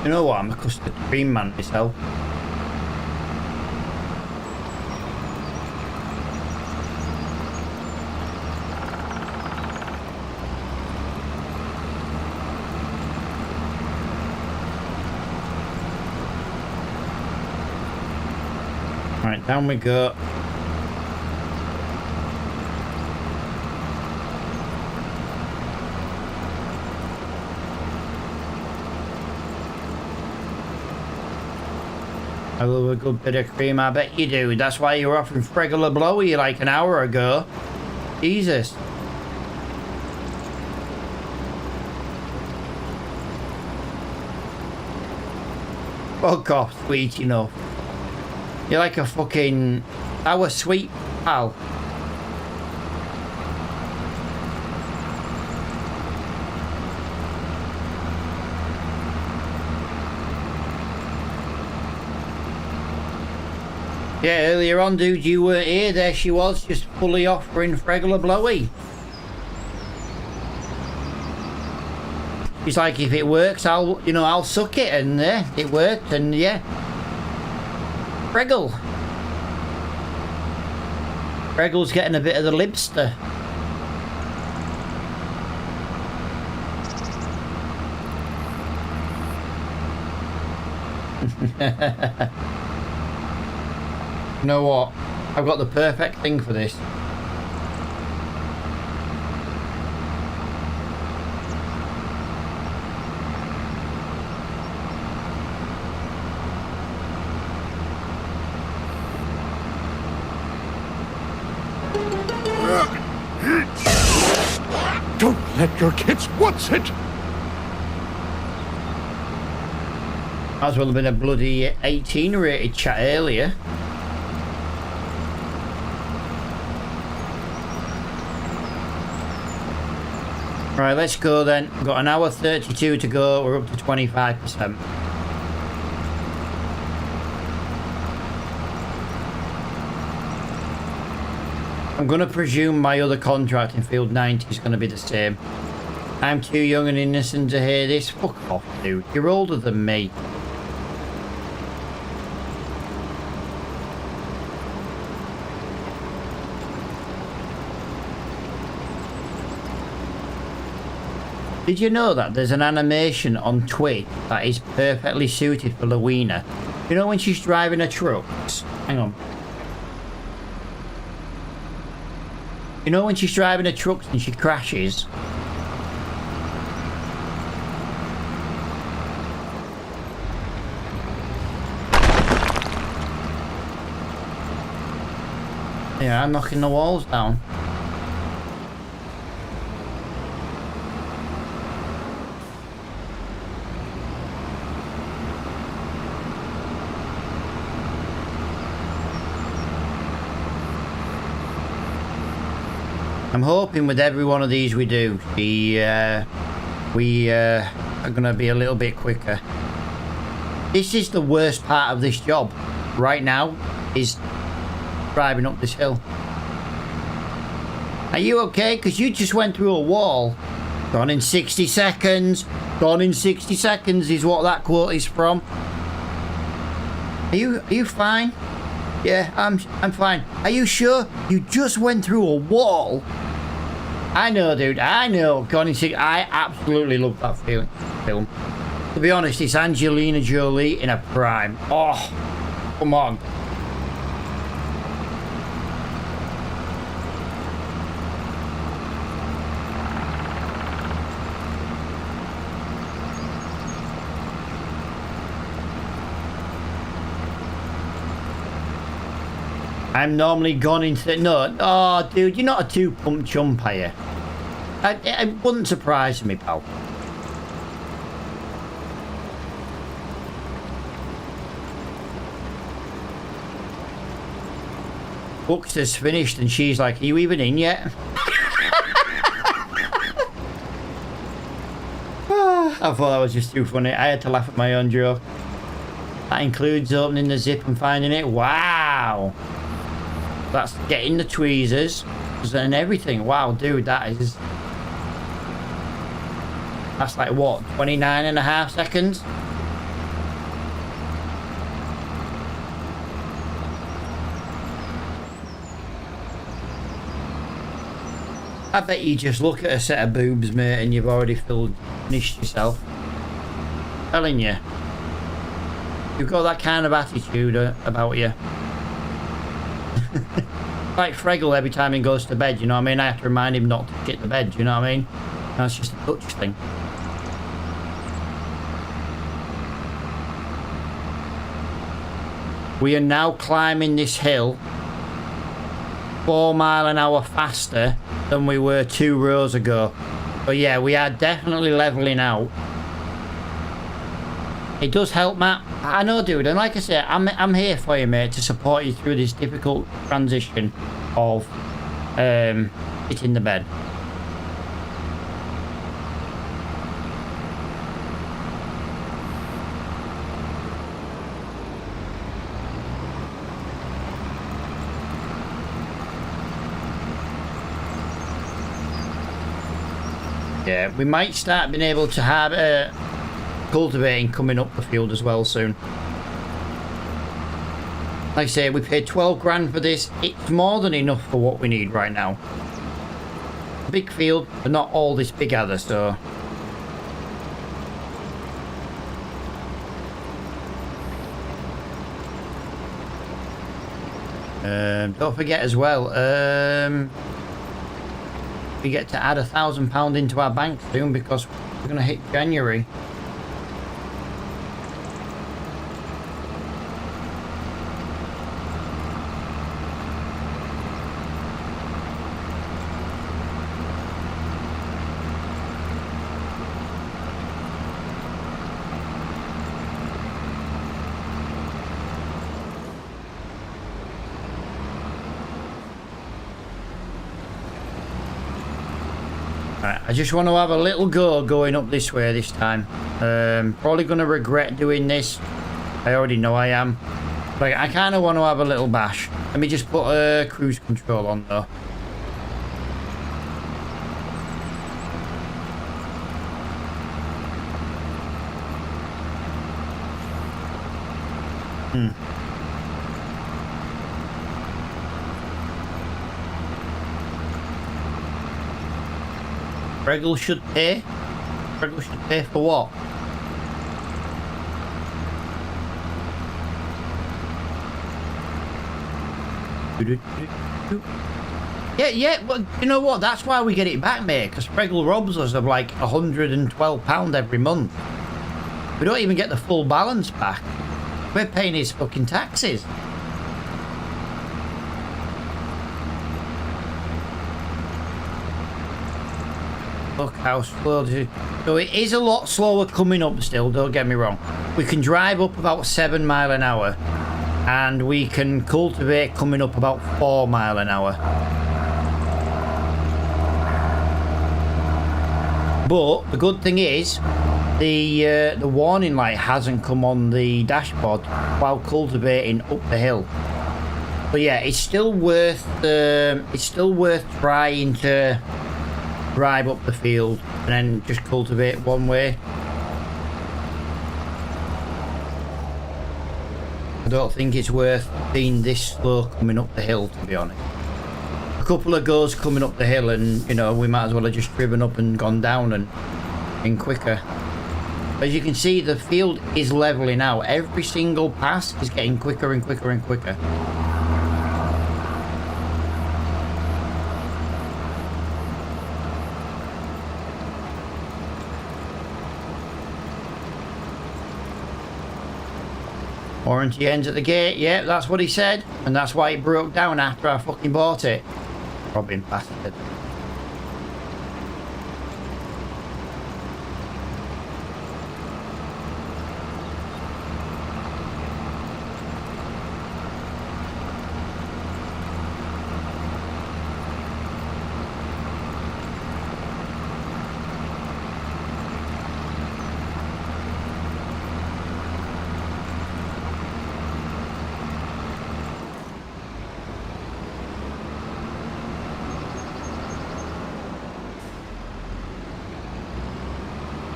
You know what? I'm a custard cream man myself. Right, down we go. I love a good bit of cream, I bet you do. That's why you were offering regular blowy like an hour ago. Jesus. Fuck off, sweet enough. You're like a fucking our sweet pal. Yeah, earlier on, dude, you were here. There she was, just fully offering regular blowy. It's like, if it works, I'll suck it, and it worked, and yeah. Freggle. Freggle's getting a bit of the libster. You know what? I've got the perfect thing for this. Don't let your kids. What's it? Might as well have been a bloody 18 rated chat earlier. Right, let's go then. We've got an hour 32 to go. We're up to 25%. I'm going to presume my other contract in field 90 is going to be the same. I'm too young and innocent to hear this. Fuck off, dude. You're older than me. Did you know that there's an animation on Twitch that is perfectly suited for Luina? You know when she's driving her trucks? Hang on. You know when she's driving her trucks and she crashes? Yeah, I'm knocking the walls down. I'm hoping with every one of these we do, we are going to be a little bit quicker. This is the worst part of this job right now, is driving up this hill. Are you okay? Because you just went through a wall. Gone in 60 seconds. Gone in 60 seconds is what that quote is from. Are you fine? Yeah, I'm fine. Are you sure? You just went through a wall. I know, dude. I know. Gone in 60. I absolutely love that film. To be honest, it's Angelina Jolie in a prime. Oh, come on. I'm normally gone into... No, oh, dude, you're not a two-pump chump, are you? It wouldn't surprise me, pal. Buxter's finished and she's like, are you even in yet? I thought that was just too funny. I had to laugh at my own joke. That includes opening the zip and finding it. Wow. That's getting the tweezers and everything. Wow, dude, that is... That's like, what, 29.5 seconds? I bet you just look at a set of boobs, mate, and you've already finished yourself. Telling you. You've got that kind of attitude about you. Like Fregel every time he goes to bed, you know what I mean? I have to remind him not to shit the bed, you know what I mean? That's just a touch thing. We are now climbing this hill 4 miles an hour faster than we were 2 rows ago. But yeah, we are definitely leveling out. It does help, Matt. I know, dude, and like I said, I'm here for you, mate, to support you through this difficult transition of hitting the bed. Yeah, we might start being able to have cultivating coming up the field as well soon. Like I say, we paid 12 grand for this. It's more than enough for what we need right now. Big field, but not all this big either, so... don't forget as well, we get to add £1,000 into our bank soon because we're going to hit January. Right, I just want to have a little go going up this way this time. Probably going to regret doing this. I already know I am. But I kind of want to have a little bash. Let me just put cruise control on though. Preggle should pay. Preggle should pay for what? Yeah, well, you know what? That's why we get it back, mate, because Preggle robs us of like £112 every month. We don't even get the full balance back. We're paying his fucking taxes. Look how slow it is. So it is a lot slower coming up still, don't get me wrong. We can drive up about 7 mile an hour. And we can cultivate coming up about 4 mile an hour. But the good thing is, the warning light hasn't come on the dashboard while cultivating up the hill. But yeah, it's still worth trying to drive up the field and then just cultivate one way. I don't think it's worth being this slow coming up the hill, to be honest. A couple of goes coming up the hill and, you know, we might as well have just driven up and gone down and been quicker. As you can see, the field is leveling out. Every single pass is getting quicker and quicker and quicker. Warranty ends at the gate. Yeah, that's what he said. And that's why it broke down after I fucking bought it. Robbing bastard.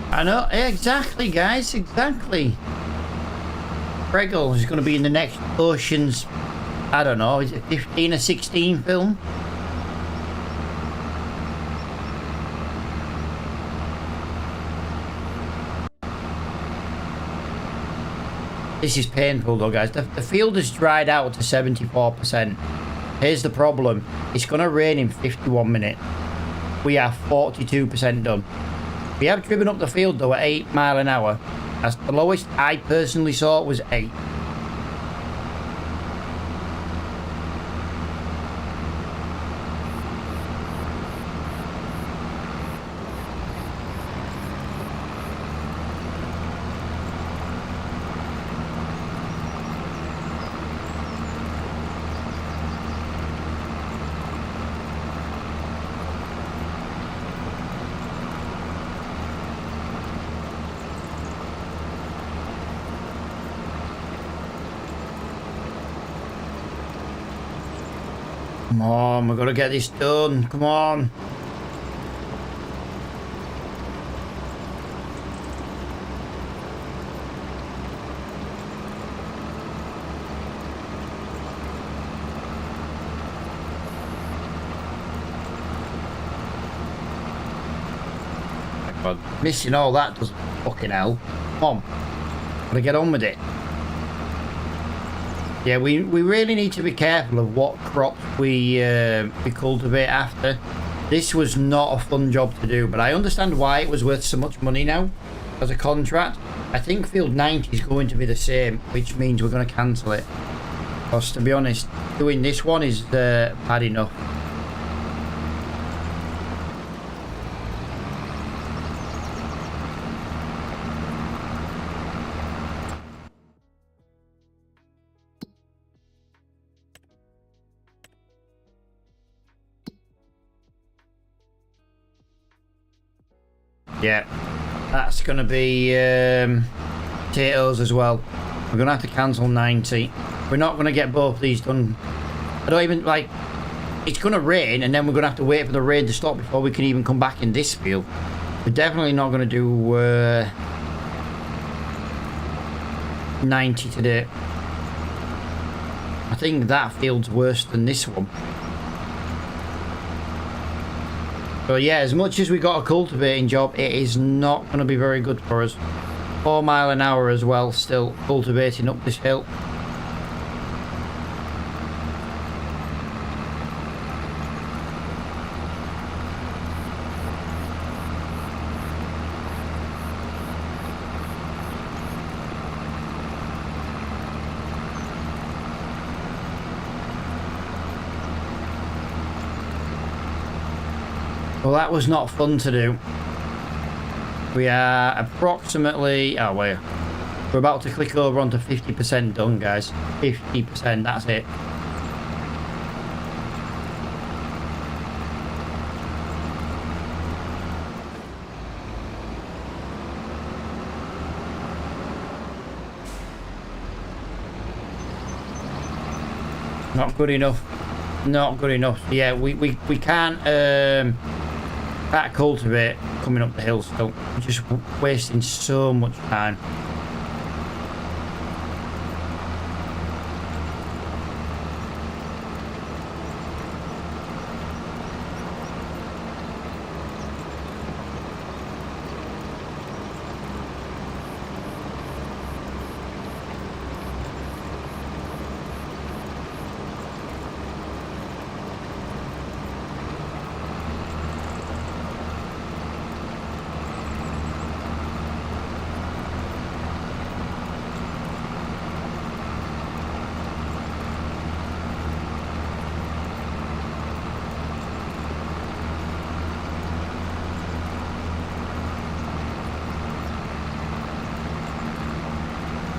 I know, exactly, guys, exactly. Preggle is going to be in the next Ocean's, I don't know, is it 15 or 16 film? This is painful though, guys. The field has dried out to 74%. Here's the problem. It's going to rain in 51 minutes. We are 42% done. We have driven up the field though at 8 mile an hour. That's the lowest I personally saw was 8. Come on, we've got to get this done. Come on. My God, missing all that doesn't fucking hell. Come on. Gotta get on with it. Yeah, we really need to be careful of what crops we cultivate after. This was not a fun job to do, but I understand why it was worth so much money now as a contract. I think Field 90 is going to be the same, which means we're going to cancel it. Because to be honest, doing this one is bad enough. Yeah, that's going to be potatoes as well. We're going to have to cancel 90. We're not going to get both these done. I don't even, like, it's going to rain and then we're going to have to wait for the rain to stop before we can even come back in this field. We're definitely not going to do 90 today. I think that field's worse than this one. So yeah, as much as we got a cultivating job, it is not going to be very good for us. 4 mile an hour as well, still cultivating up this hill. Well, that was not fun to do. We are approximately... Oh, wait. We're about to click over onto 50% done, guys. 50%, that's it. Not good enough. Not good enough. Yeah, we can't cultivate coming up the hill still. We're just wasting so much time.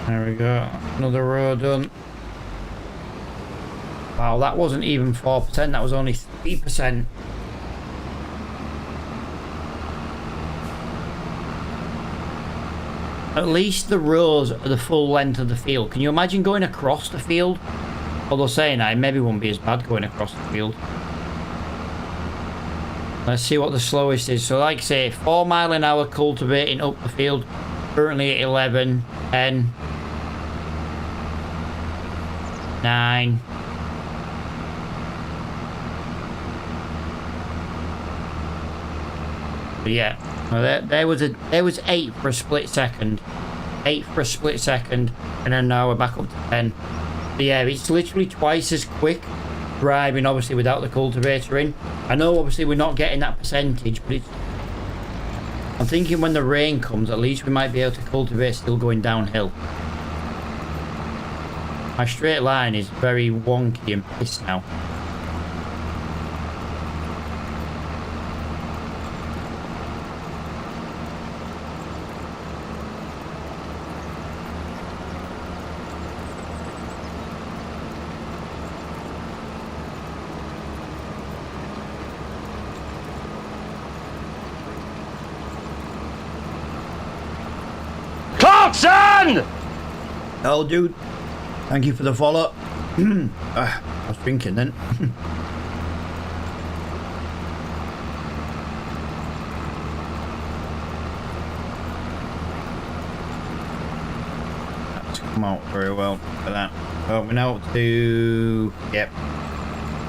There we go. Another row done. Wow, that wasn't even 4%. That was only 3%. At least the rows are the full length of the field. Can you imagine going across the field? Although saying that, it maybe won't be as bad going across the field. Let's see what the slowest is. So like I say, 4 mile an hour cultivating up the field. Currently at 11, 10, 9. But yeah, well, there was 8 for a split second. 8 for a split second, and then now we're back up to 10. But yeah, it's literally twice as quick driving, obviously, without the cultivator in. I know, obviously, we're not getting that percentage, but it's... I'm thinking when the rain comes, at least we might be able to cultivate still going downhill. My straight line is very wonky and pissed now. Clarkson! Oh, dude. Thank you for the follow. I was drinking then. That's come out very well for that. Well, we're now up to... Yep.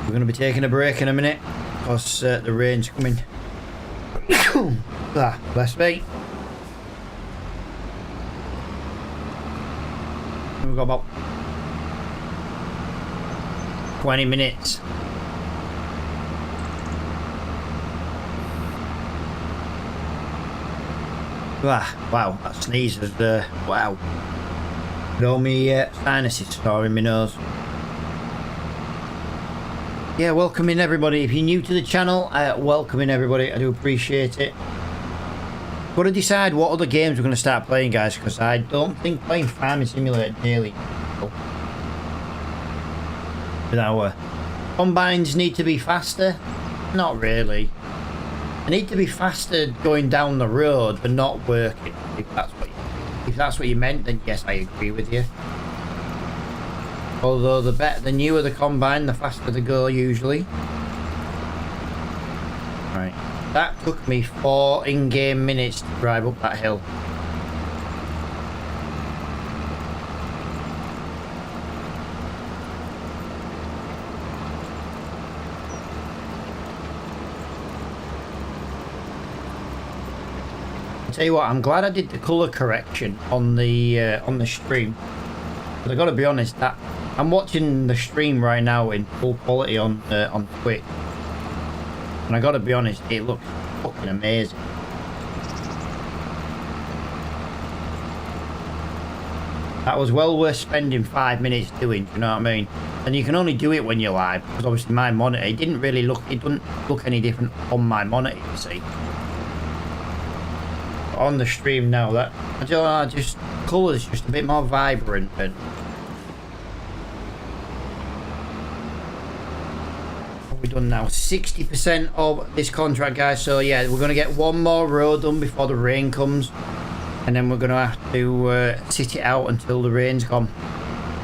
We're going to be taking a break in a minute because the rain's coming. Bless me. We've got about 20 minutes. Wow, that sneeze was wow. With all my sinuses storing my nose. Yeah, welcoming everybody. If you're new to the channel, welcoming everybody. I do appreciate it. Got to decide what other games we're going to start playing, guys, because I don't think playing Farming Simulator daily. With our combines need to be faster? Not really. I need to be faster going down the road but not working. If that's what you meant, then yes, I agree with you. Although the newer the combine, the faster they go usually. Right. That took me 4 in-game minutes to drive up that hill. Tell you what, I'm glad I did the colour correction on the stream. But I got to be honest, that I'm watching the stream right now in full quality on Twitch, and I got to be honest, it looks fucking amazing. That was well worth spending 5 minutes doing. Do you know what I mean? And you can only do it when you're live, because obviously my monitor, it doesn't look any different on my monitor. You see. On the stream now, that I don't know, just colours just a bit more vibrant. And what have we done now? 60% of this contract, guys. So yeah, we're gonna get one more road done before the rain comes, and then we're gonna have to sit it out until the rain's gone.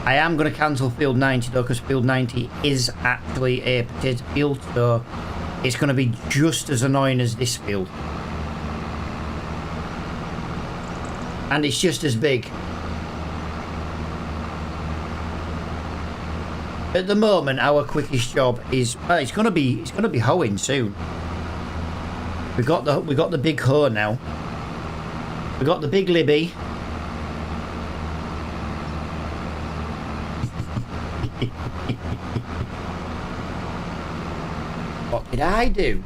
I am gonna cancel field 90 though, because field 90 is actually a potato field, so it's gonna be just as annoying as this field. And it's just as big. At the moment, our quickest job is it's gonna be hoeing soon. We got the big hoe now. We got the big Libby. What did I do?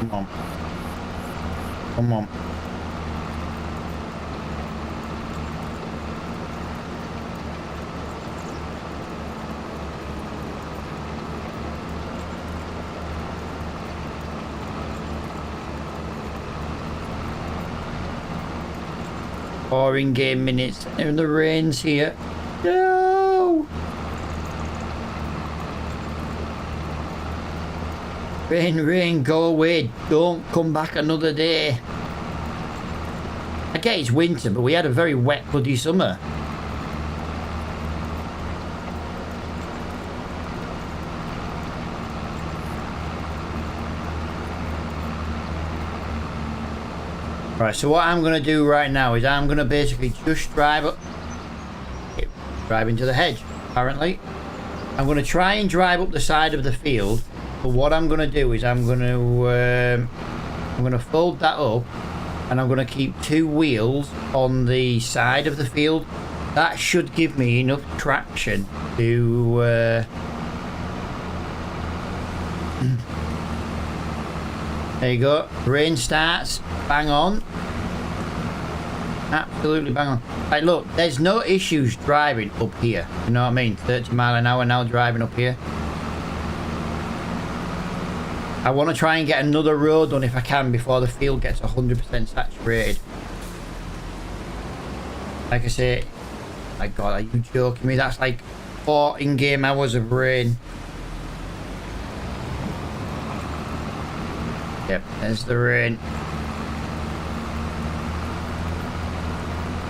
Come on. Come on. Four in-game minutes and the rain's here. No! Rain, rain, go away. Don't come back another day. I get it's winter, but we had a very wet, bloody summer. Right, so what I'm going to do right now is I'm going to basically just drive into the hedge, apparently. I'm going to try and drive up the side of the field. But what I'm going to do is I'm going to fold that up, and I'm going to keep 2 wheels on the side of the field. That should give me enough traction to there you go. Rain starts. Bang on. Absolutely bang on. Like, look, there's no issues driving up here. You know what I mean? 30 mile an hour now driving up here. I want to try and get another road done if I can before the field gets 100% saturated. Like I say, my God, are you joking me? That's like 4 in-game hours of rain. Yep, there's the rain.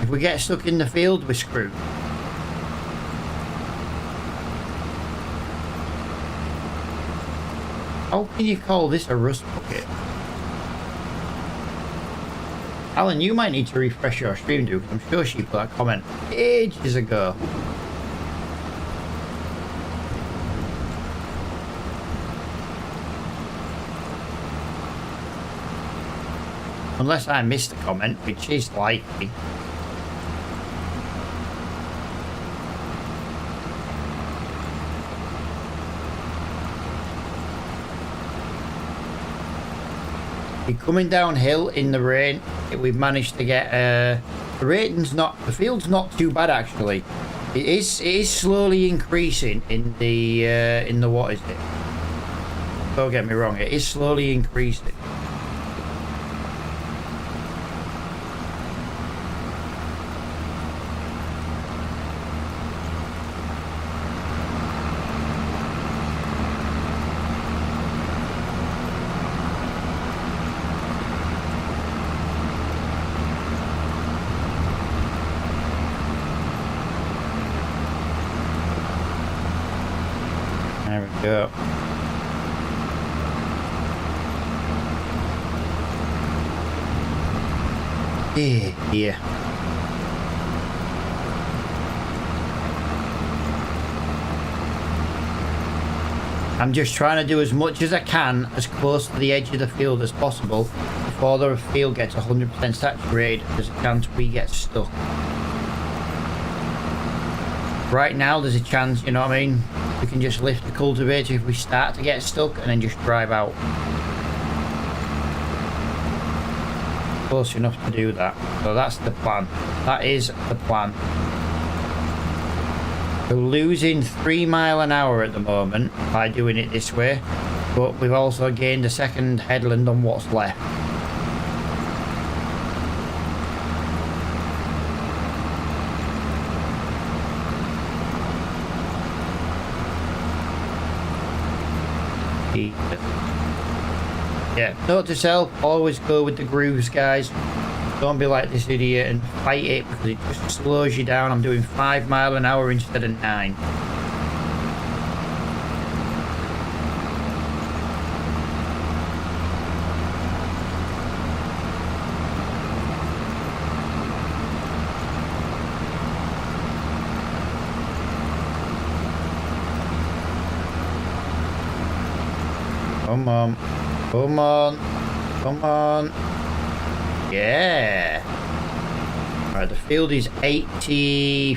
If we get stuck in the field, we're screwed. How can you call this a rust bucket? Alan, you might need to refresh your stream, dude. I'm sure she put that comment ages ago. Unless I missed the comment, which is likely. We're coming downhill in the rain. We've managed to get the field's not too bad actually. It is slowly increasing in the what is it? Don't get me wrong, it is slowly increasing. go. Yeah. I'm just trying to do as much as I can as close to the edge of the field as possible before the field gets 100% saturated. There's a chance we get stuck. Right now there's a chance, you know what I mean, we can just lift the cultivator if we start to get stuck and then just drive out. Close enough to do that. So that's the plan. That is the plan. We're losing 3 miles an hour at the moment by doing it this way, but we've also gained a second headland on what's left. Yeah, note to self, always go with the grooves, guys. Don't be like this idiot and fight it because it just slows you down. I'm doing 5 miles an hour instead of 9. Come on. Come on. Come on. Yeah. Alright, the field is 84%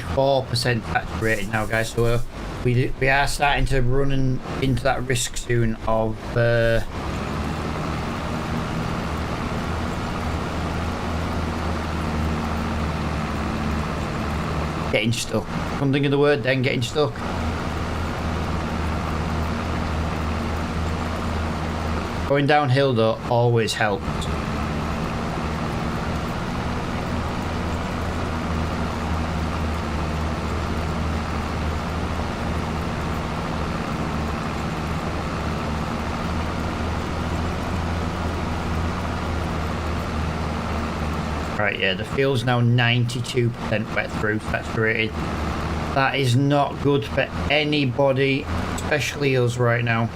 saturated now, guys, so we are starting to run into that risk soon of getting stuck. Come think of the word then, getting stuck. Going downhill though always helps. Right, yeah, the field's now 92% wet through, saturated. That is not good for anybody, especially us right now.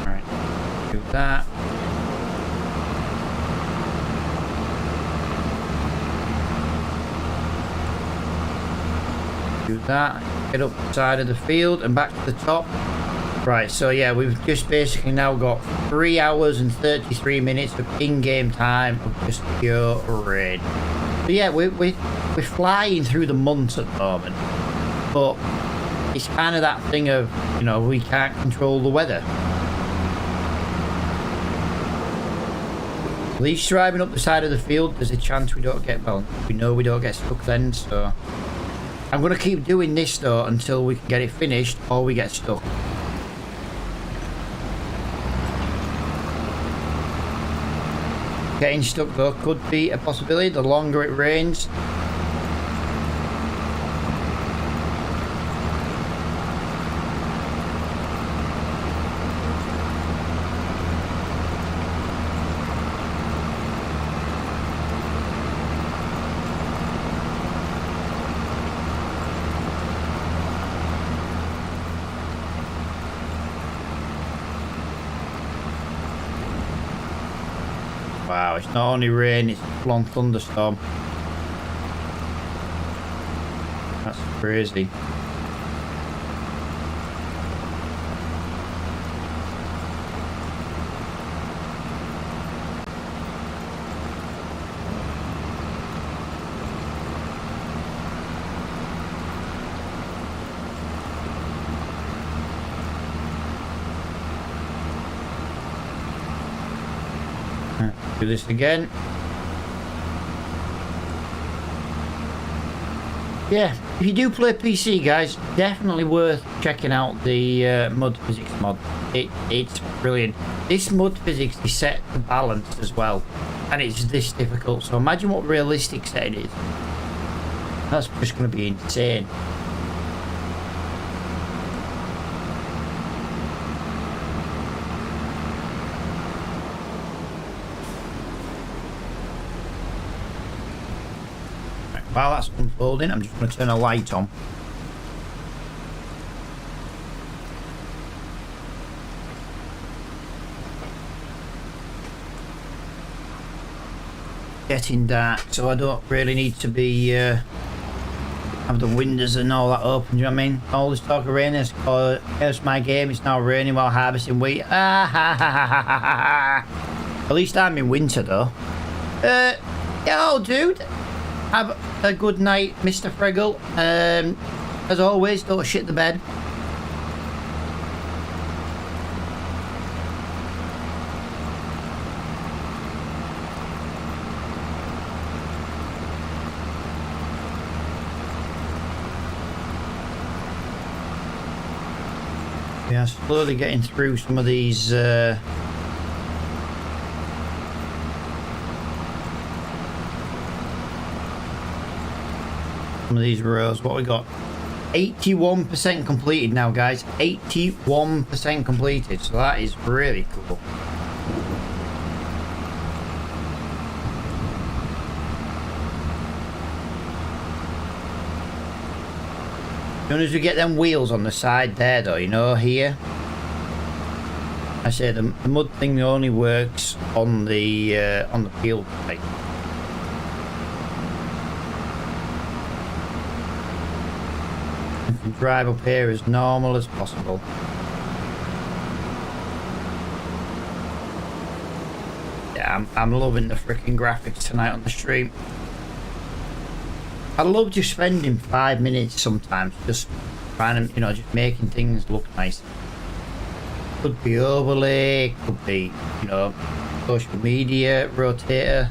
Alright, do that. Do that, get up the side of the field and back to the top. Right, so yeah, we've just basically now got 3 hours and 33 minutes of in-game time of just pure rain. So yeah, we're flying through the months at the moment, but it's kind of that thing of, you know, we can't control the weather. At least driving up the side of the field, there's a chance we don't get, well, we know we don't get stuck then, so I'm going to keep doing this though until we can get it finished or we get stuck. Getting stuck though could be a possibility the longer it rains. Wow, it's not only rain, it's a full-on thunderstorm. That's crazy. Do this again. Yeah, if you do play PC, guys, definitely worth checking out the Mud Physics mod. It's brilliant. This Mud Physics is set to balance as well, and it's this difficult. So imagine what realistic set it is. That's just going to be insane. While that's unfolding, I'm just going to turn a light on. Getting dark, so I don't really need to be have the windows and all that open. Do you know what I mean? All this talk of rain is here's my game. It's now raining while harvesting wheat. At least I'm in winter though. Yo, dude. Have a good night, Mr. Friggle. As always, don't shit the bed. Yeah, slowly getting through some of these some of these rows. What we got? 81% completed now, guys. 81% completed. So that is really cool. As soon as we get them wheels on the side there though, you know, here, I say the mud thing only works on the field plate. You can drive up here as normal as possible. Yeah, I'm loving the freaking graphics tonight on the stream. I love just spending 5 minutes sometimes just trying to, you know, just making things look nice. Could be overlay, could be, you know, social media rotator,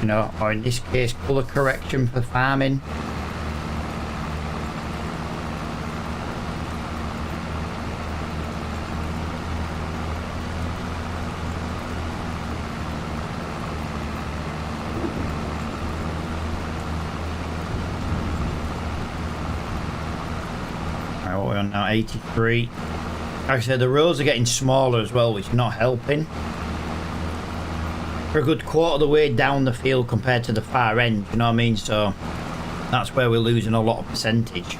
you know, or in this case color correction for farming. What we're on now, 83. Like I said, the roads are getting smaller as well, which is not helping. We're a good quarter of the way down the field compared to the far end, you know what I mean? So that's where we're losing a lot of percentage.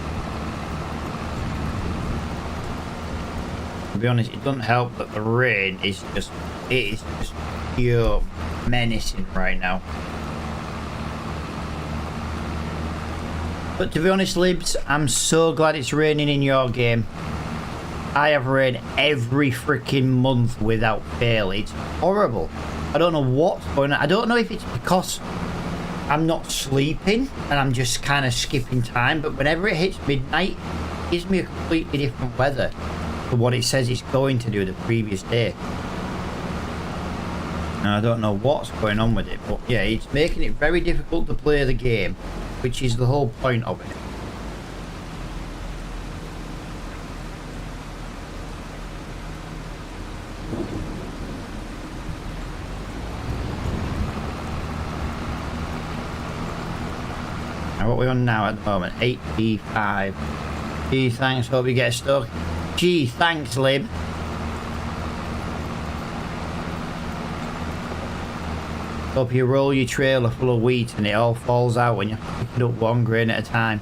To be honest, it doesn't help that the rain is just, it is just pure menacing right now. But to be honest, Libs, I'm so glad it's raining in your game. I have rain every freaking month without fail. It's horrible. I don't know what's going on. I don't know if it's because I'm not sleeping and I'm just kind of skipping time. But whenever it hits midnight, it gives me a completely different weather to what it says it's going to do the previous day. And I don't know what's going on with it. But yeah, it's making it very difficult to play the game, which is the whole point of it. Now what are we on now at the moment? 85. Gee, thanks, hope you get stuck. Gee, thanks, Lib. Hope you roll your trailer full of wheat and it all falls out when you pick it up one grain at a time.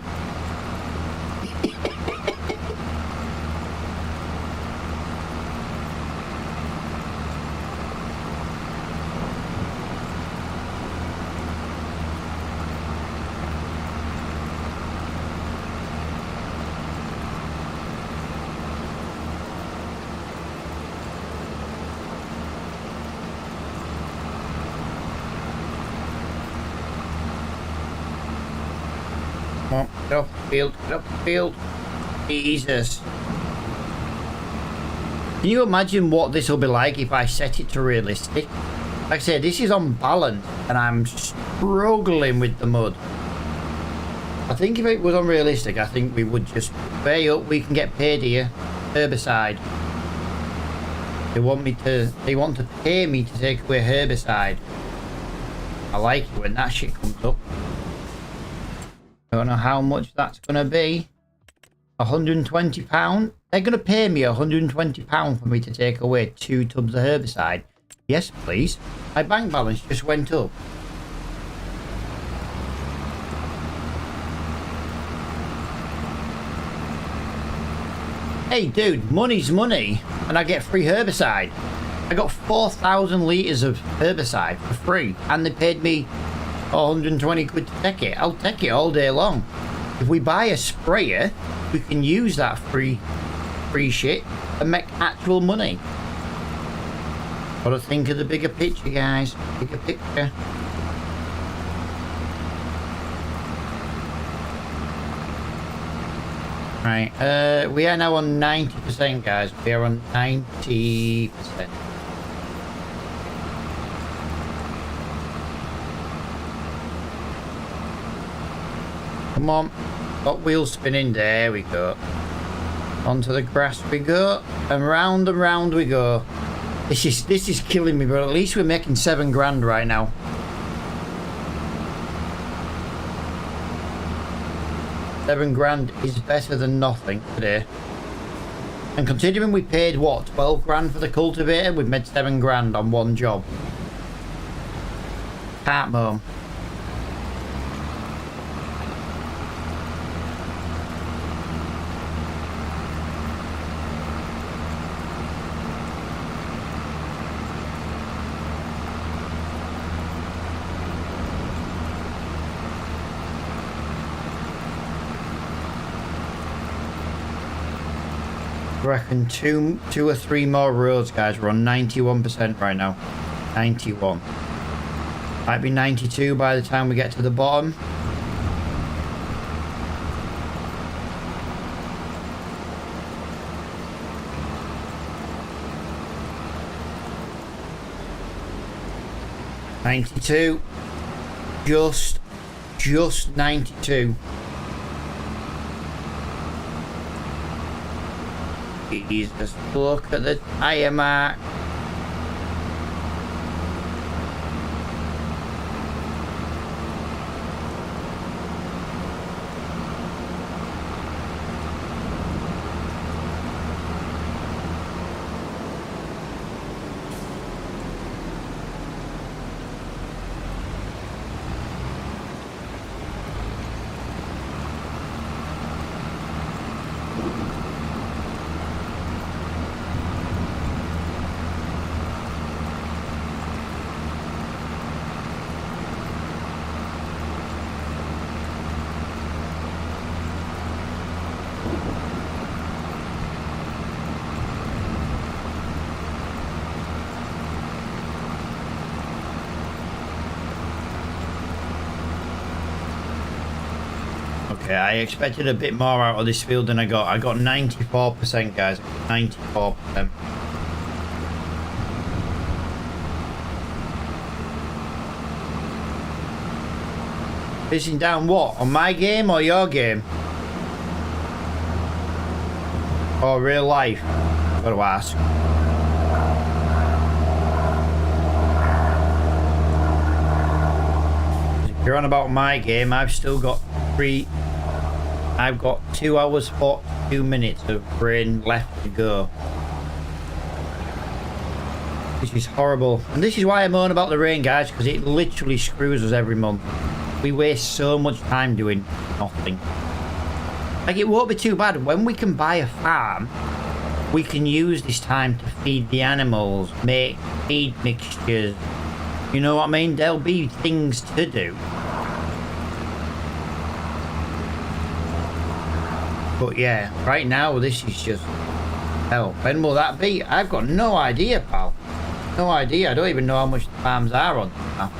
Come on, get off the field, get off the field. Jesus. Can you imagine what this will be like if I set it to realistic? Like I said, this is on balance and I'm struggling with the mud. I think if it was on realistic, I think we would just pay up, we can get paid here. Herbicide. They want to pay me to take away herbicide. I like it when that shit comes up. Don't know how much that's gonna be. £120. They're gonna pay me £120 for me to take away 2 tubs of herbicide. Yes, please. My bank balance just went up. Hey, dude, money's money, and I get free herbicide. I got 4,000 litres of herbicide for free, and they paid me 120 quid to take it. I'll take it all day long. If we buy a sprayer, we can use that free shit and make actual money. Gotta think of the bigger picture, guys. Bigger picture. Right, we are now on 90%, guys. We are on 90%. Come on. Got wheels spinning. There we go. Onto the grass we go. And round we go. This is killing me, but at least we're making 7 grand right now. £7 is better than nothing today. And considering we paid what, 12 grand for the cultivator, we've made 7 grand on one job. Can't moan. I reckon two or three more roads, guys. We're on 91% right now. 91. Might be 92 by the time we get to the bottom. $92. Just 92. Jesus, look at the tire mark. Okay, I expected a bit more out of this field than I got. I got 94%, guys. 94%. Pissing down what? On my game or your game? Or real life? Gotta ask. If you're on about my game, I've still got 2 hours 42 minutes of rain left to go. This is horrible. And this is why I moan about the rain, guys, because it literally screws us every month. We waste so much time doing nothing. Like, it won't be too bad. When we can buy a farm, we can use this time to feed the animals, make feed mixtures. You know what I mean? There'll be things to do. But yeah, right now this is just hell. When will that be? I've got no idea, pal. No idea. I don't even know how much the farms are on now.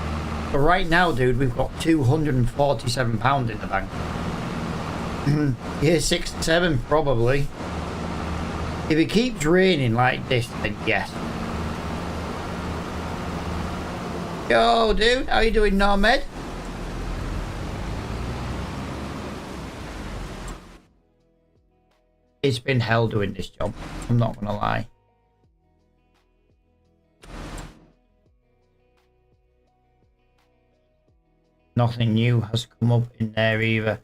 But right now, dude, we've got £247 in the bank. Yeah, 6 to 7 probably. If it keeps raining like this, then yes. Yo, dude, how you doing, Normed? It's been hell doing this job. I'm not gonna lie. Nothing new has come up in there either.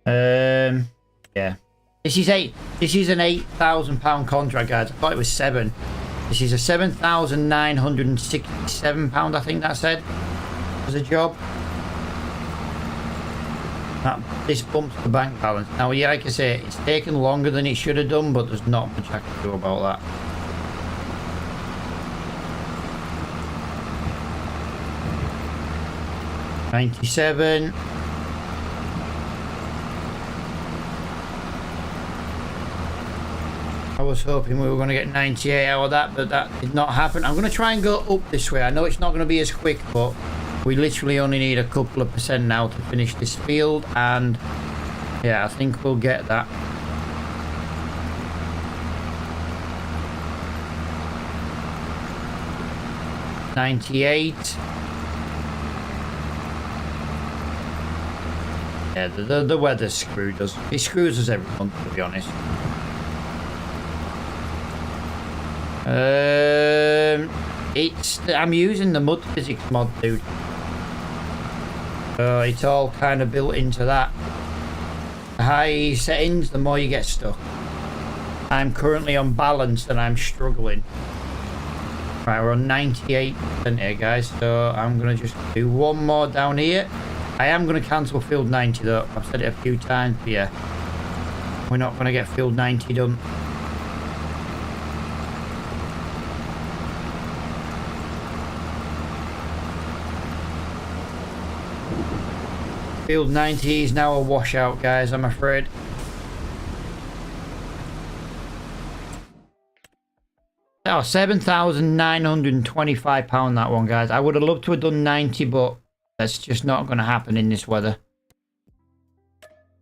Yeah. This is an £8,000 contract, guys. I thought it was 7. This is a £7,967, I think that said, as a job. This bumps the bank balance. Now, yeah, like I say, it's taken longer than it should have done, but there's not much I can do about that. $97. I was hoping we were going to get 98 out of that, but that did not happen. I'm going to try and go up this way. I know it's not going to be as quick, but we literally only need a couple of percent now to finish this field, and yeah, I think we'll get that. $98. Yeah, the weather screwed us. It screws us every month, to be honest. I'm using the mud physics mod, dude. It's all kind of built into that. The high settings, the more you get stuck. I'm currently unbalanced and I'm struggling. Right, we're on 98% here, guys. So I'm gonna just do one more down here. I am gonna cancel field 90 though. I've said it a few times, but yeah, we're not gonna get field 90 done. Field 90 is now a washout, guys, I'm afraid. Oh, £7,925 that one, guys. I would have loved to have done 90, but that's just not going to happen in this weather.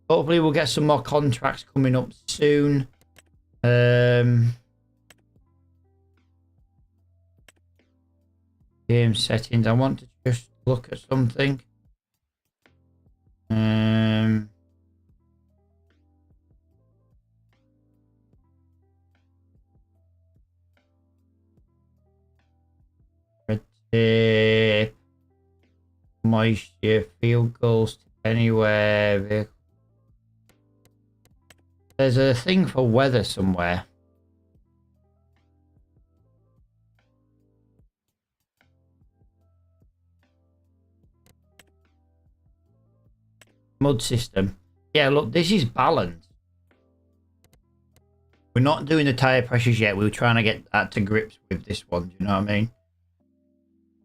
Hopefully we'll get some more contracts coming up soon. Game settings. I want to just look at something. Red tape, moisture, field goals anywhere. Vehicle. There's a thing for weather somewhere. Mud system. Yeah, look, this is balanced. We're not doing the tire pressures yet. We were trying to get that to grips with this one. Do you know what I mean?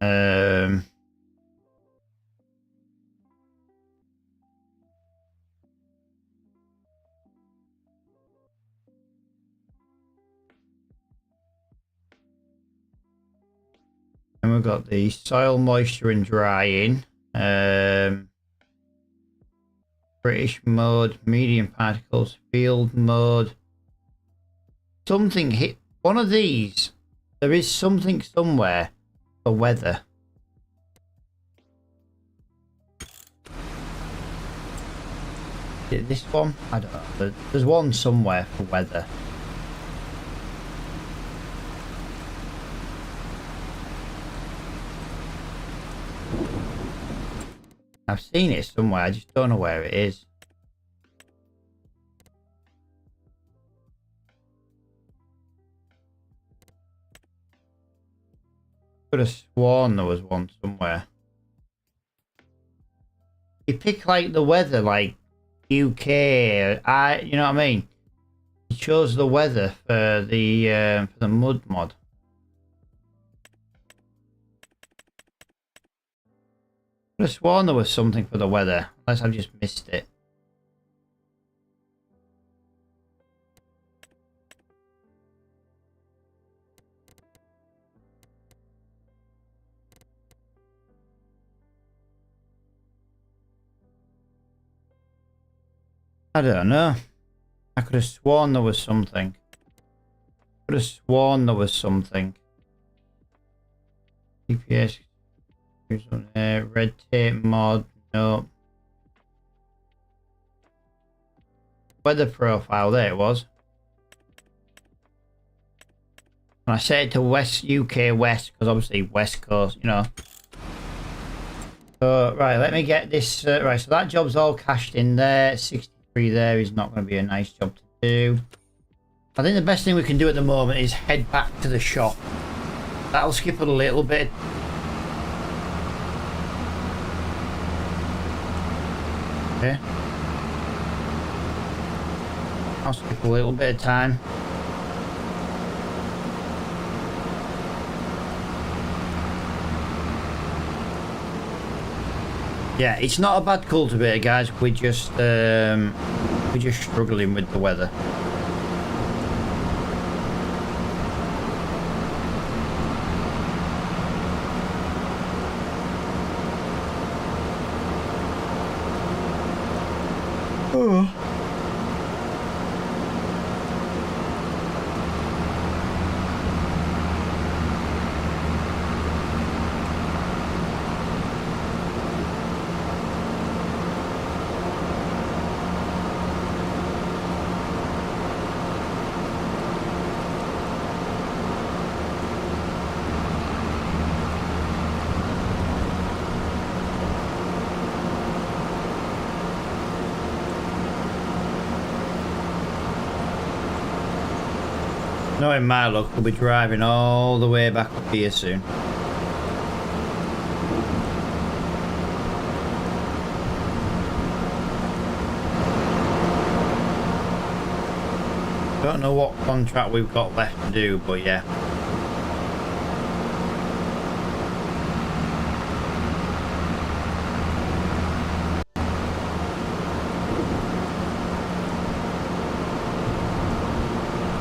And we've got the soil moisture and drying. British mode, medium particles, field mode. Something hit one of these. There is something somewhere for weather. Is it this one? I don't know. There's one somewhere for weather. I've seen it somewhere, I just don't know where it is. Could have sworn there was one somewhere. You pick like the weather, like UK, you know what I mean? It shows the weather for the mud mod. I could have sworn there was something for the weather, unless I've just missed it. I don't know. I could have sworn there was something. Could have sworn there was something. GPS. Red tape mod. No. Weather profile. There it was. And I set it to West UK West because obviously West Coast, you know. So right, let me get this right. So that job's all cached in there. 63 there is not going to be a nice job to do. I think the best thing we can do at the moment is head back to the shop. That'll skip it a little bit. Okay. I'll skip a little bit of time. Yeah, it's not a bad cultivator, guys. We're just struggling with the weather. Oh. Knowing my luck, we'll be driving all the way back up here soon. Don't know what contract we've got left to do, but yeah.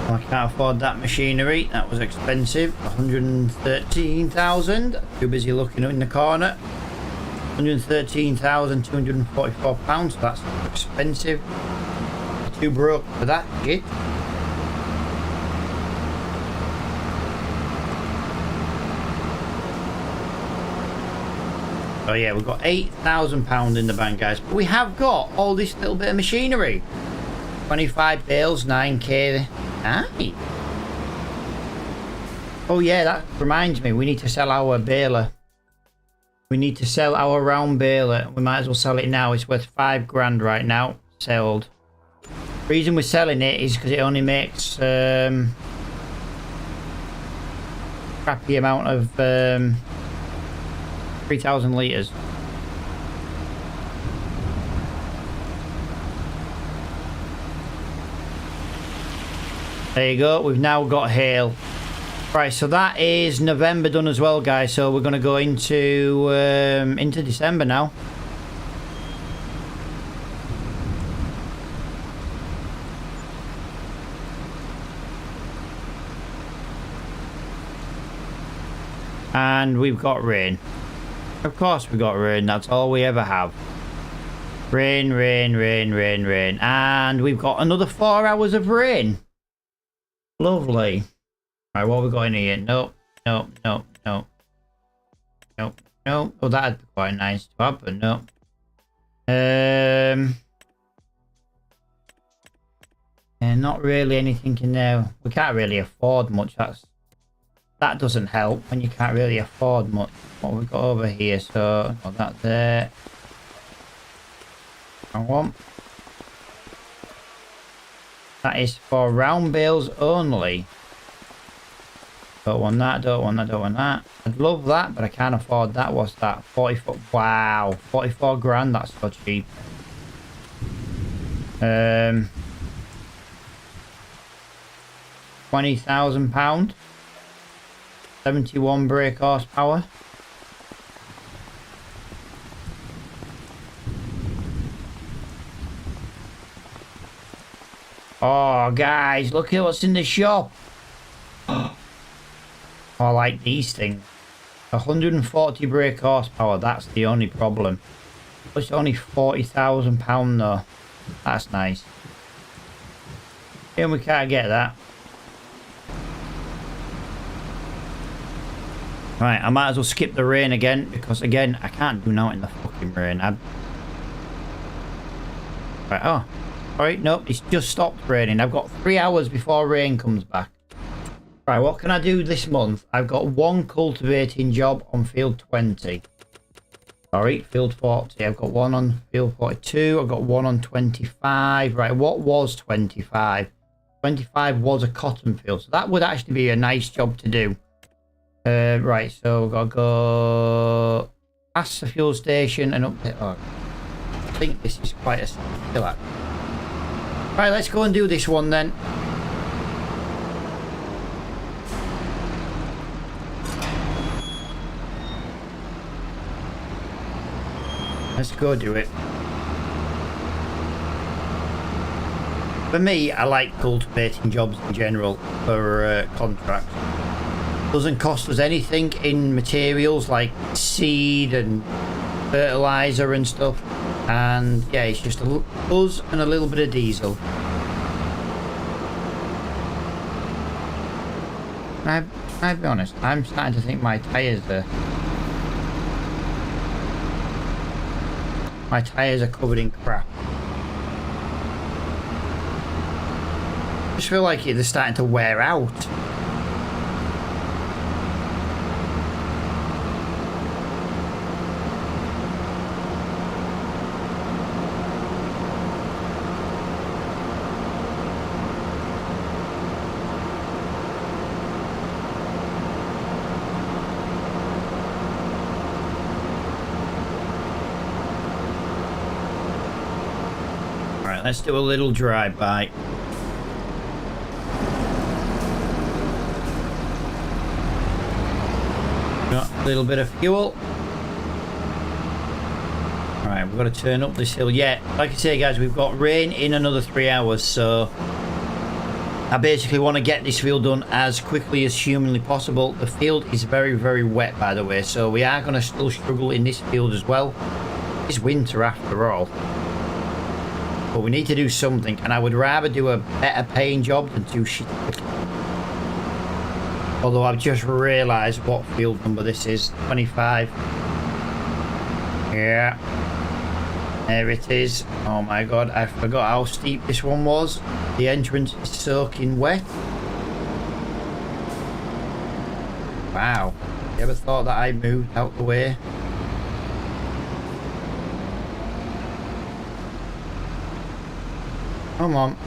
I can't afford that machinery. That was expensive. 113,000. Too busy looking in the corner. 113,244 pounds. That's expensive. Too broke for that shit. Oh yeah, we've got £8,000 in the bank, guys. But we have got all this little bit of machinery. 25 bales, 9k. Aye. Oh yeah, that reminds me, we need to sell our baler. We need to sell our round baler. We might as well sell it now. It's worth 5 grand right now. Sold. The reason we're selling it is because it only makes crappy amount of 3,000 litres. There you go, we've now got hail. Right, so that is November done as well, guys. So we're going to go into December now. And we've got rain. Of course we got rain, that's all we ever have. Rain, rain, rain, rain, rain. And we've got another 4 hours of rain. Lovely. Right, what have we got in here? Nope, nope, nope, nope. Nope, nope. Oh, that'd be quite nice to have, but no. Yeah, not really anything in there. We can't really afford much. That doesn't help when you can't really afford much. What we've got over here, so got that there. Wrong one. That is for round bales only. Don't want that, don't want that, don't want that. I'd love that, but I can't afford that. What's that? 44. Wow, 44 grand, that's so cheap. £20,000. 71 brake horsepower. Oh, guys, look at what's in the shop. Oh, I like these things. 140 brake horsepower, that's the only problem. It's only £40,000 though. That's nice. And we can't get that. Right, I might as well skip the rain again, because again, I can't do now in the fucking rain. Right, oh. Alright, nope, it's just stopped raining. I've got 3 hours before rain comes back. Right, what can I do this month? I've got 1 cultivating job on field 20. Sorry, field 40. I've got 1 on field 42. I've got 1 on 25. Right, what was 25? 25 was a cotton field, so that would actually be a nice job to do. Right, so we've got to go past the fuel station and up there. Oh, I think this is quite a still. Right, let's go and do this one then. Let's go do it. For me, I like cultivating jobs in general for contracts. Doesn't cost us anything in materials like seed and fertilizer and stuff. And yeah, it's just us and a little bit of diesel. I'll be honest, I'm starting to think my tyres are covered in crap. I just feel like they're starting to wear out. Alright, let's do a little drive-by. Got a little bit of fuel. Alright, we've got to turn up this hill. Yeah, like I say guys, we've got rain in another 3 hours, so I basically want to get this field done as quickly as humanly possible. The field is very, very wet, by the way, so we are going to still struggle in this field as well. It's winter after all. But we need to do something, and I would rather do a better paying job than do shit. Although I've just realised what field number this is. 25. Yeah. There it is. Oh my god, I forgot how steep this one was. The entrance is soaking wet. Wow. You ever thought that I moved out the way? Come on.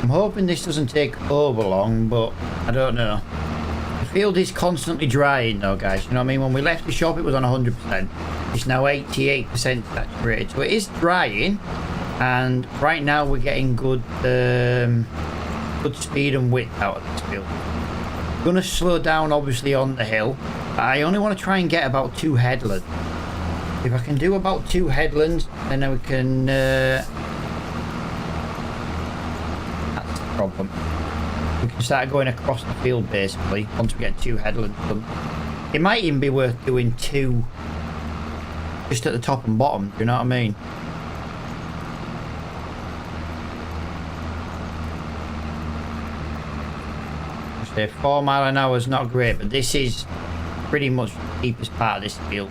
I'm hoping this doesn't take over long, but I don't know. The field is constantly drying though, guys. You know what I mean? When we left the shop, it was on 100%. It's now 88% saturated. So it is drying, and right now we're getting good speed and width out of this field. I'm going to slow down, obviously, on the hill. I only want to try and get about 2 headlands. If I can do about 2 headlands, then we can... that's the problem. We can start going across the field, basically, once we get 2 headlands done. It might even be worth doing 2 just at the top and bottom, do you know what I mean? Say 4 mile an hour is not great, but this is pretty much the deepest part of this field.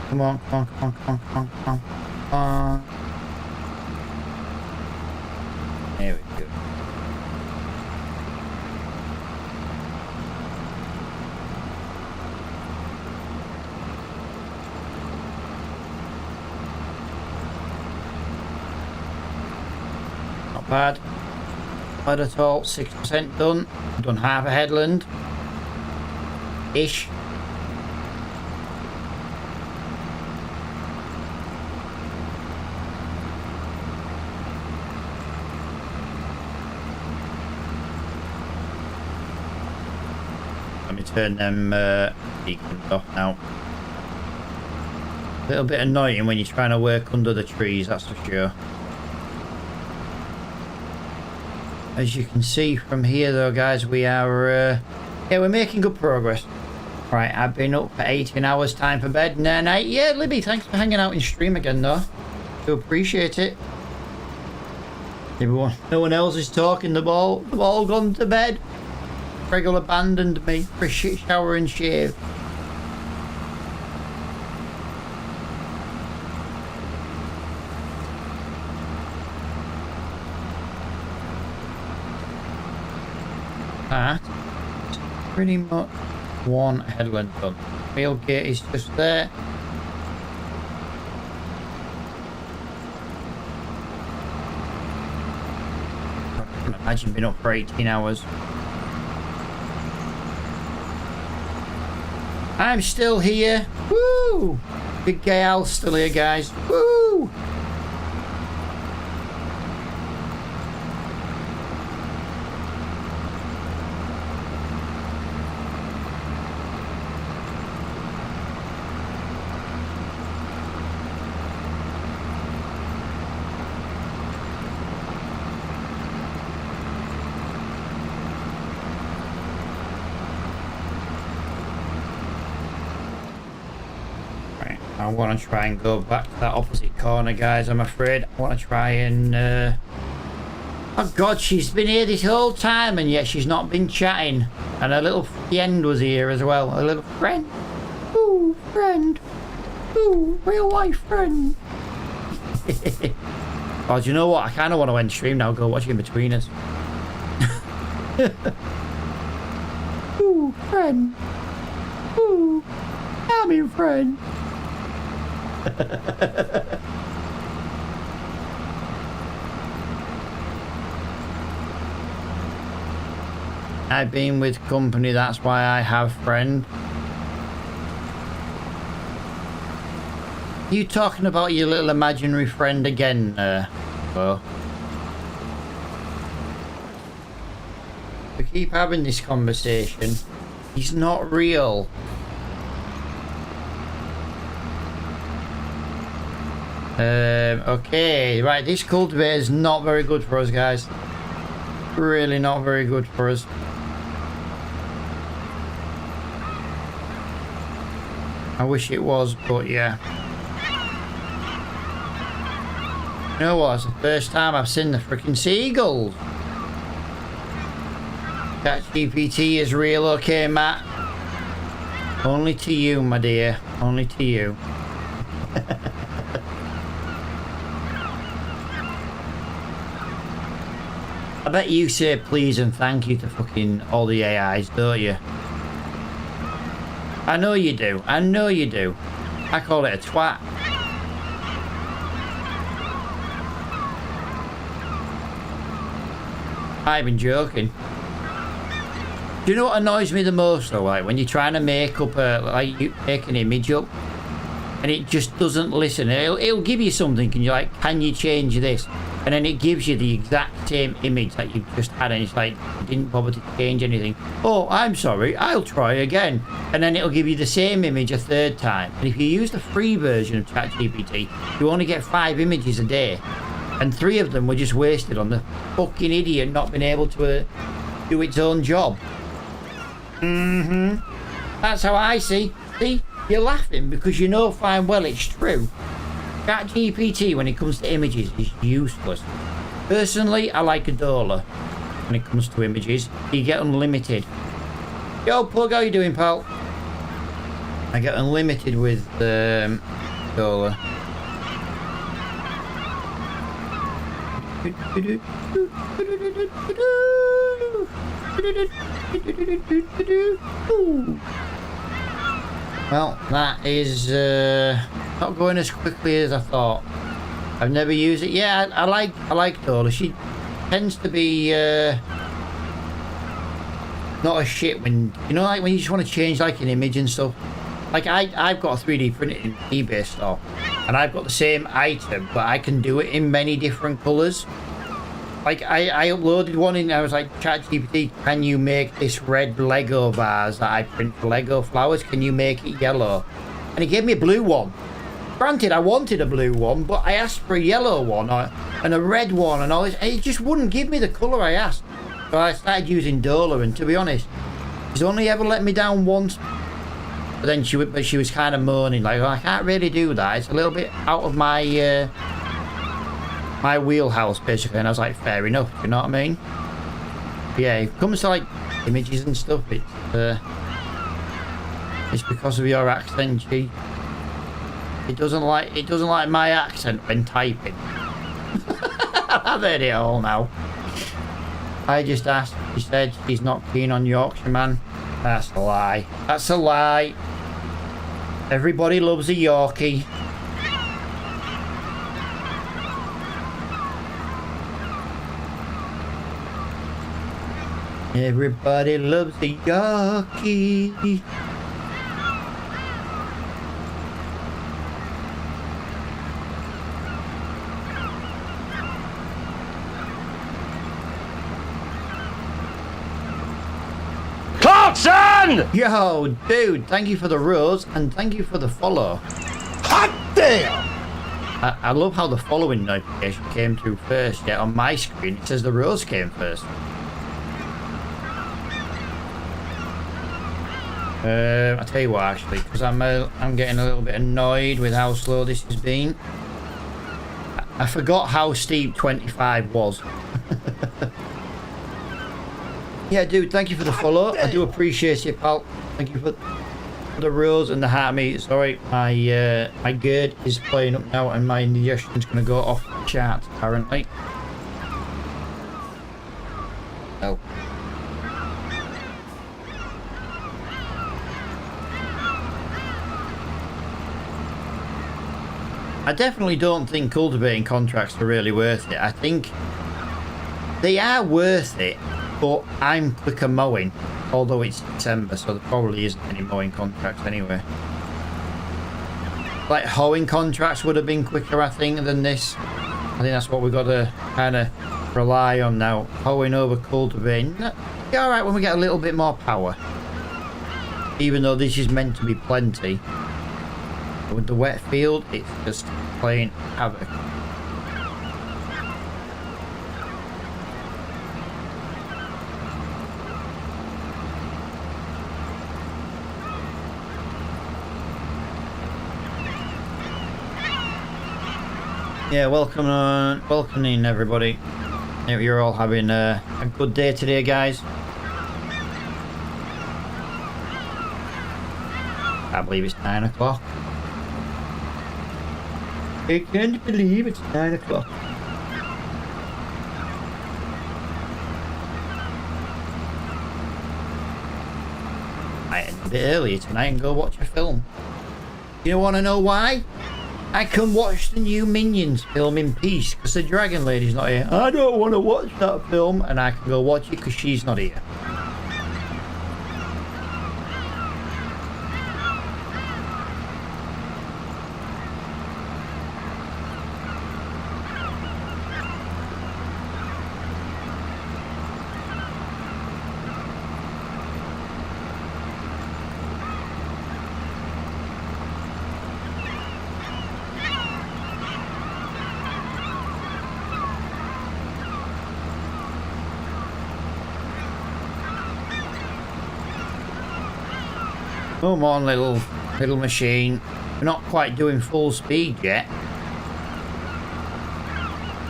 Come on, come on, come on, come on, come on, come on, come on. There we go. Not bad. Bad at all. 6% done. Done half a headland. Ish. Let me turn them beacons off now. A little bit annoying when you're trying to work under the trees, that's for sure. As you can see from here though guys, we are yeah, we're making good progress. Right, I've been up for 18 hours, time for bed. Night. Yeah, Libby, thanks for hanging out in stream again though. Do appreciate it. Everyone, no one else is talking, they've all gone to bed. Regal abandoned me for a shit shower and shave. that, pretty much one headland done. Wheelgate is just there. I can imagine being up for 18 hours. I'm still here. Woo! Big gay Al's still here, guys. Woo! I want to try and go back to that opposite corner, guys. I'm afraid I want to try and oh god, she's been here this whole time and yet she's not been chatting. And her little friend was here as well. Her little friend. Ooh, friend. Ooh, real life friend. Oh, do you know what? I kind of want to end stream now. Go watch it in between us. Ooh, friend. Ooh, I'm your friend. I've been with company, that's why I have friend. You talking about your little imaginary friend again, Bo? We keep having this conversation. He's not real. Okay, right, this cultivator is not very good for us, guys. Really not very good for us. I wish it was, but yeah. You know what, it's the first time I've seen the freaking seagulls. ChatGPT is real, okay, Matt? Only to you, my dear. Only to you. I bet you say please and thank you to fucking all the AIs, don't you? I know you do. I know you do. I call it a twat. I've been joking. Do you know what annoys me the most though? Like when you're trying to make up a, like you make an image up and it just doesn't listen. It'll give you something and you're like, can you change this? And then it gives you the exact same image that you've just had and it's like, you didn't bother to change anything. Oh, I'm sorry, I'll try again. And then it'll give you the same image a third time. And if you use the free version of ChatGPT, you only get 5 images a day. And 3 of them were just wasted on the fucking idiot not being able to do its own job. That's how I see. See? You're laughing because you know fine well it's true. ChatGPT, when it comes to images, is useless. Personally, I like Adola. When it comes to images, you get unlimited. Yo, Plug, how you doing, pal? I get unlimited with Adola. Well, that is not going as quickly as I thought. I've never used it. Yeah, I like Dola. She tends to be not a shit when you know, like when you just want to change like an image and stuff. Like I've got a 3D printed in eBay store, and I've got the same item, but I can do it in many different colours. Like I uploaded one and I was like, ChatGPT, can you make this red Lego vase that I print for Lego flowers? Can you make it yellow? And he gave me a blue one. Granted, I wanted a blue one, but I asked for a yellow one and a red one and all this. And it just wouldn't give me the colour I asked. So I started using Dola, and to be honest, she's only ever let me down once. But then she was kind of moaning like, oh, I can't really do that. It's a little bit out of my my wheelhouse basically. And I was like, fair enough. You know what I mean? But yeah, if it comes to like images and stuff, it's because of your accent, G. It doesn't like my accent when typing. I've heard it all now. I just asked. She said she's not keen on Yorkshire, man. That's a lie. That's a lie. Everybody loves a Yorkie. Everybody loves a Yorkie. Clarkson! Yo, dude, thank you for the rose and thank you for the follow. Hot damn! I love how the following notification came through first. Yeah, on my screen it says the rose came first. I'll tell you what, actually, because I'm getting a little bit annoyed with how slow this has been. I forgot how steep 25 was. Yeah, dude, thank you for the follow. I do appreciate it, pal. Thank you for the rose and the heart meat. Sorry, my gird is playing up now and my indigestion's going to go off the chart, apparently. Oh. I definitely don't think cultivating contracts are really worth it. I think they are worth it, but I'm quicker mowing, although it's December, so there probably isn't any mowing contracts anyway. Like hoeing contracts would have been quicker, I think, than this. I think that's what we've got to kind of rely on now. Hoeing over cultivating. Be alright when we get a little bit more power. Even though this is meant to be plenty. With the wet field, it's just playing havoc. Yeah, welcome in everybody. Hope you're all having a good day today, guys. I believe it's 9 o'clock. I can't believe it's 9 o'clock. I end a bit earlier tonight and go watch a film. You want to know why? I can watch the new Minions film in peace because the Dragon Lady's not here. I don't want to watch that film, and I can go watch it because she's not here. Come on, little machine. We're not quite doing full speed yet.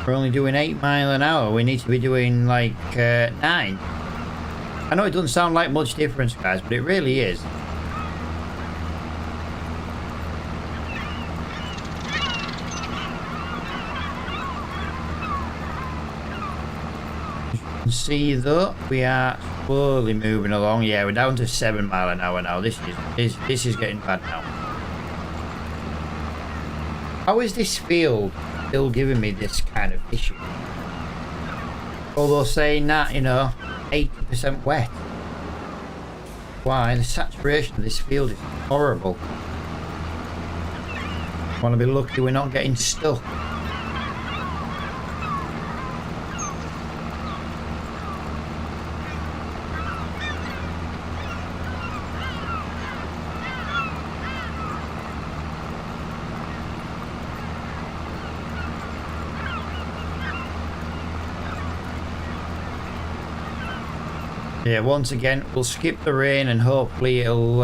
We're only doing 8 miles an hour. We need to be doing like 9. I know it doesn't sound like much difference, guys, but it really is. See though, we are slowly moving along. Yeah, we're down to 7 miles an hour now. This is getting bad now. How is this field still giving me this kind of issue? Although saying that, you know, 80% wet. Why? The saturation of this field is horrible. Want to be lucky we're not getting stuck. Yeah, once again, we'll skip the rain and hopefully it'll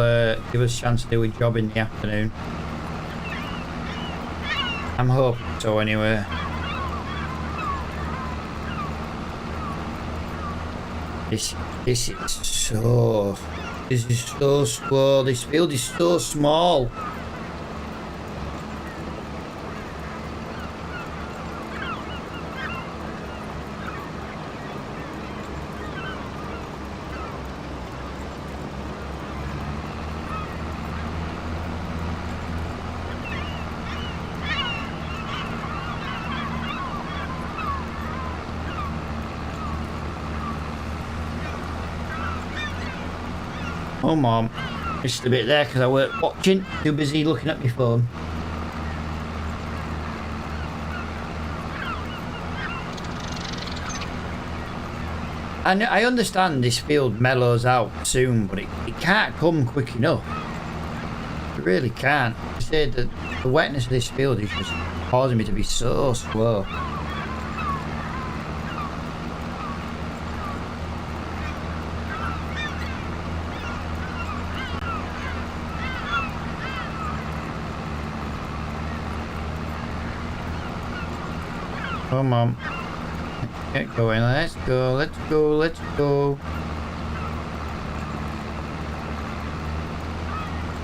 give us a chance to do a job in the afternoon. I'm hoping so anyway. This is so slow. This field is so small. Come on. Just a bit there because I weren't watching. Too busy looking at my phone. And I understand this field mellows out soon, but it can't come quick enough. It really can't. I said that the wetness of this field is just causing me to be so slow. Come on. Get going. Let's go. Let's go. Let's go.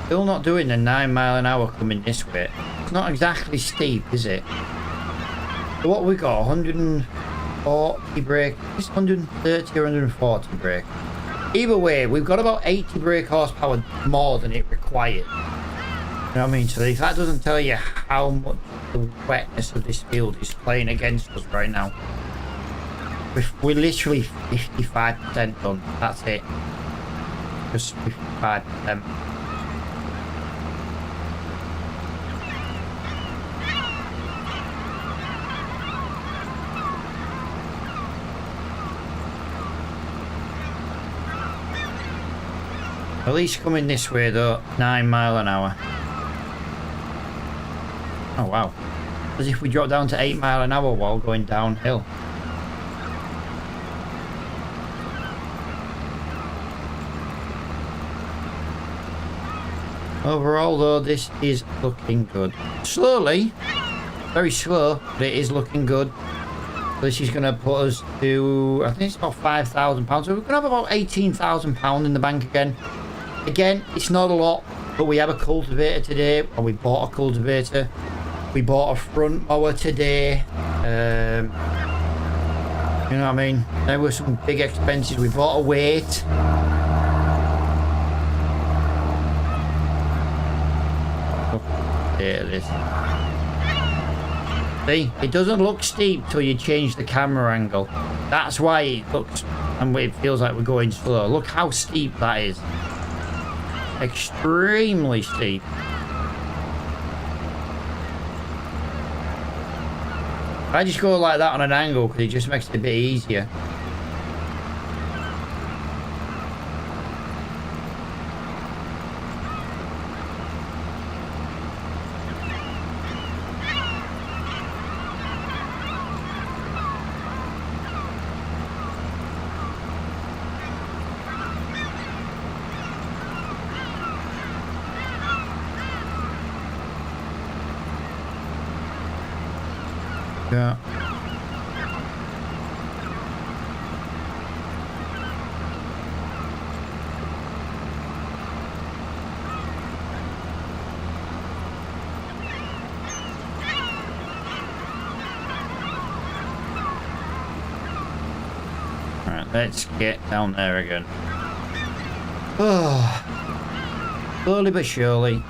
Still not doing the 9 mile an hour coming this way. It's not exactly steep, is it? So what we got? 140 brake. It's 130 or 140 brake. Either way, we've got about 80 brake horsepower more than it required. You know what I mean? So if that doesn't tell you how much the wetness of this field is playing against us right now. We're literally 55% done. That's it. Just 55%. At least coming this way though, 9 mile an hour. Oh wow. As if we drop down to 8 mile an hour while going downhill. Overall though, this is looking good. Slowly, very slow, but it is looking good. This is going to put us to, I think it's about £5,000. So we're going to have about £18,000 in the bank again. Again, it's not a lot, but we have a cultivator today, or we bought a cultivator. We bought a front mower today. You know what I mean? There were some big expenses. We bought a weight. There it is. See, it doesn't look steep till you change the camera angle. That's why it looks and it feels like we're going slow. Look how steep that is. Extremely steep. I just go like that on an angle because it just makes it a bit easier. Yeah. All right, let's get down there again. Oh, slowly but surely.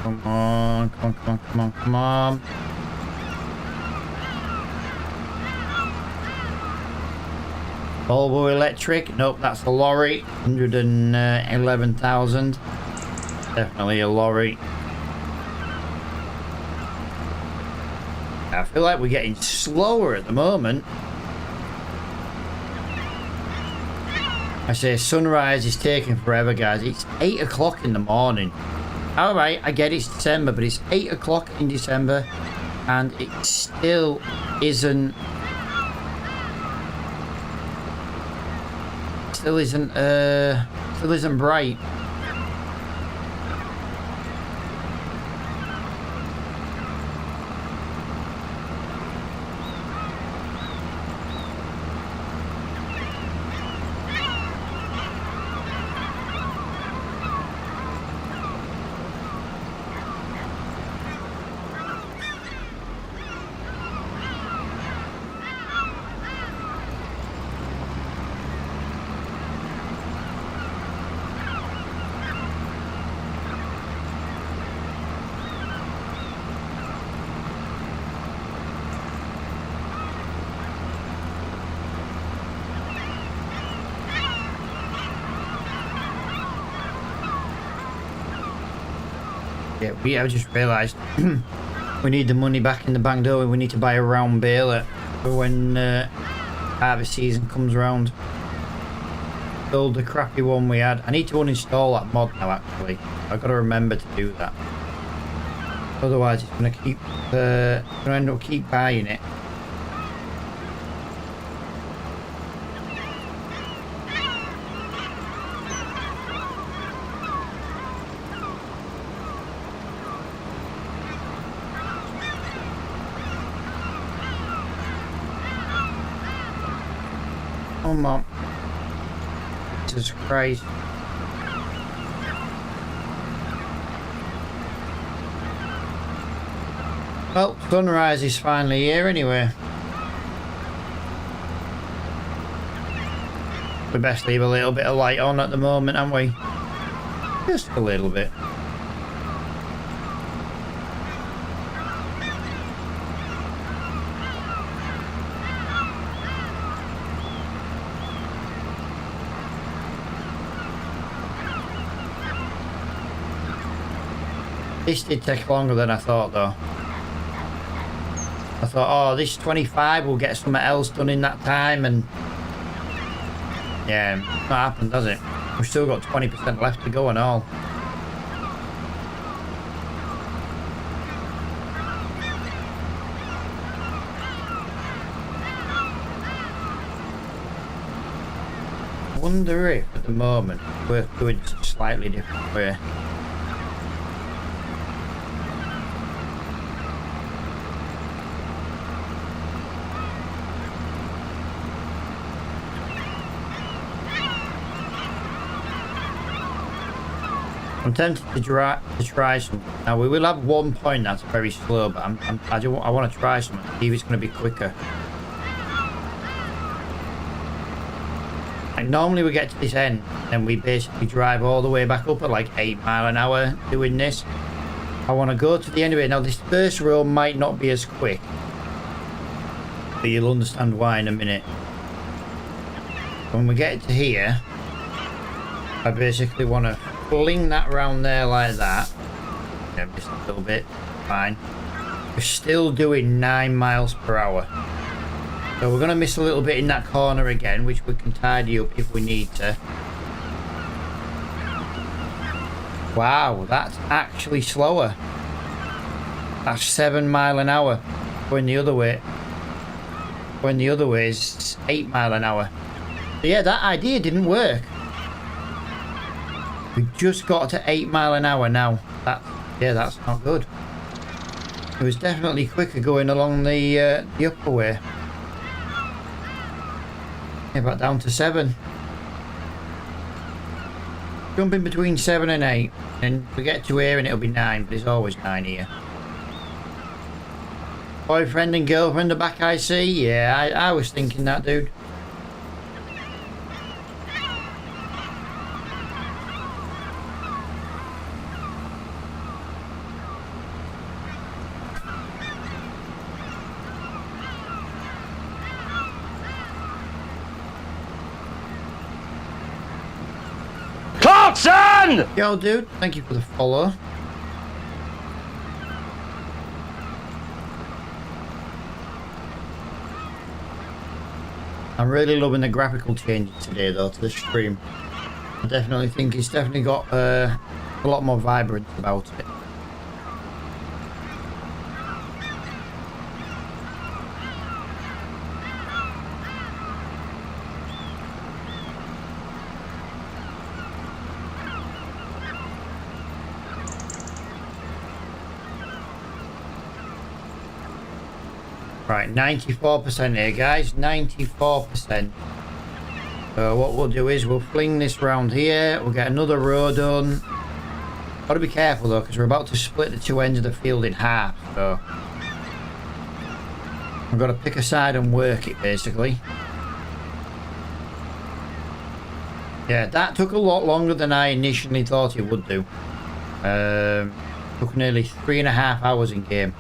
Come on, come on, come on, come on, come on. Volvo electric. Nope, that's a lorry. 111,000. Definitely a lorry. I feel like we're getting slower at the moment. I say sunrise is taking forever, guys. It's 8 o'clock in the morning. Alright, I get it's December, but it's 8 o'clock in December. and it still isn't bright. Yeah, I just realised we need the money back in the bank, don't we? We need to buy a round baler for when harvest season comes around. Build the crappy one we had. I need to uninstall that mod now, actually. I've got to remember to do that. Otherwise, it's going to keep. Going to end up keep buying it. Come on. Jesus Christ. Well, sunrise is finally here anyway. We best leave a little bit of light on at the moment, haven't we? Just a little bit. This did take longer than I thought, though. I thought, oh, this 25 will get something else done in that time, and yeah, not happened, does it? We've still got 20% left to go and all. I wonder if, at the moment, we're doing it a slightly different way. I'm tempted to try some. Now we will have one point that's very slow, but I want to try something. See if it's going to be quicker. Like normally we get to this end, and we basically drive all the way back up at like 8 miles an hour doing this. I want to go to the end of it. Now this first row might not be as quick, but you'll understand why in a minute. When we get to here, I basically want to fling that round there like that. Yeah, just a little bit. Fine. We're still doing 9 miles per hour. So we're going to miss a little bit in that corner again, which we can tidy up if we need to. Wow, that's actually slower. That's 7 miles an hour. Going the other way. Going the other way is 8 miles an hour. So yeah, that idea didn't work. We just got to 8 miles an hour now. That's not good. It was definitely quicker going along the upper way. Yeah, back down to 7. Jumping between 7 and 8. And we get to here and it'll be 9, but it's always 9 here. Boyfriend and girlfriend are back, I see. Yeah, I was thinking that, dude. Clarkson! Yo, dude, thank you for the follow. I'm really loving the graphical changes today, though, to the stream. I definitely think it's definitely got a lot more vibrance about it. Right, 94% here, guys. 94%. So what we'll do is we'll fling this round here. We'll get another row done. Got to be careful though, because we're about to split the two ends of the field in half. So I've got to pick a side and work it basically. Yeah, that took a lot longer than I initially thought it would do. Took nearly 3.5 hours in game.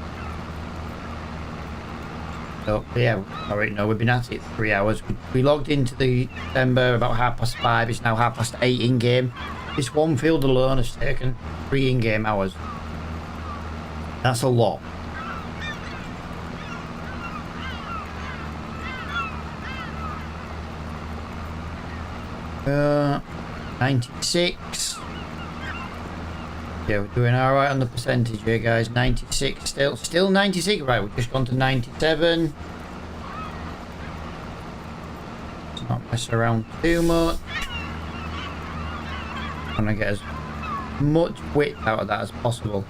So yeah, alright, no, we've been at it 3 hours. We logged into the December about 5:30. It's now 8:30 in game. This one field alone has taken 3 in-game hours. That's a lot. Uh, 96. Yeah, we're doing alright on the percentage here, guys. 96 still 96. Right, we've just gone to 97. Let's not mess around too much. Trying to get as much width out of that as possible.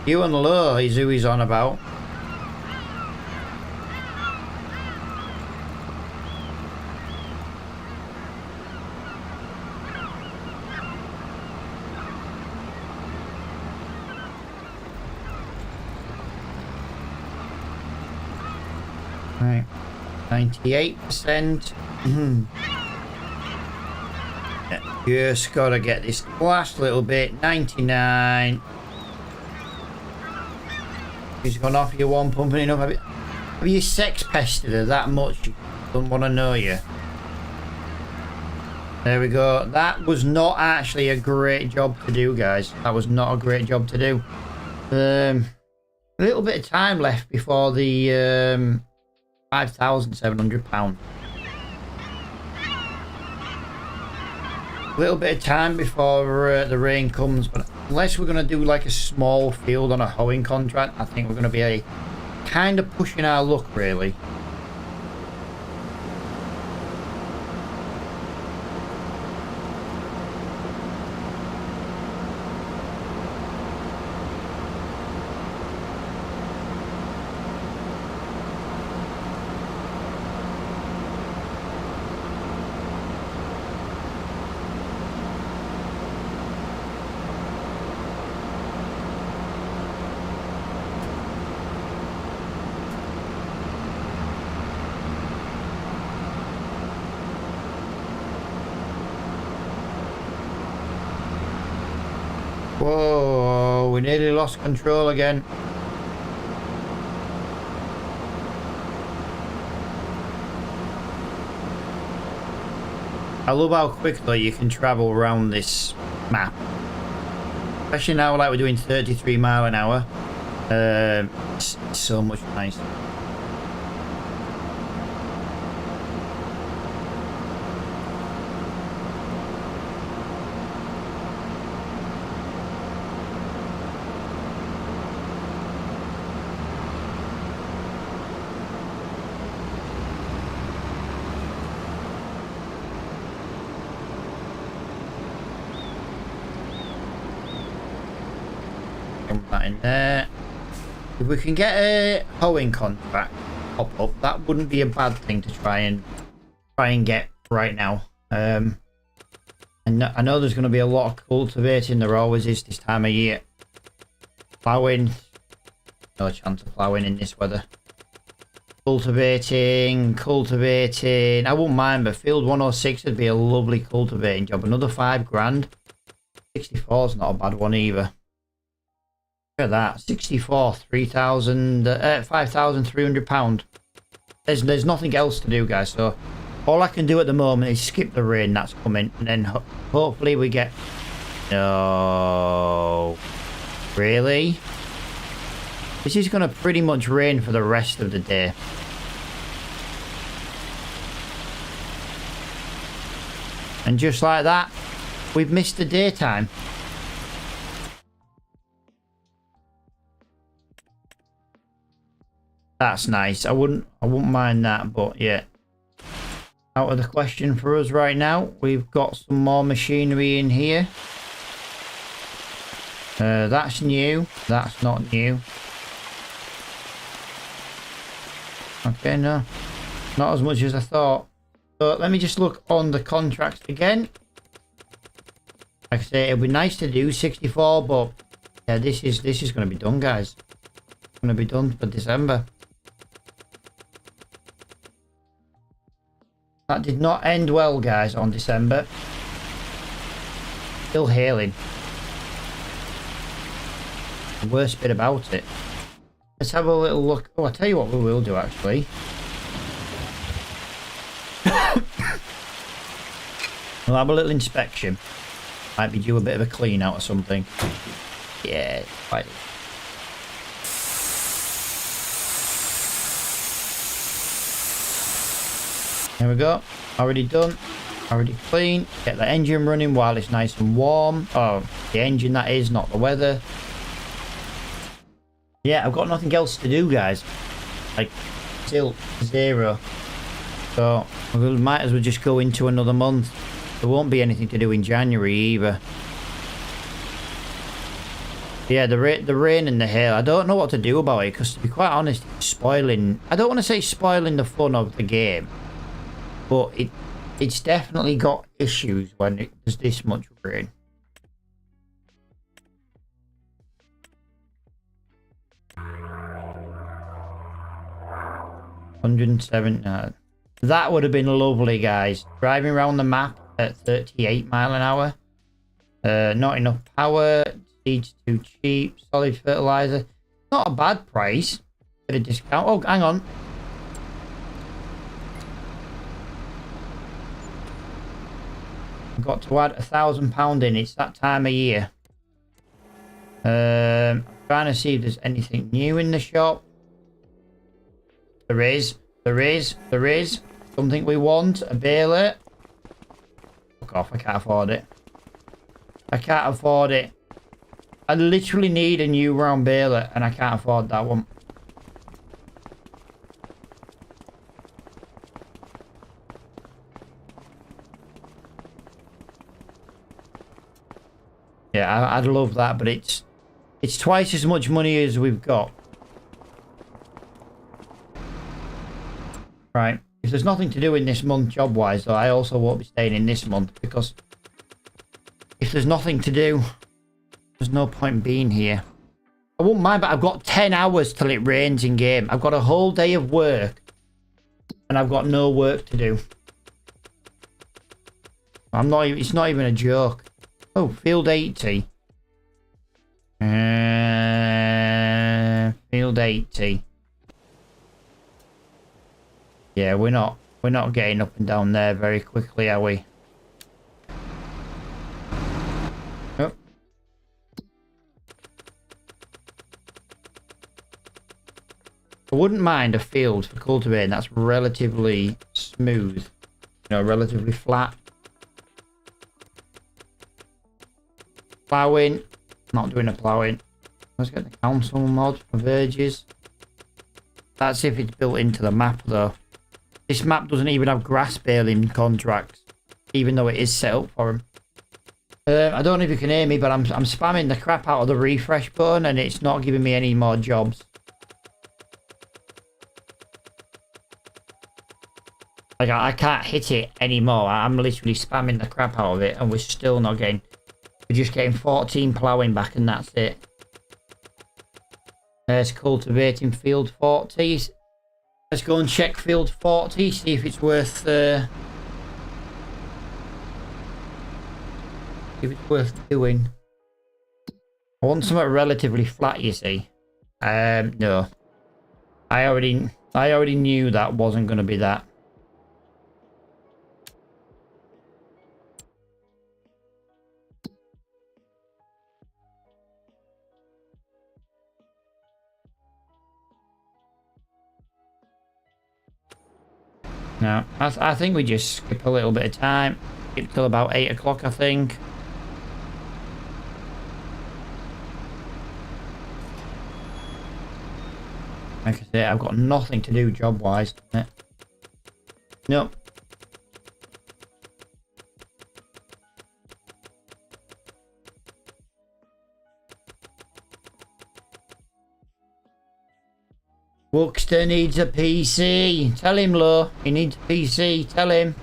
You and low is who he's on about. Right, 98%. Just gotta get this last little bit. 99. She's gone off your one pumping enough. Have you sex pestered her that much? She doesn't want to know you. There we go. That was not actually a great job to do, guys. That was not a great job to do. A little bit of time left before the £5,700. A little bit of time before the rain comes, but unless we're going to do like a small field on a hoeing contract, I think we're going to be kind of pushing our luck, really. Whoa, we nearly lost control again. I love how quickly you can travel around this map. Especially now like we're doing 33 mile an hour. It's so much nicer. That in there. If we can get a hoeing contract pop up, that wouldn't be a bad thing to try and get right now. And I know there's going to be a lot of cultivating. There always is this time of year. Ploughing, no chance of ploughing in this weather. Cultivating. I wouldn't mind, but field 106 would be a lovely cultivating job. Another 5 grand. 64 is not a bad one either. Look at that, 64, £5,300. There's nothing else to do, guys. So all I can do at the moment is skip the rain that's coming, and then hopefully we get. No, really? This is gonna pretty much rain for the rest of the day. And just like that, we've missed the daytime. That's nice. I wouldn't mind that, but yeah. Out of the question for us right now. We've got some more machinery in here. That's new. That's not new. Okay, no. Not as much as I thought. So let me just look on the contracts again. Like I say, it'd be nice to do 64, but yeah, this is going to be done, guys. It's going to be done for December. That did not end well, guys, on December. Still hailing. The worst bit about it. Let's have a little look. Oh, I'll tell you what we will do, actually. We'll have a little inspection. Might be due a bit of a clean out or something. Yeah, quite. There we go. Already done. Already clean. Get the engine running while it's nice and warm. Oh, the engine that is, not the weather. Yeah, I've got nothing else to do, guys. Like, still zero. So, we might as well just go into another month. There won't be anything to do in January either. Yeah, the rain and the hail. I don't know what to do about it because, to be quite honest, it's spoiling. I don't want to say spoiling the fun of the game, but it's definitely got issues when there's this much rain. $107. That would have been lovely, guys. Driving around the map at 38 mile an hour. Not enough power. Seeds too cheap. Solid fertilizer. Not a bad price. Bit of discount. Oh, hang on. I've got to add £1,000 in. It's that time of year. I'm trying to see if there's anything new in the shop. There is. Something we want. A baler. Fuck off. I can't afford it. I can't afford it. I literally need a new round baler and I can't afford that one. Yeah, I'd love that, but it's twice as much money as we've got. Right. If there's nothing to do in this month job-wise, though, I also won't be staying in this month because if there's nothing to do, there's no point being here. I won't mind, but I've got 10 hours till it rains in game. I've got a whole day of work and I've got no work to do. It's not even a joke. Oh, field 80. Field 80. Yeah, we're not getting up and down there very quickly, are we? Oh. I wouldn't mind a field for cultivating that's relatively smooth. You know, relatively flat. Ploughing. Not doing a ploughing. Let's get the council mod for verges. That's if it's built into the map, though. This map doesn't even have grass baling contracts, even though it is set up for them. I don't know if you can hear me, but I'm spamming the crap out of the refresh button, and it's not giving me any more jobs. Like, I can't hit it anymore. I'm literally spamming the crap out of it, and we're still not getting... We're just getting 14 ploughing back, and that's it. There's cultivating field 40. Let's go and check field 40, see if it's worth doing. I want something relatively flat, you see. No. I already knew that wasn't going to be that. No, I think we just skip a little bit of time. Skip till about 8 o'clock, I think. Like I say, I've got nothing to do job-wise. Nope. Wuxter needs a PC. Tell him, Lo. He needs a PC. Tell him.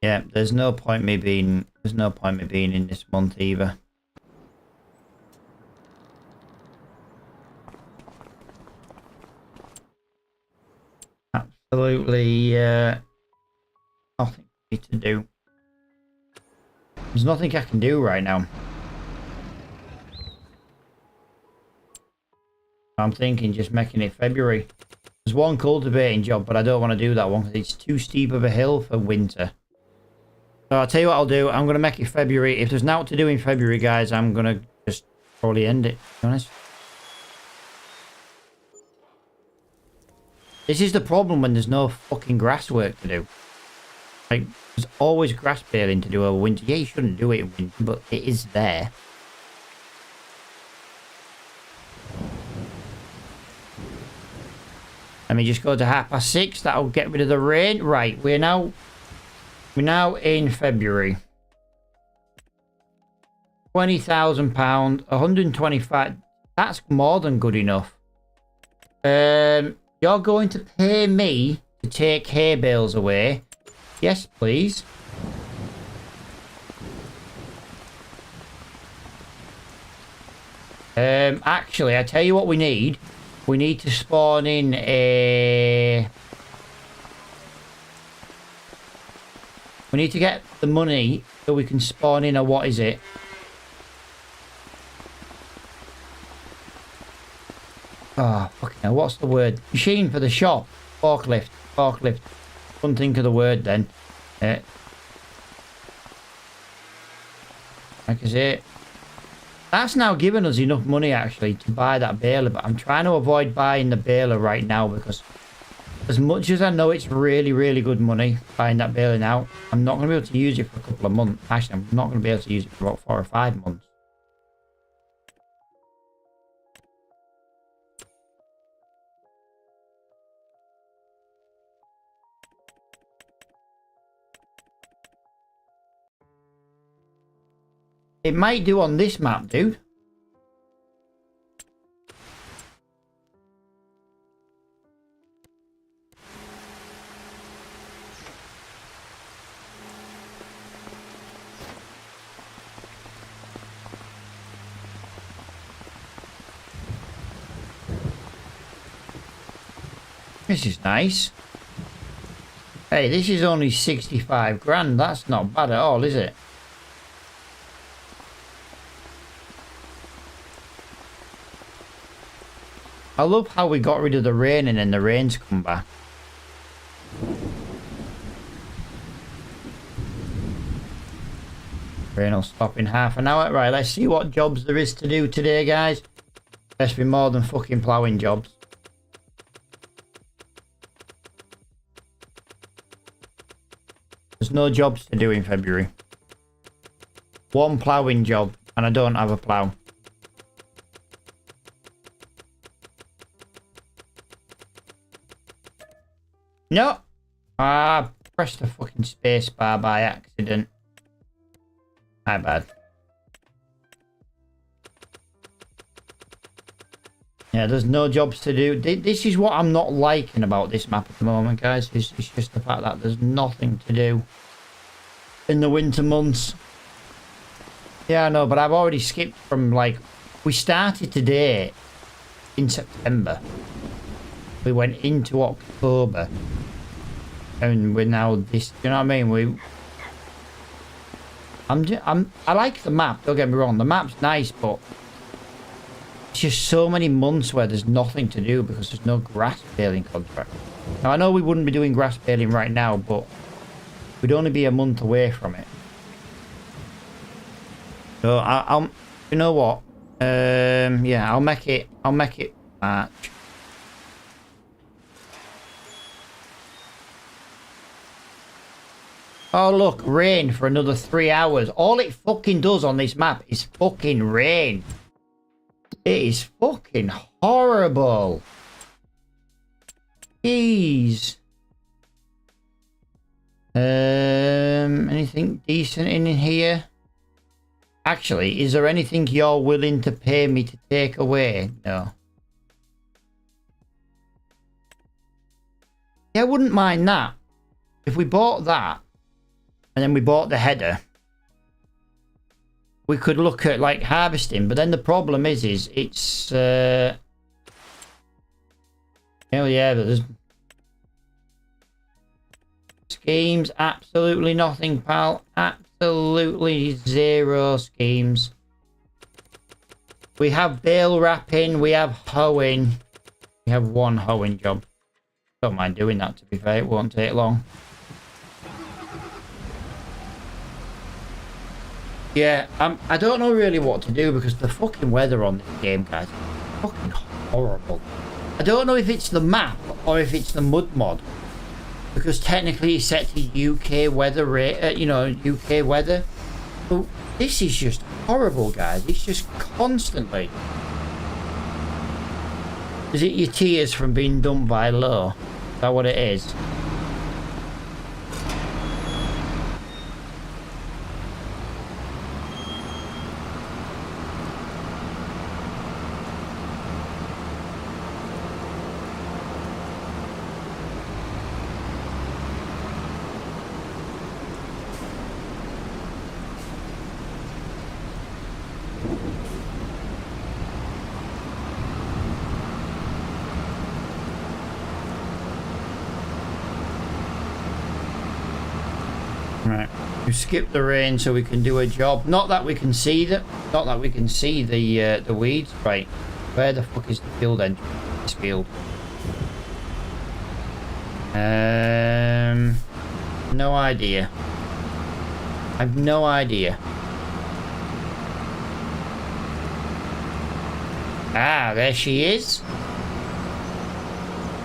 Yeah, there's no point me being in this month either. Absolutely nothing for me to do. There's nothing I can do right now. I'm thinking just making it February. There's one cultivating job, but I don't want to do that one because it's too steep of a hill for winter. So I'll tell you what I'll do. I'm going to make it February. If there's nothing to do in February, guys, I'm going to just probably end it, to be honest. This is the problem when there's no fucking grass work to do. Like, there's always grass baling to do over winter. Yeah, you shouldn't do it in winter, but it is there. Let me just go to 6:30. That'll get rid of the rain. Right, we're now in February. £20,000, 125. That's more than good enough. You're going to pay me to take hay bales away. Yes, please. Actually, I tell you what we need. We need to spawn in a... We need to get the money so we can spawn in a... What is it? Oh, fucking hell. What's the word? Machine for the shop. Forklift. Forklift. Couldn't think of the word then. Like I say, that's now given us enough money actually to buy that baler, but I'm trying to avoid buying the baler right now because as much as I know it's really, really good money buying that baler now, I'm not going to be able to use it for a couple of months. Actually, I'm not going to be able to use it for about 4 or 5 months. It might do on this map, dude. This is nice. Hey, this is only 65 grand. That's not bad at all, is it? I love how we got rid of the rain and then the rain's come back. Rain will stop in half an hour. Right, let's see what jobs there is to do today, guys. Best be more than fucking ploughing jobs. There's no jobs to do in February. One ploughing job, and I don't have a plough. No! Ah, pressed the fucking space bar by accident. My bad. Yeah, there's no jobs to do. This is what I'm not liking about this map at the moment, guys. It's just the fact that there's nothing to do in the winter months. Yeah, I know, but I've already skipped from, like... We started today in September. We went into October. And we're now this... You know what I mean? I like the map, don't get me wrong. The map's nice, but... It's just so many months where there's nothing to do because there's no grass baling contract. Now, I know we wouldn't be doing grass baling right now, but we'd only be a month away from it. So, I'll you know what? Yeah, I'll make it March. Oh, look, rain for another 3 hours. All it fucking does on this map is fucking rain. It is fucking horrible. Jeez. Anything decent in here? Actually, is there anything you're willing to pay me to take away? No. Yeah, I wouldn't mind that. If we bought that, and then we bought the header, we could look at, like, harvesting. But then the problem is it's... Oh, yeah, but there's... Schemes, absolutely nothing, pal. Absolutely zero schemes. We have bale wrapping, we have hoeing. We have one hoeing job. Don't mind doing that, to be fair, it won't take long. Yeah, I don't know really what to do because the fucking weather on this game, guys, is fucking horrible. I don't know if it's the map or if it's the mud mod. Because technically it's set to UK weather rate, you know, UK weather. But this is just horrible, guys. It's just constantly. Is it your tears from being dumped by low? Is that what it is? Right, we skip the rain so we can do a job. Not that we can see the weeds. Right, where the fuck is the field engine? This field. No idea. I've no idea. Ah, there she is.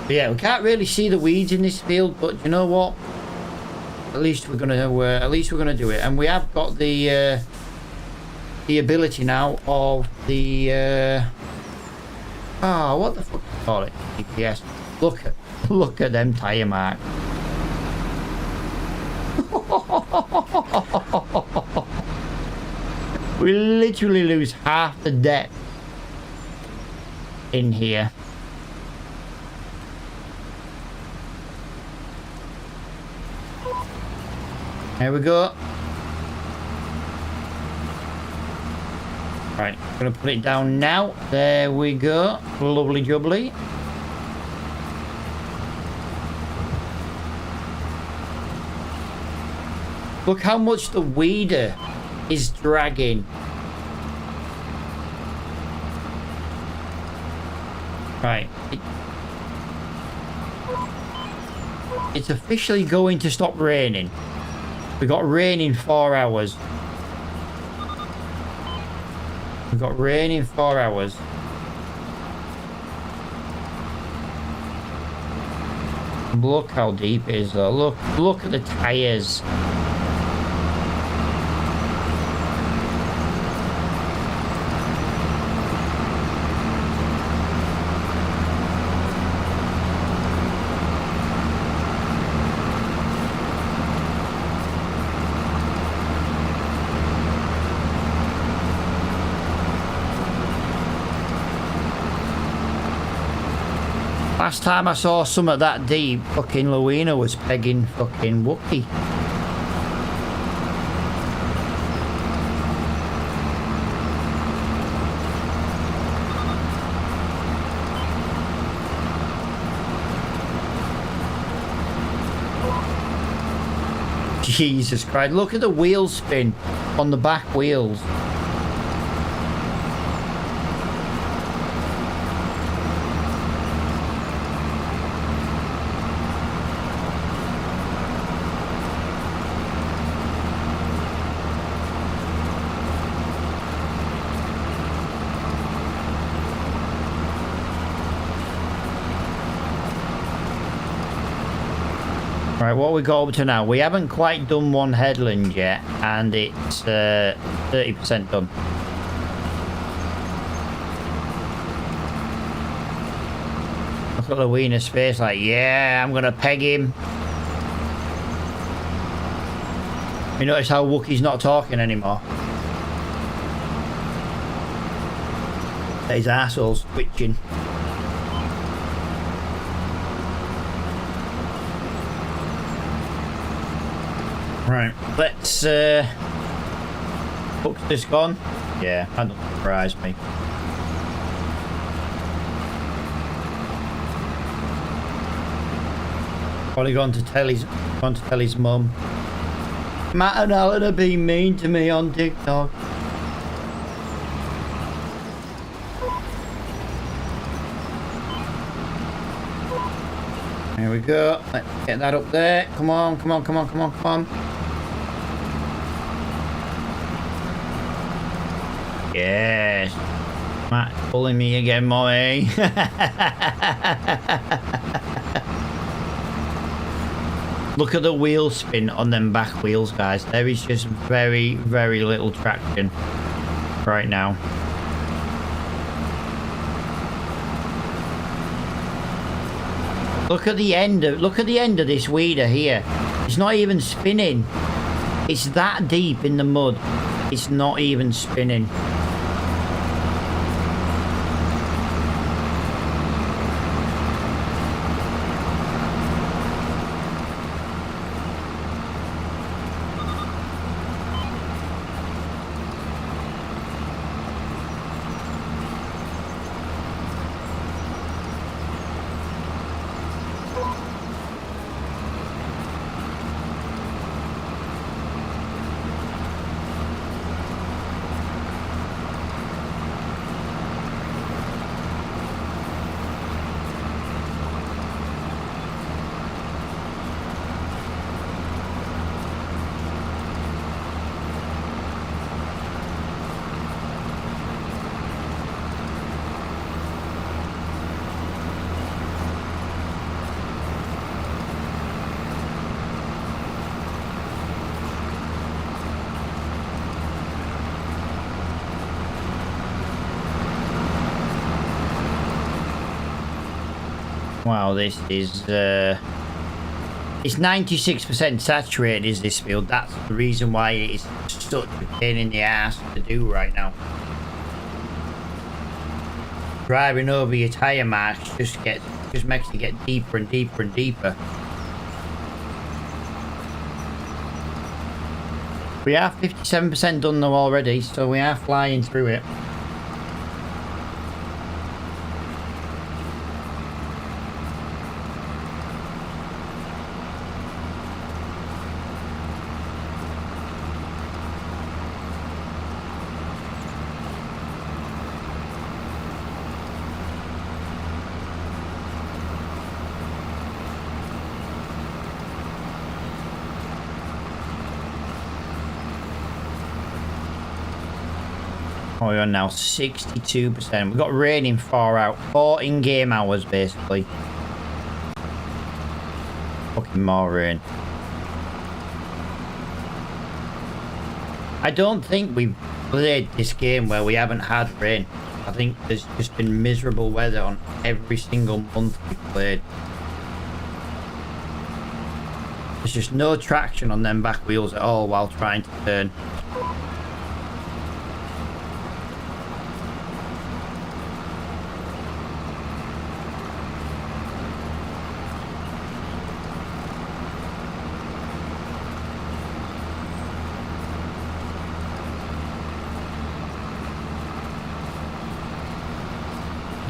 But yeah, we can't really see the weeds in this field, but you know what? At least we're gonna do it, and we have got the ability now of the what the fuck do you call it? GPS. Look at them tire marks. We literally lose half the depth in here. There we go. Right, gonna put it down now. There we go. Lovely jubbly. Look how much the weeder is dragging. Right. It's officially going to stop raining. We got rain in 4 hours. We got rain in 4 hours. Look how deep it is though. Look at the tires. Last time I saw some at that deep, fucking Luina was pegging fucking Wookie. Jesus Christ, look at the wheel spin on the back wheels. Right, what we got up to now? We haven't quite done one headland yet, and it's 30% done. Look at Luina's face, like, yeah, I'm gonna peg him. You notice how Wookie's not talking anymore? that his arsehole's twitching. Right, let's hook's this gone? Yeah, that doesn't surprise me. Probably gone to tell his mum. Matt and Alan are being mean to me on TikTok. There we go. Let's get that up there. Come on, come on, come on, come on, come on. Yes. Matt pulling me again, mommy. Look at the wheel spin on them back wheels, guys. There is just very, very little traction right now. Look at the end of this weeder here. It's not even spinning. It's that deep in the mud. It's not even spinning. Wow, this is it's 96% saturated, is this field. That's the reason why it's such a pain in the ass to do right now. Driving over your tyre marks just makes it get deeper and deeper and deeper. We are 57% done though already, so we are flying through it. Oh, we're on now 62%. We've got raining far out. 4 in-game hours, basically. Fucking more rain. I don't think we've played this game where we haven't had rain. I think there's just been miserable weather on every single month we've played. There's just no traction on them back wheels at all while trying to turn.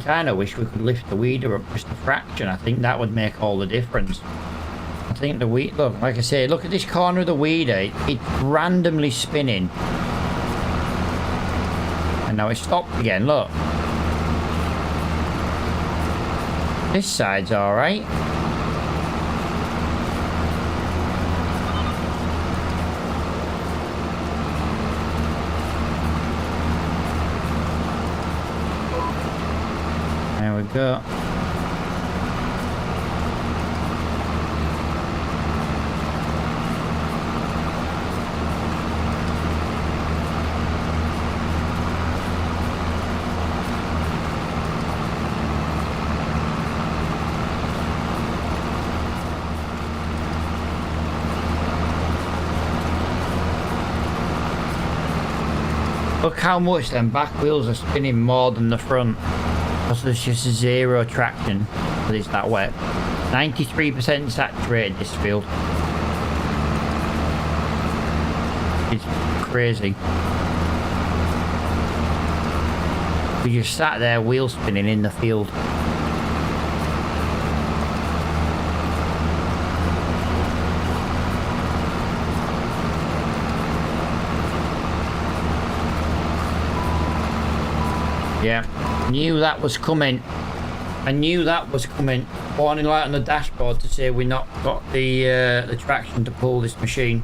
Kind of wish we could lift the weeder up just a fraction. I think that would make all the difference. I think the weed, look, like I say, look at this corner of the weeder. It's randomly spinning. And now it's stopped again, look. This side's alright. There we go. Look how much them back wheels are spinning more than the front. Because there's just zero traction because it's that wet. 93% saturated this field. It's crazy. We just sat there wheel spinning in the field. Yeah, knew that was coming. I knew that was coming. Warning light on the dashboard to say we not got the traction to pull this machine.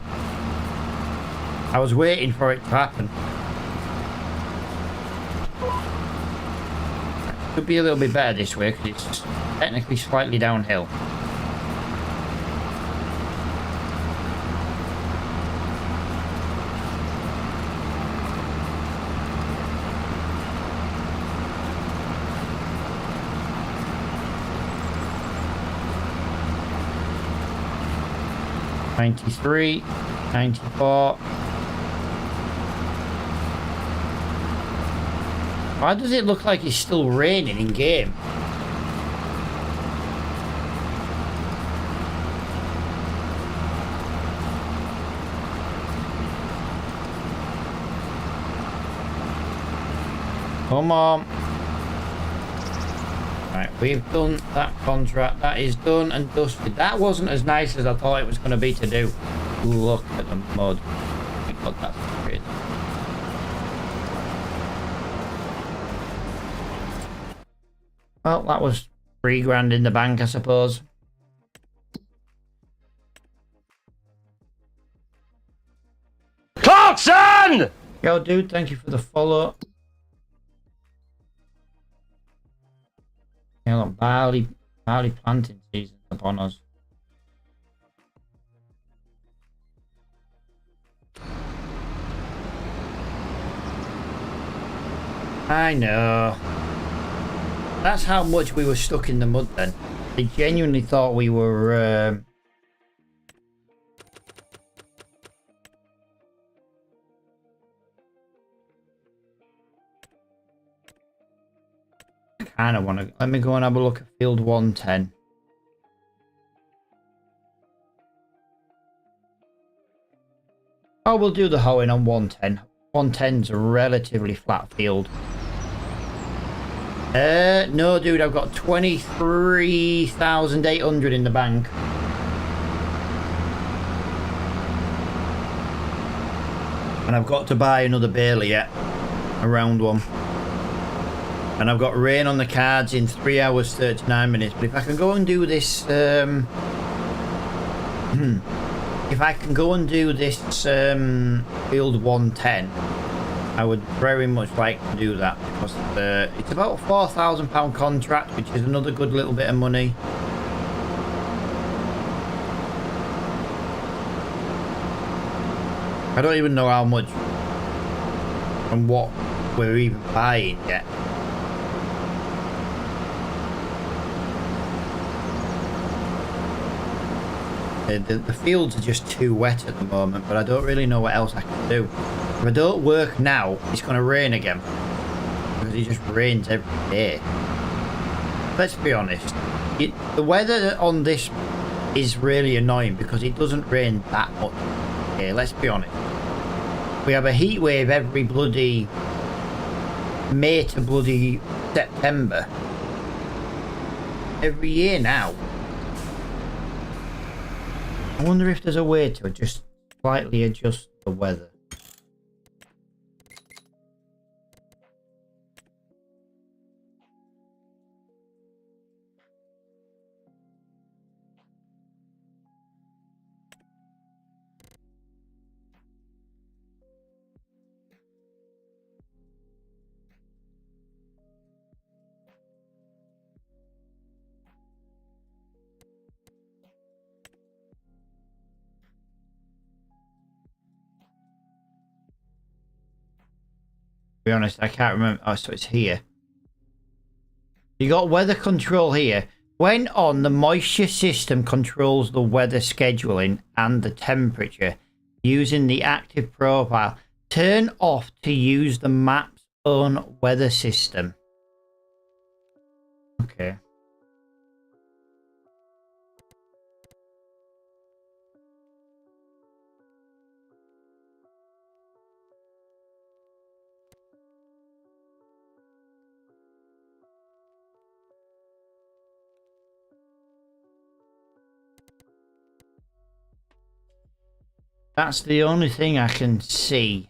I was waiting for it to happen. Could be a little bit better this way because it's technically slightly downhill. $93, $94. Why does it look like it's still raining in game? Come on. Right, we've done that contract. That is done and dusted. That wasn't as nice as I thought it was going to be to do. Look at the mud. Oh my God, that's crazy. Well, that was $3,000 in the bank, I suppose. Clarkson! Yo, dude, thank you for the follow. Yeah, look, barley planting season upon us. I know. That's how much we were stuck in the mud then. They genuinely thought we were... I kind of want to... Let me go and have a look at field 110. Oh, we'll do the hoeing on 110. 110's a relatively flat field. No, dude, I've got 23,800 in the bank. And I've got to buy another baler yet. A round one. And I've got rain on the cards in 3 hours, 39 minutes. But if I can go and do this... if I can go and do this field 110... I would very much like to do that because it's about a £4,000 contract, which is another good little bit of money. I don't even know how much and what we're even buying yet. The fields are just too wet at the moment, but I don't really know what else I can do. If I don't work now, it's going to rain again. Because it just rains every day. Let's be honest. The weather on this is really annoying because it doesn't rain that much. Okay, let's be honest. We have a heat wave every bloody May to bloody September. Every year now. I wonder if there's a way to just slightly adjust the weather. To be honest, I can't remember. Oh, so it's here. You got weather control here. When on, the moisture system controls the weather scheduling and the temperature using the active profile. Turn off to use the map's own weather system. Okay. That's the only thing I can see.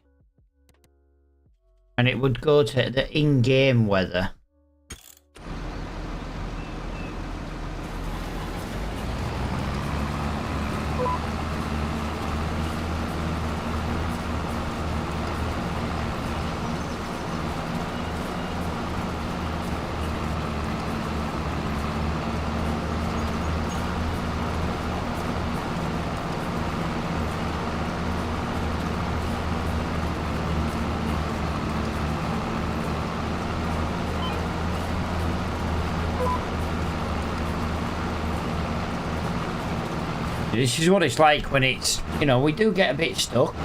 And it would go to the in-game weather. This is what it's like when it's, you know, we do get a bit stuck.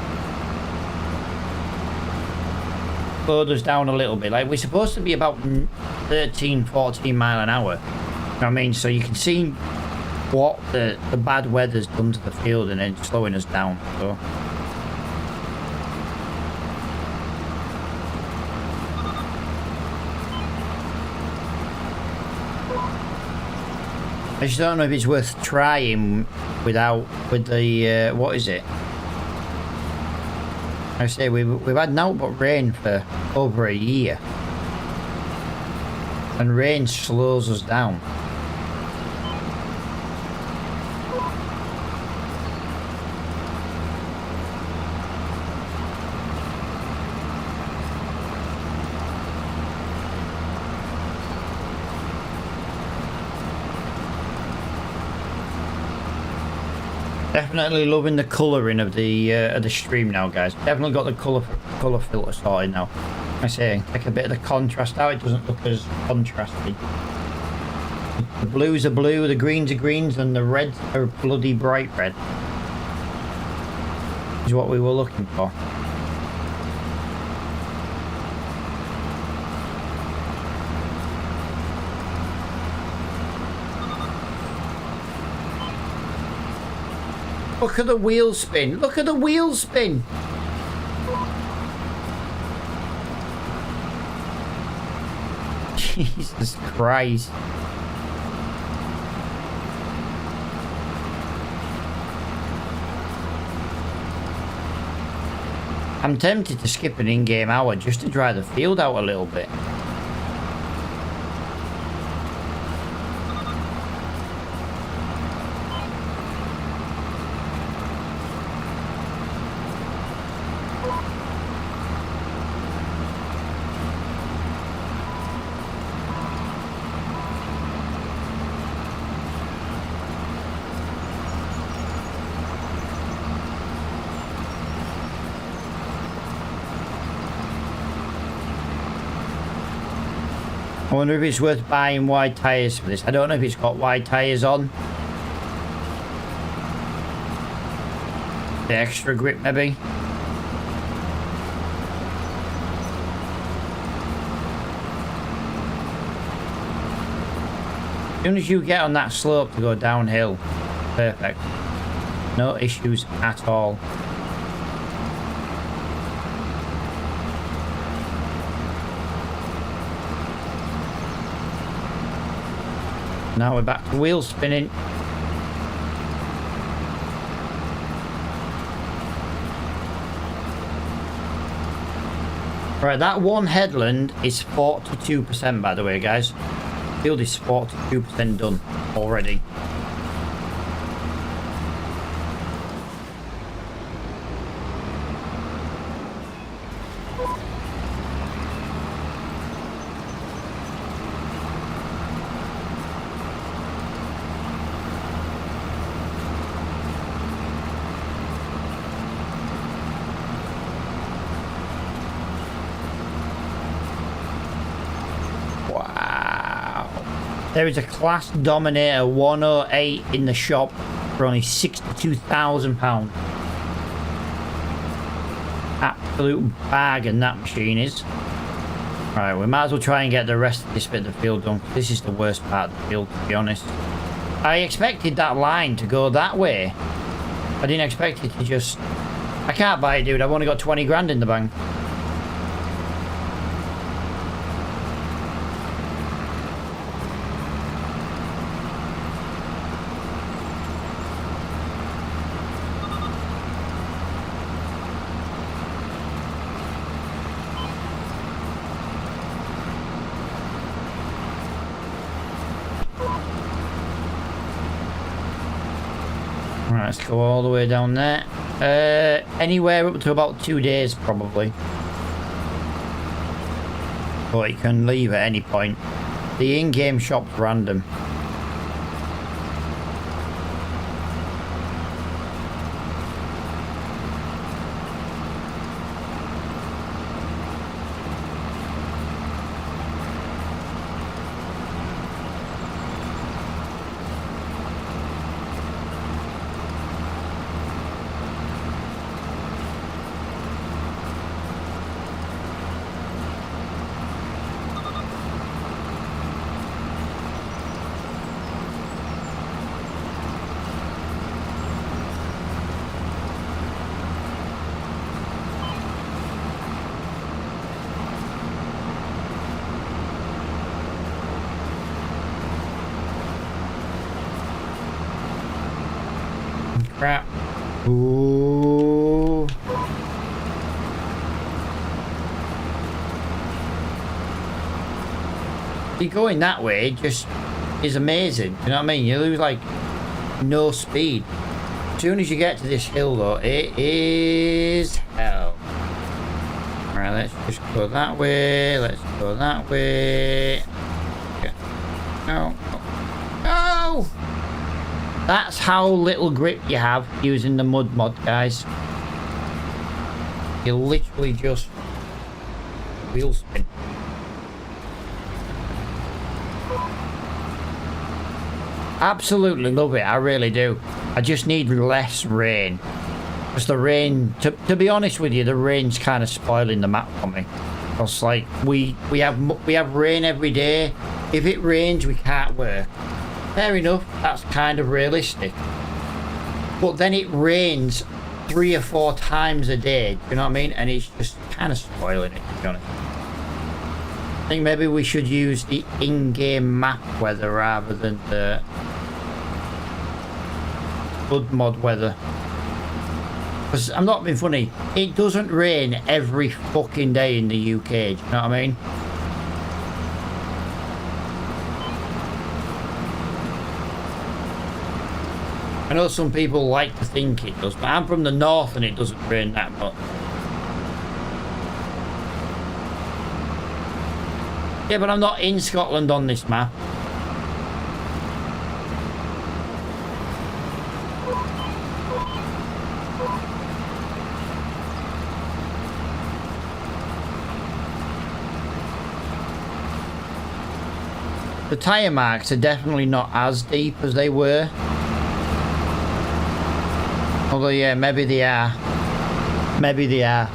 Slowed us down a little bit. Like, we're supposed to be about 13, 14 mile an hour. You know what I mean? So you can see what the bad weather's done to the field and then slowing us down. So. I just don't know if it's worth trying with the what is it? I say we've had nothing but rain for over a year, and rain slows us down. Definitely loving the colouring of the stream now, guys. Definitely got the colour filter sorted now. I say, take a bit of the contrast out. It doesn't look as contrasty. The blues are blue, the greens are greens, and the reds are bloody bright red. Is what we were looking for. Look at the wheel spin. Look at the wheel spin. Jesus Christ. I'm tempted to skip an in-game hour just to dry the field out a little bit. I wonder if it's worth buying wide tyres for this. I don't know if it's got wide tyres on. The extra grip, maybe. As soon as you get on that slope to go downhill, perfect. No issues at all. Now we're back to wheel spinning. Right, that one headland is 42%, by the way, guys. Field is 42% done already. There is a Class Dominator 108 in the shop for only £62,000. absolute bargain, that machine is. Right, we might as well try and get the rest of this bit of the field done. This is the worst part of the field, to be honest. I expected that line to go that way. I didn't expect it to just... I can't buy it, dude. I've only got 20 grand in the bank. Right, let's go all the way down there. Anywhere up to about 2 days, probably. But you can leave at any point. The in-game shop's random. Crap. Ooh. See, going that way just is amazing. You know what I mean? You lose like no speed. As soon as you get to this hill though, it is hell. Alright, let's just go that way. Let's go that way. No. No! That's how little grip you have using the mud mod, guys. You literally just wheel spin. Absolutely love it, I really do. I just need less rain. Because the rain, to be honest with you, the rain's kind of spoiling the map for me. Because like we have rain every day. If it rains, we can't work. Fair enough, that's kind of realistic. But then it rains 3 or 4 times a day, do you know what I mean? And it's just kind of spoiling it, to be honest. I think maybe we should use the in-game map weather rather than the mud mod weather. Because I'm not being funny, it doesn't rain every fucking day in the UK, do you know what I mean? I know some people like to think it does, but I'm from the north and it doesn't rain that much. Yeah, but I'm not in Scotland on this map. The tyre marks are definitely not as deep as they were. Although, yeah, maybe they are. Maybe they are.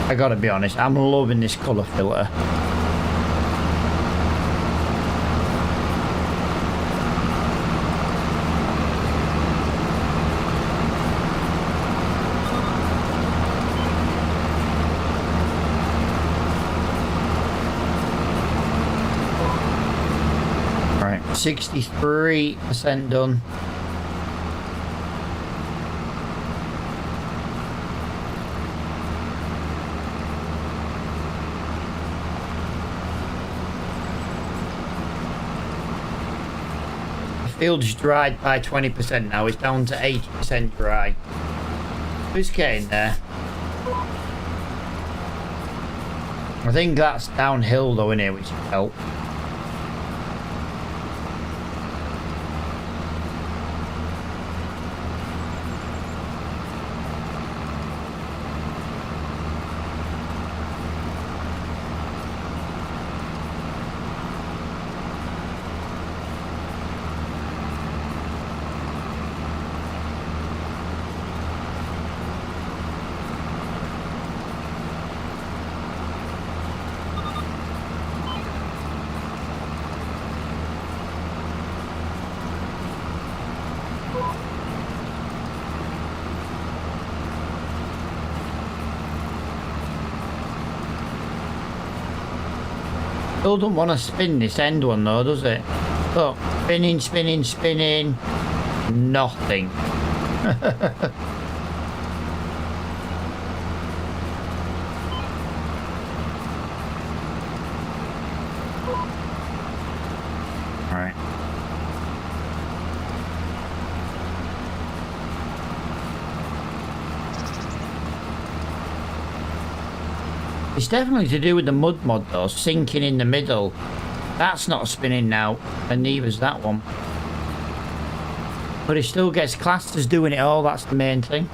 I gotta be honest, I'm loving this colour filter. Right, 63% done. Field's dried by 20% now. It's down to 80% dry. Who's getting there? I think that's downhill though, innit, which help. Still don't want to spin this end one though, does it? Look, spinning, spinning, spinning. Nothing. Alright. It's definitely to do with the mud mod though, sinking in the middle. That's not spinning now, and neither's that one. But it still gets classed as doing it all, that's the main thing.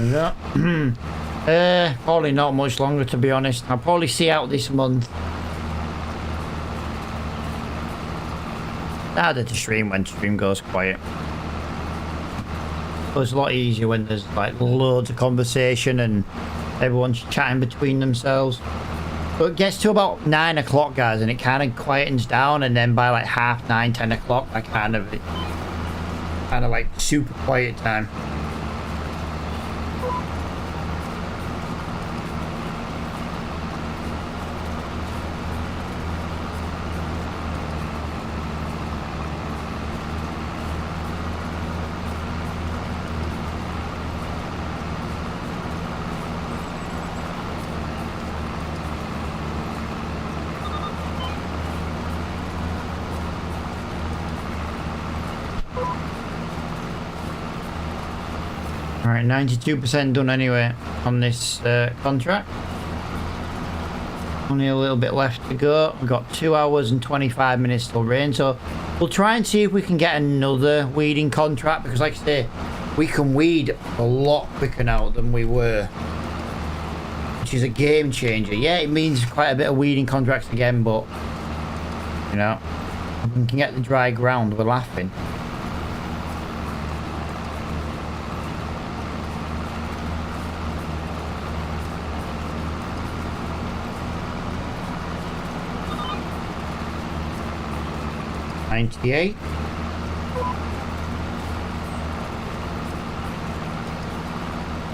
Yeah. Probably not much longer, to be honest. I'll probably see out this month. Harder to stream when stream goes quiet. But it's a lot easier when there's like loads of conversation and everyone's chatting between themselves. But it gets to about 9 o'clock, guys, and it kind of quietens down, and then by like 9:30, 10 o'clock, I kind of like super quiet time. Alright, 92% done anyway on this contract. Only a little bit left to go. We've got 2 hours and 25 minutes till rain, so we'll try and see if we can get another weeding contract, because like I say, we can weed a lot quicker now than we were, which is a game changer. Yeah, it means quite a bit of weeding contracts again, but you know, if we can get the dry ground, we're laughing. $98.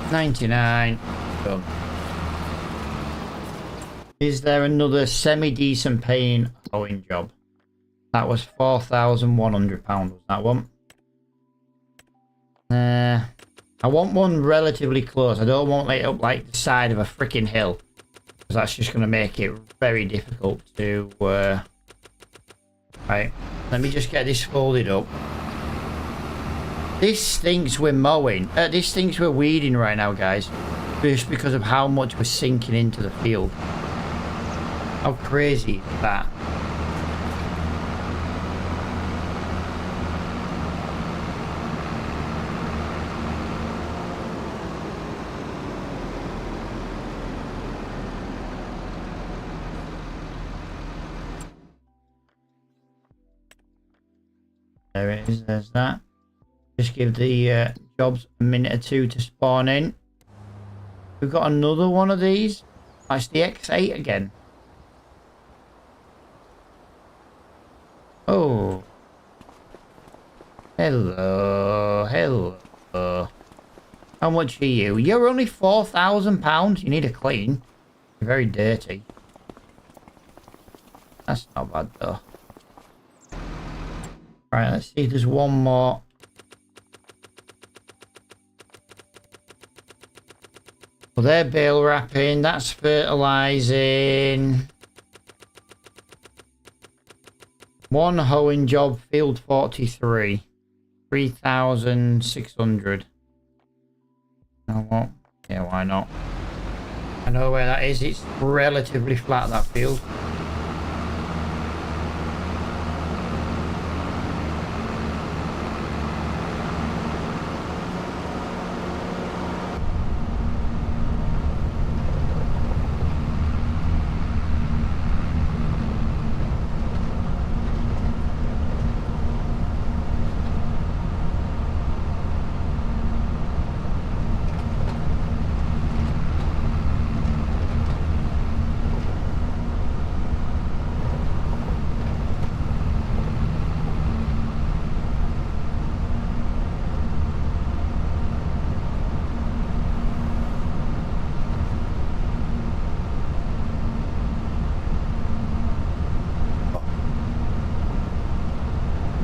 $99. Done. Is there another semi-decent paying hoeing job? That was £4,100, was that one? I want one relatively close. I don't want it up like the side of a freaking hill, because that's just going to make it very difficult to... Right, let me just get this folded up. This thinks we're mowing. This thinks we're weeding right now, guys. Just because of how much we're sinking into the field. How crazy is that? There it is, there's that. Just give the jobs a minute or two to spawn in. We've got another one of these. That's the X8 again. Oh. Hello, hello. How much are you? You're only £4,000. You need a clean. You're very dirty. That's not bad though. Right, let's see if there's one more. Well, they're bale wrapping, that's fertilizing. One hoeing job, field 43. 3,600. You know what? Yeah, why not? I know where that is, it's relatively flat, that field.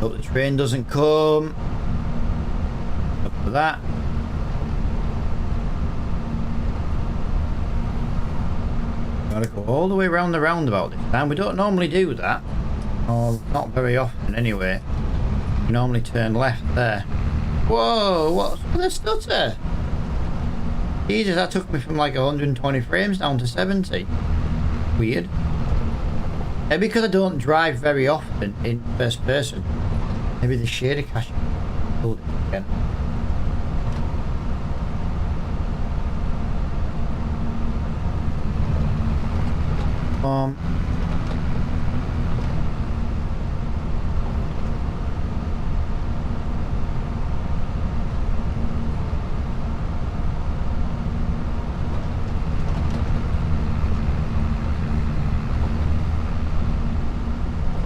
Hope the train doesn't come. Up for that. Gotta go all the way around the roundabout this time. We don't normally do that. Or not very often anyway. We normally turn left there. Whoa, what's the stutter? Jesus, that took me from like 120 frames down to 70. Weird. Maybe because I don't drive very often in first person. Maybe the shader cache pulled it again.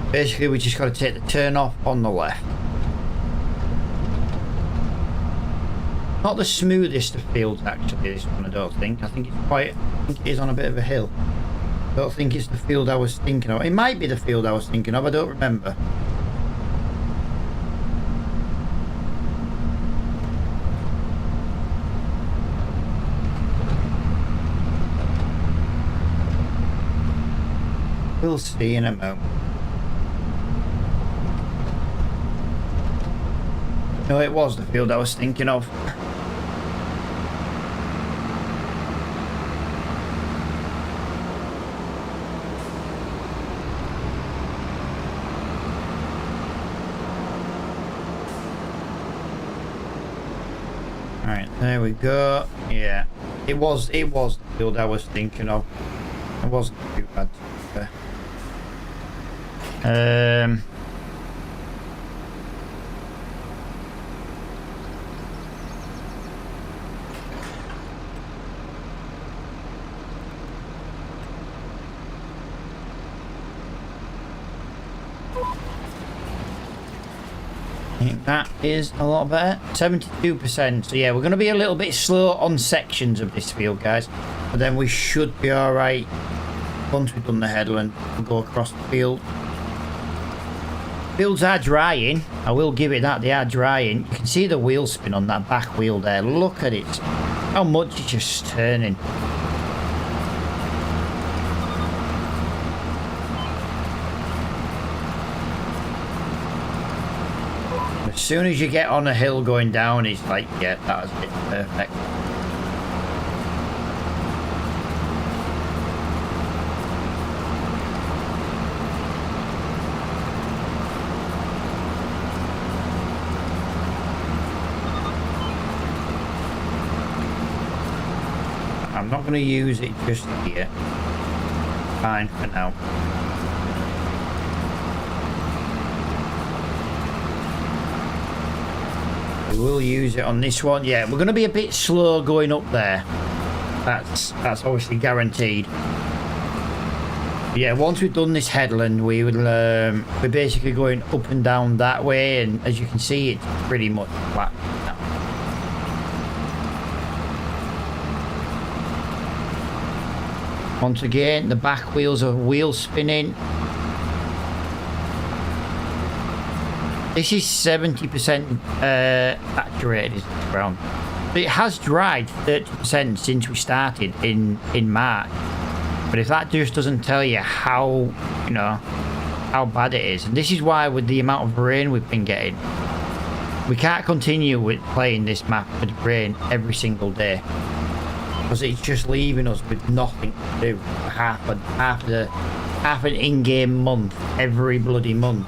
Basically, we just got to take the turn off on the left. Not the smoothest of fields, actually, this one, I don't think. I think it is on a bit of a hill. I don't think it's the field I was thinking of. It might be the field I was thinking of, I don't remember. We'll see in a moment. No, it was the field I was thinking of. Alright, there we go. Yeah, it was the field I was thinking of. It wasn't too bad to be fair. I think that is a lot better. 72%. So yeah, we're going to be a little bit slow on sections of this field, guys. But then we should be alright once we've done the headland. We'll go across the field. Fields are drying. I will give it that. They are drying. You can see the wheel spin on that back wheel there. Look at it. How much it's just turning. As soon as you get on a hill going down, it's like, yeah, that was it. Perfect. I'm not going to use it just yet. Fine for now. We will use it on this one. Yeah, we're going to be a bit slow going up there. That's obviously guaranteed. Yeah, once we've done this headland, we're basically going up and down that way, and as you can see, it's pretty much flat now. Once again, the back wheels are wheel spinning. This is 70% saturated ground. It has dried 30% since we started in March. But if that just doesn't tell you how, you know, how bad it is. And this is why with the amount of rain we've been getting, we can't continue with playing this map with rain every single day. Because it's just leaving us with nothing to do for half an in-game month, every bloody month.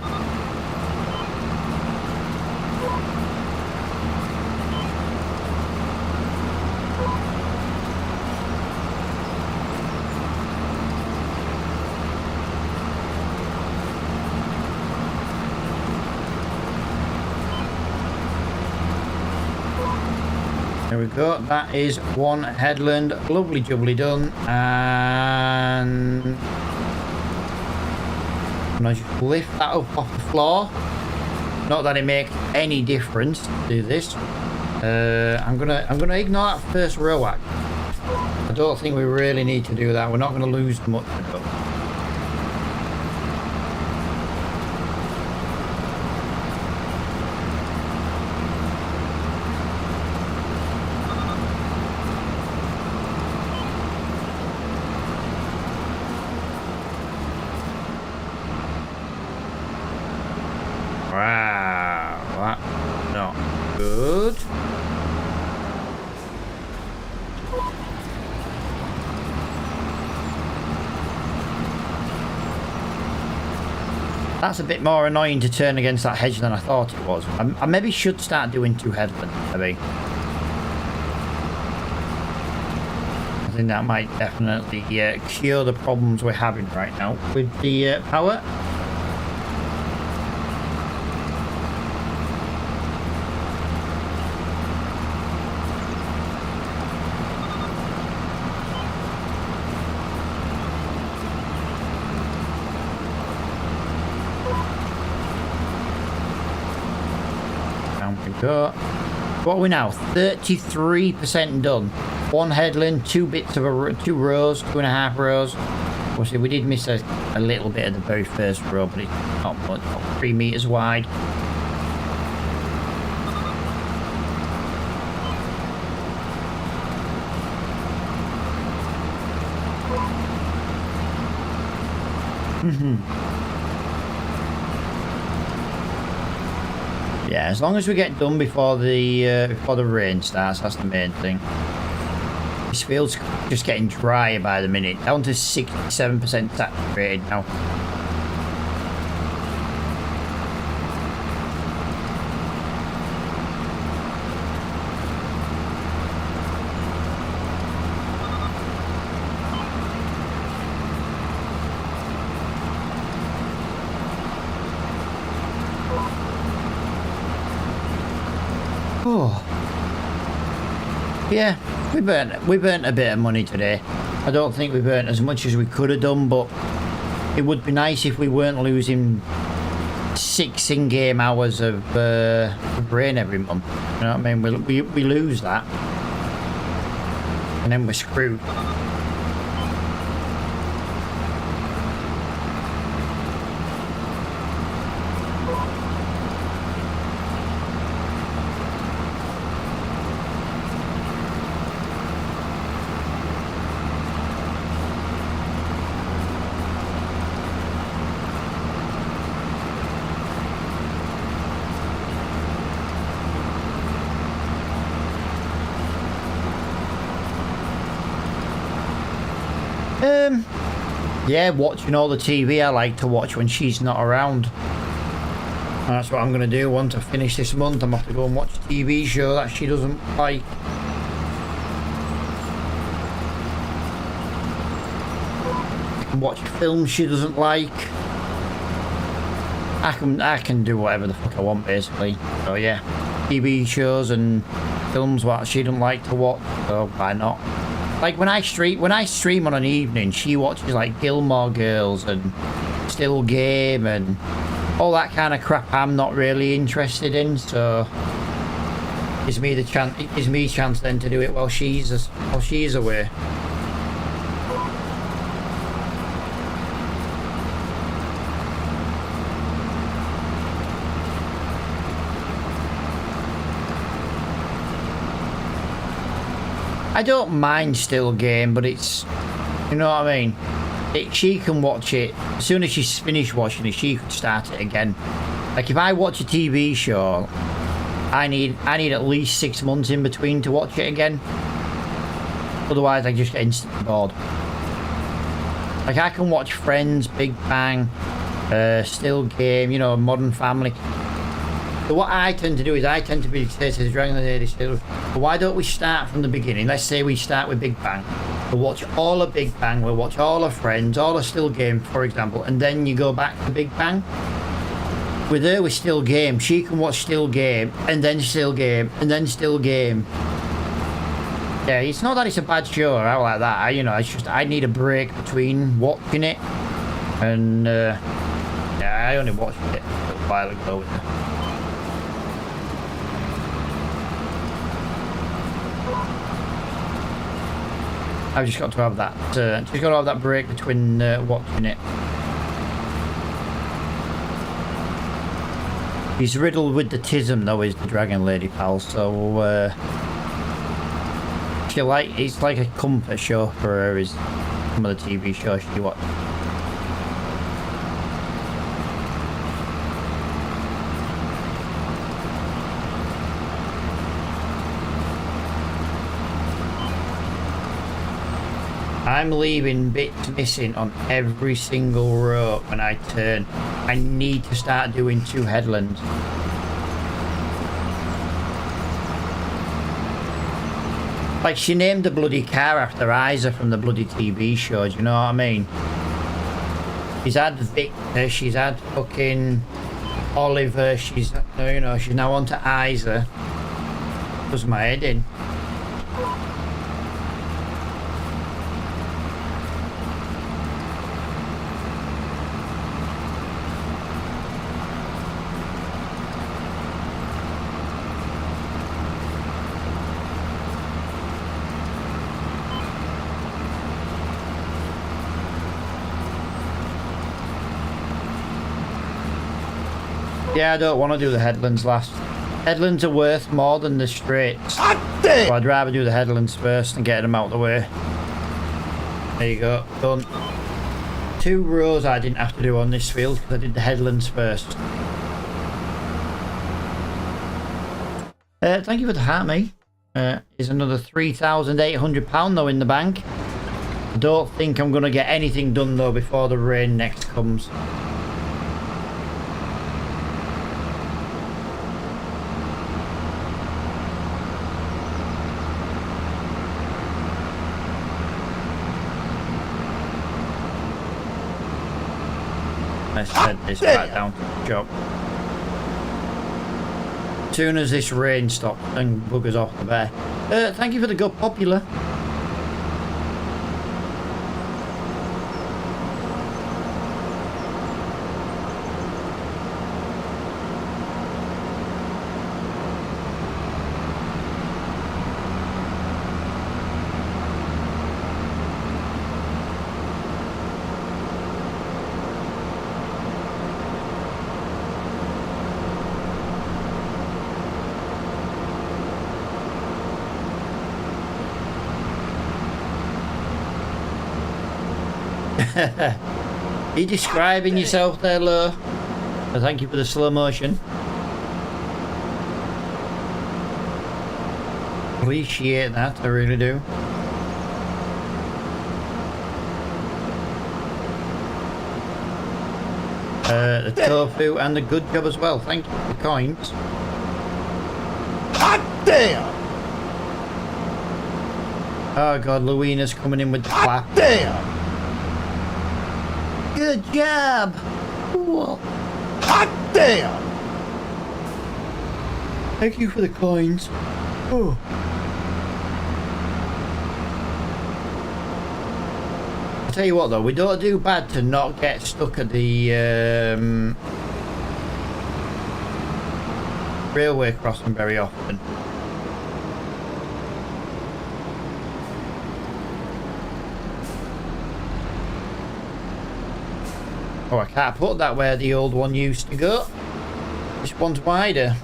There we go, that is one headland, lovely jubbly done, and I just lift that up off the floor. Not that it makes any difference to do this. I'm gonna ignore that first row act. I don't think we really need to do that. We're not gonna lose much of it. Wow, that's not good. That's a bit more annoying to turn against that hedge than I thought it was. I maybe should start doing 2 headlands, maybe. I think that might definitely cure the problems we're having right now with the power. Go. What are we now? 33% done. 1 headland, 2 bits of 2 rows, 2.5 rows. Obviously, we did miss a little bit of the very first row, but it's not much. About 3 meters wide. Yeah, as long as we get done before the rain starts, that's the main thing. This field's just getting drier by the minute, down to 67% saturated now. Oh. Yeah, we burnt a bit of money today. I don't think we burnt as much as we could have done, but it would be nice if we weren't losing 6 in-game hours of rain every month. You know what I mean? We lose that, and then we're screwed. Yeah, watching all the TV I like to watch when she's not around. And that's what I'm going to do once I finish this month. I'm going to have to go and watch a TV show that she doesn't like. I can watch films she doesn't like. I can do whatever the fuck I want, basically. So yeah, TV shows and films what she doesn't like to watch, so why not? Like when I stream on an evening, she watches like Gilmore Girls and Still Game and all that kind of crap I'm not really interested in, so it gives me chance then to do it while she's away. I don't mind Still Game, but it's, you know what I mean? She can watch it as soon as she's finished watching it. She can start it again. Like if I watch a TV show, I need at least 6 months in between to watch it again. Otherwise, I just get instantly bored. Like I can watch Friends, Big Bang, Still Game, you know, Modern Family. So what I tend to do is I tend to be say to the Dragon Lady still. Why don't we start from the beginning? Let's say we start with Big Bang. We'll watch all of Big Bang. We'll watch all of Friends, all of Still Game, for example, and then you go back to Big Bang. With her, with Still Game, she can watch Still Game, and then Still Game, and then Still Game. Yeah, it's not that it's a bad show or out like that. It's just I need a break between watching it, and yeah, I only watched it a little while ago with her. I've just got to have that, break between watching it. He's riddled with the tism though, is the Dragon Lady pal, so it's like a comfort show for her, is some of the TV shows she watches. I'm leaving bits missing on every single rope when I turn. I need to start doing 2 headlands. Like, she named the bloody car after Isa from the bloody TV show, do you know what I mean? She's had Victor, she's had fucking Oliver, she's, you know, she's now on to Isa. Does my head in. Yeah, I don't want to do the headlands last. Headlands are worth more than the straights. So I'd rather do the headlands first and get them out of the way. There you go, done. 2 rows I didn't have to do on this field because I did the headlands first. Thank you for the heart, mate. Is another £3,800 though in the bank. I don't think I'm going to get anything done though before the rain next comes. Let's head this back down to the shop. As soon as this rain stops and buggers off the bear. Thank you for the good popular. Are you describing yourself there, Lo? Thank you for the slow motion. Appreciate that, I really do. The tofu and the good job as well. Thank you for the coins. Hot damn! Oh god, Luina's coming in with the clap. Hot damn! Good job! Cool. Hot damn! Thank you for the coins. Oh. I'll tell you what though, we don't do bad to not get stuck at the railway crossing very often. Oh, I can't put that where the old one used to go. This one's wider.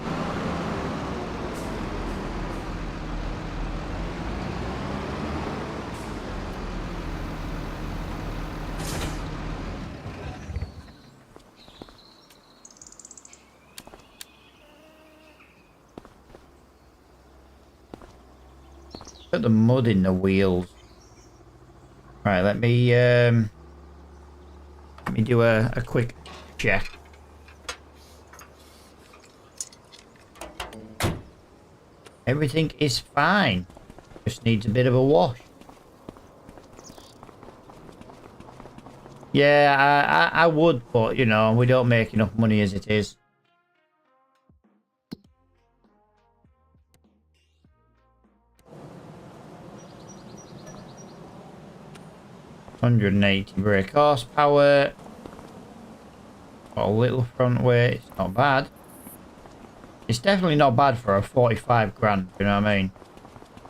Put the mud in the wheels. Right, let me do a quick check. Everything is fine. Just needs a bit of a wash. Yeah, I would, but you know, we don't make enough money as it is. $180 brake horsepower. Got a little front weight. It's not bad. It's definitely not bad for a 45 grand. You know what I mean?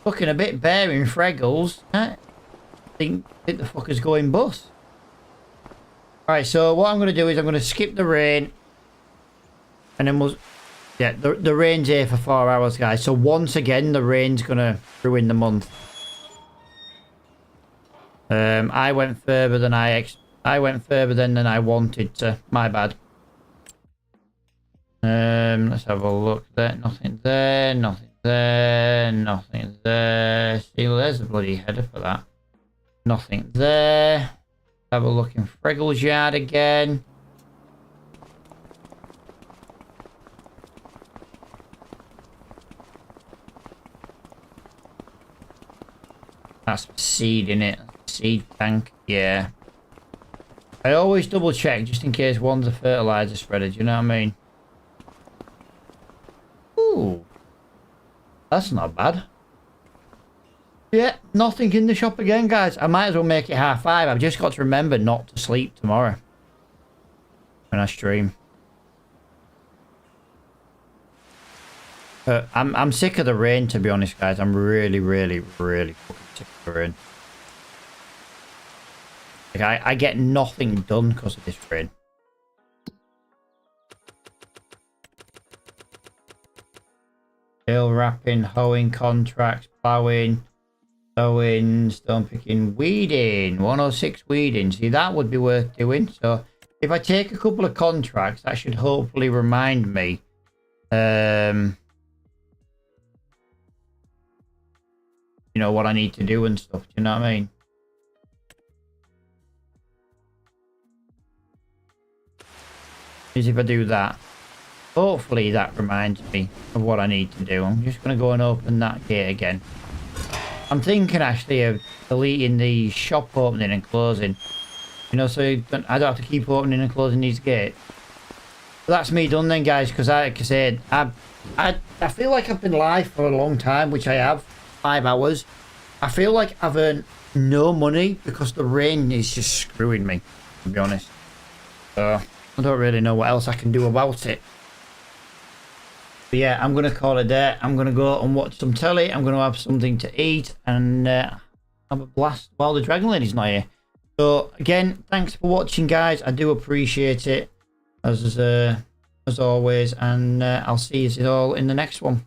Looking a bit bare in Freggles. I think the fucker's going bust. Right, so what I'm going to do is I'm going to skip the rain. And then we'll... Yeah, the rain's here for 4 hours, guys. So once again, the rain's going to ruin the month. I went further than I went further than I wanted to. My bad. Let's have a look there. Nothing there, nothing there, nothing there. See, well, there's the bloody header for that. Nothing there. Have a look in Friggle's yard again. That's seed in it. Seed tank. Yeah. I always double check just in case one's a fertilizer spreader. Do you know what I mean? Ooh. That's not bad. Yeah, nothing in the shop again, guys. I might as well make it 5:30. I've just got to remember not to sleep tomorrow when I stream. I'm sick of the rain, to be honest, guys. I'm really, really, really fucking sick of the rain. Like, I get nothing done because of this rain. Hill wrapping, hoeing contracts, ploughing, sowing, stone picking, weeding. 106 weeding. See, that would be worth doing. So if I take a couple of contracts, that should hopefully remind me. You know, what I need to do and stuff. Do you know what I mean? Is if I do that, hopefully that reminds me of what I need to do. I'm just going to go and open that gate again. I'm thinking actually of deleting the shop opening and closing. You know, so I don't have to keep opening and closing these gates. But that's me done then, guys, because like I said, I feel like I've been live for a long time, which I have, 5 hours. I feel like I've earned no money because the rain is just screwing me, to be honest. So I don't really know what else I can do about it. But yeah, I'm going to call it there. I'm going to go and watch some telly. I'm going to have something to eat and have a blast while the Dragon Lady's not here. So again, thanks for watching, guys. I do appreciate it as always. And I'll see you all in the next one.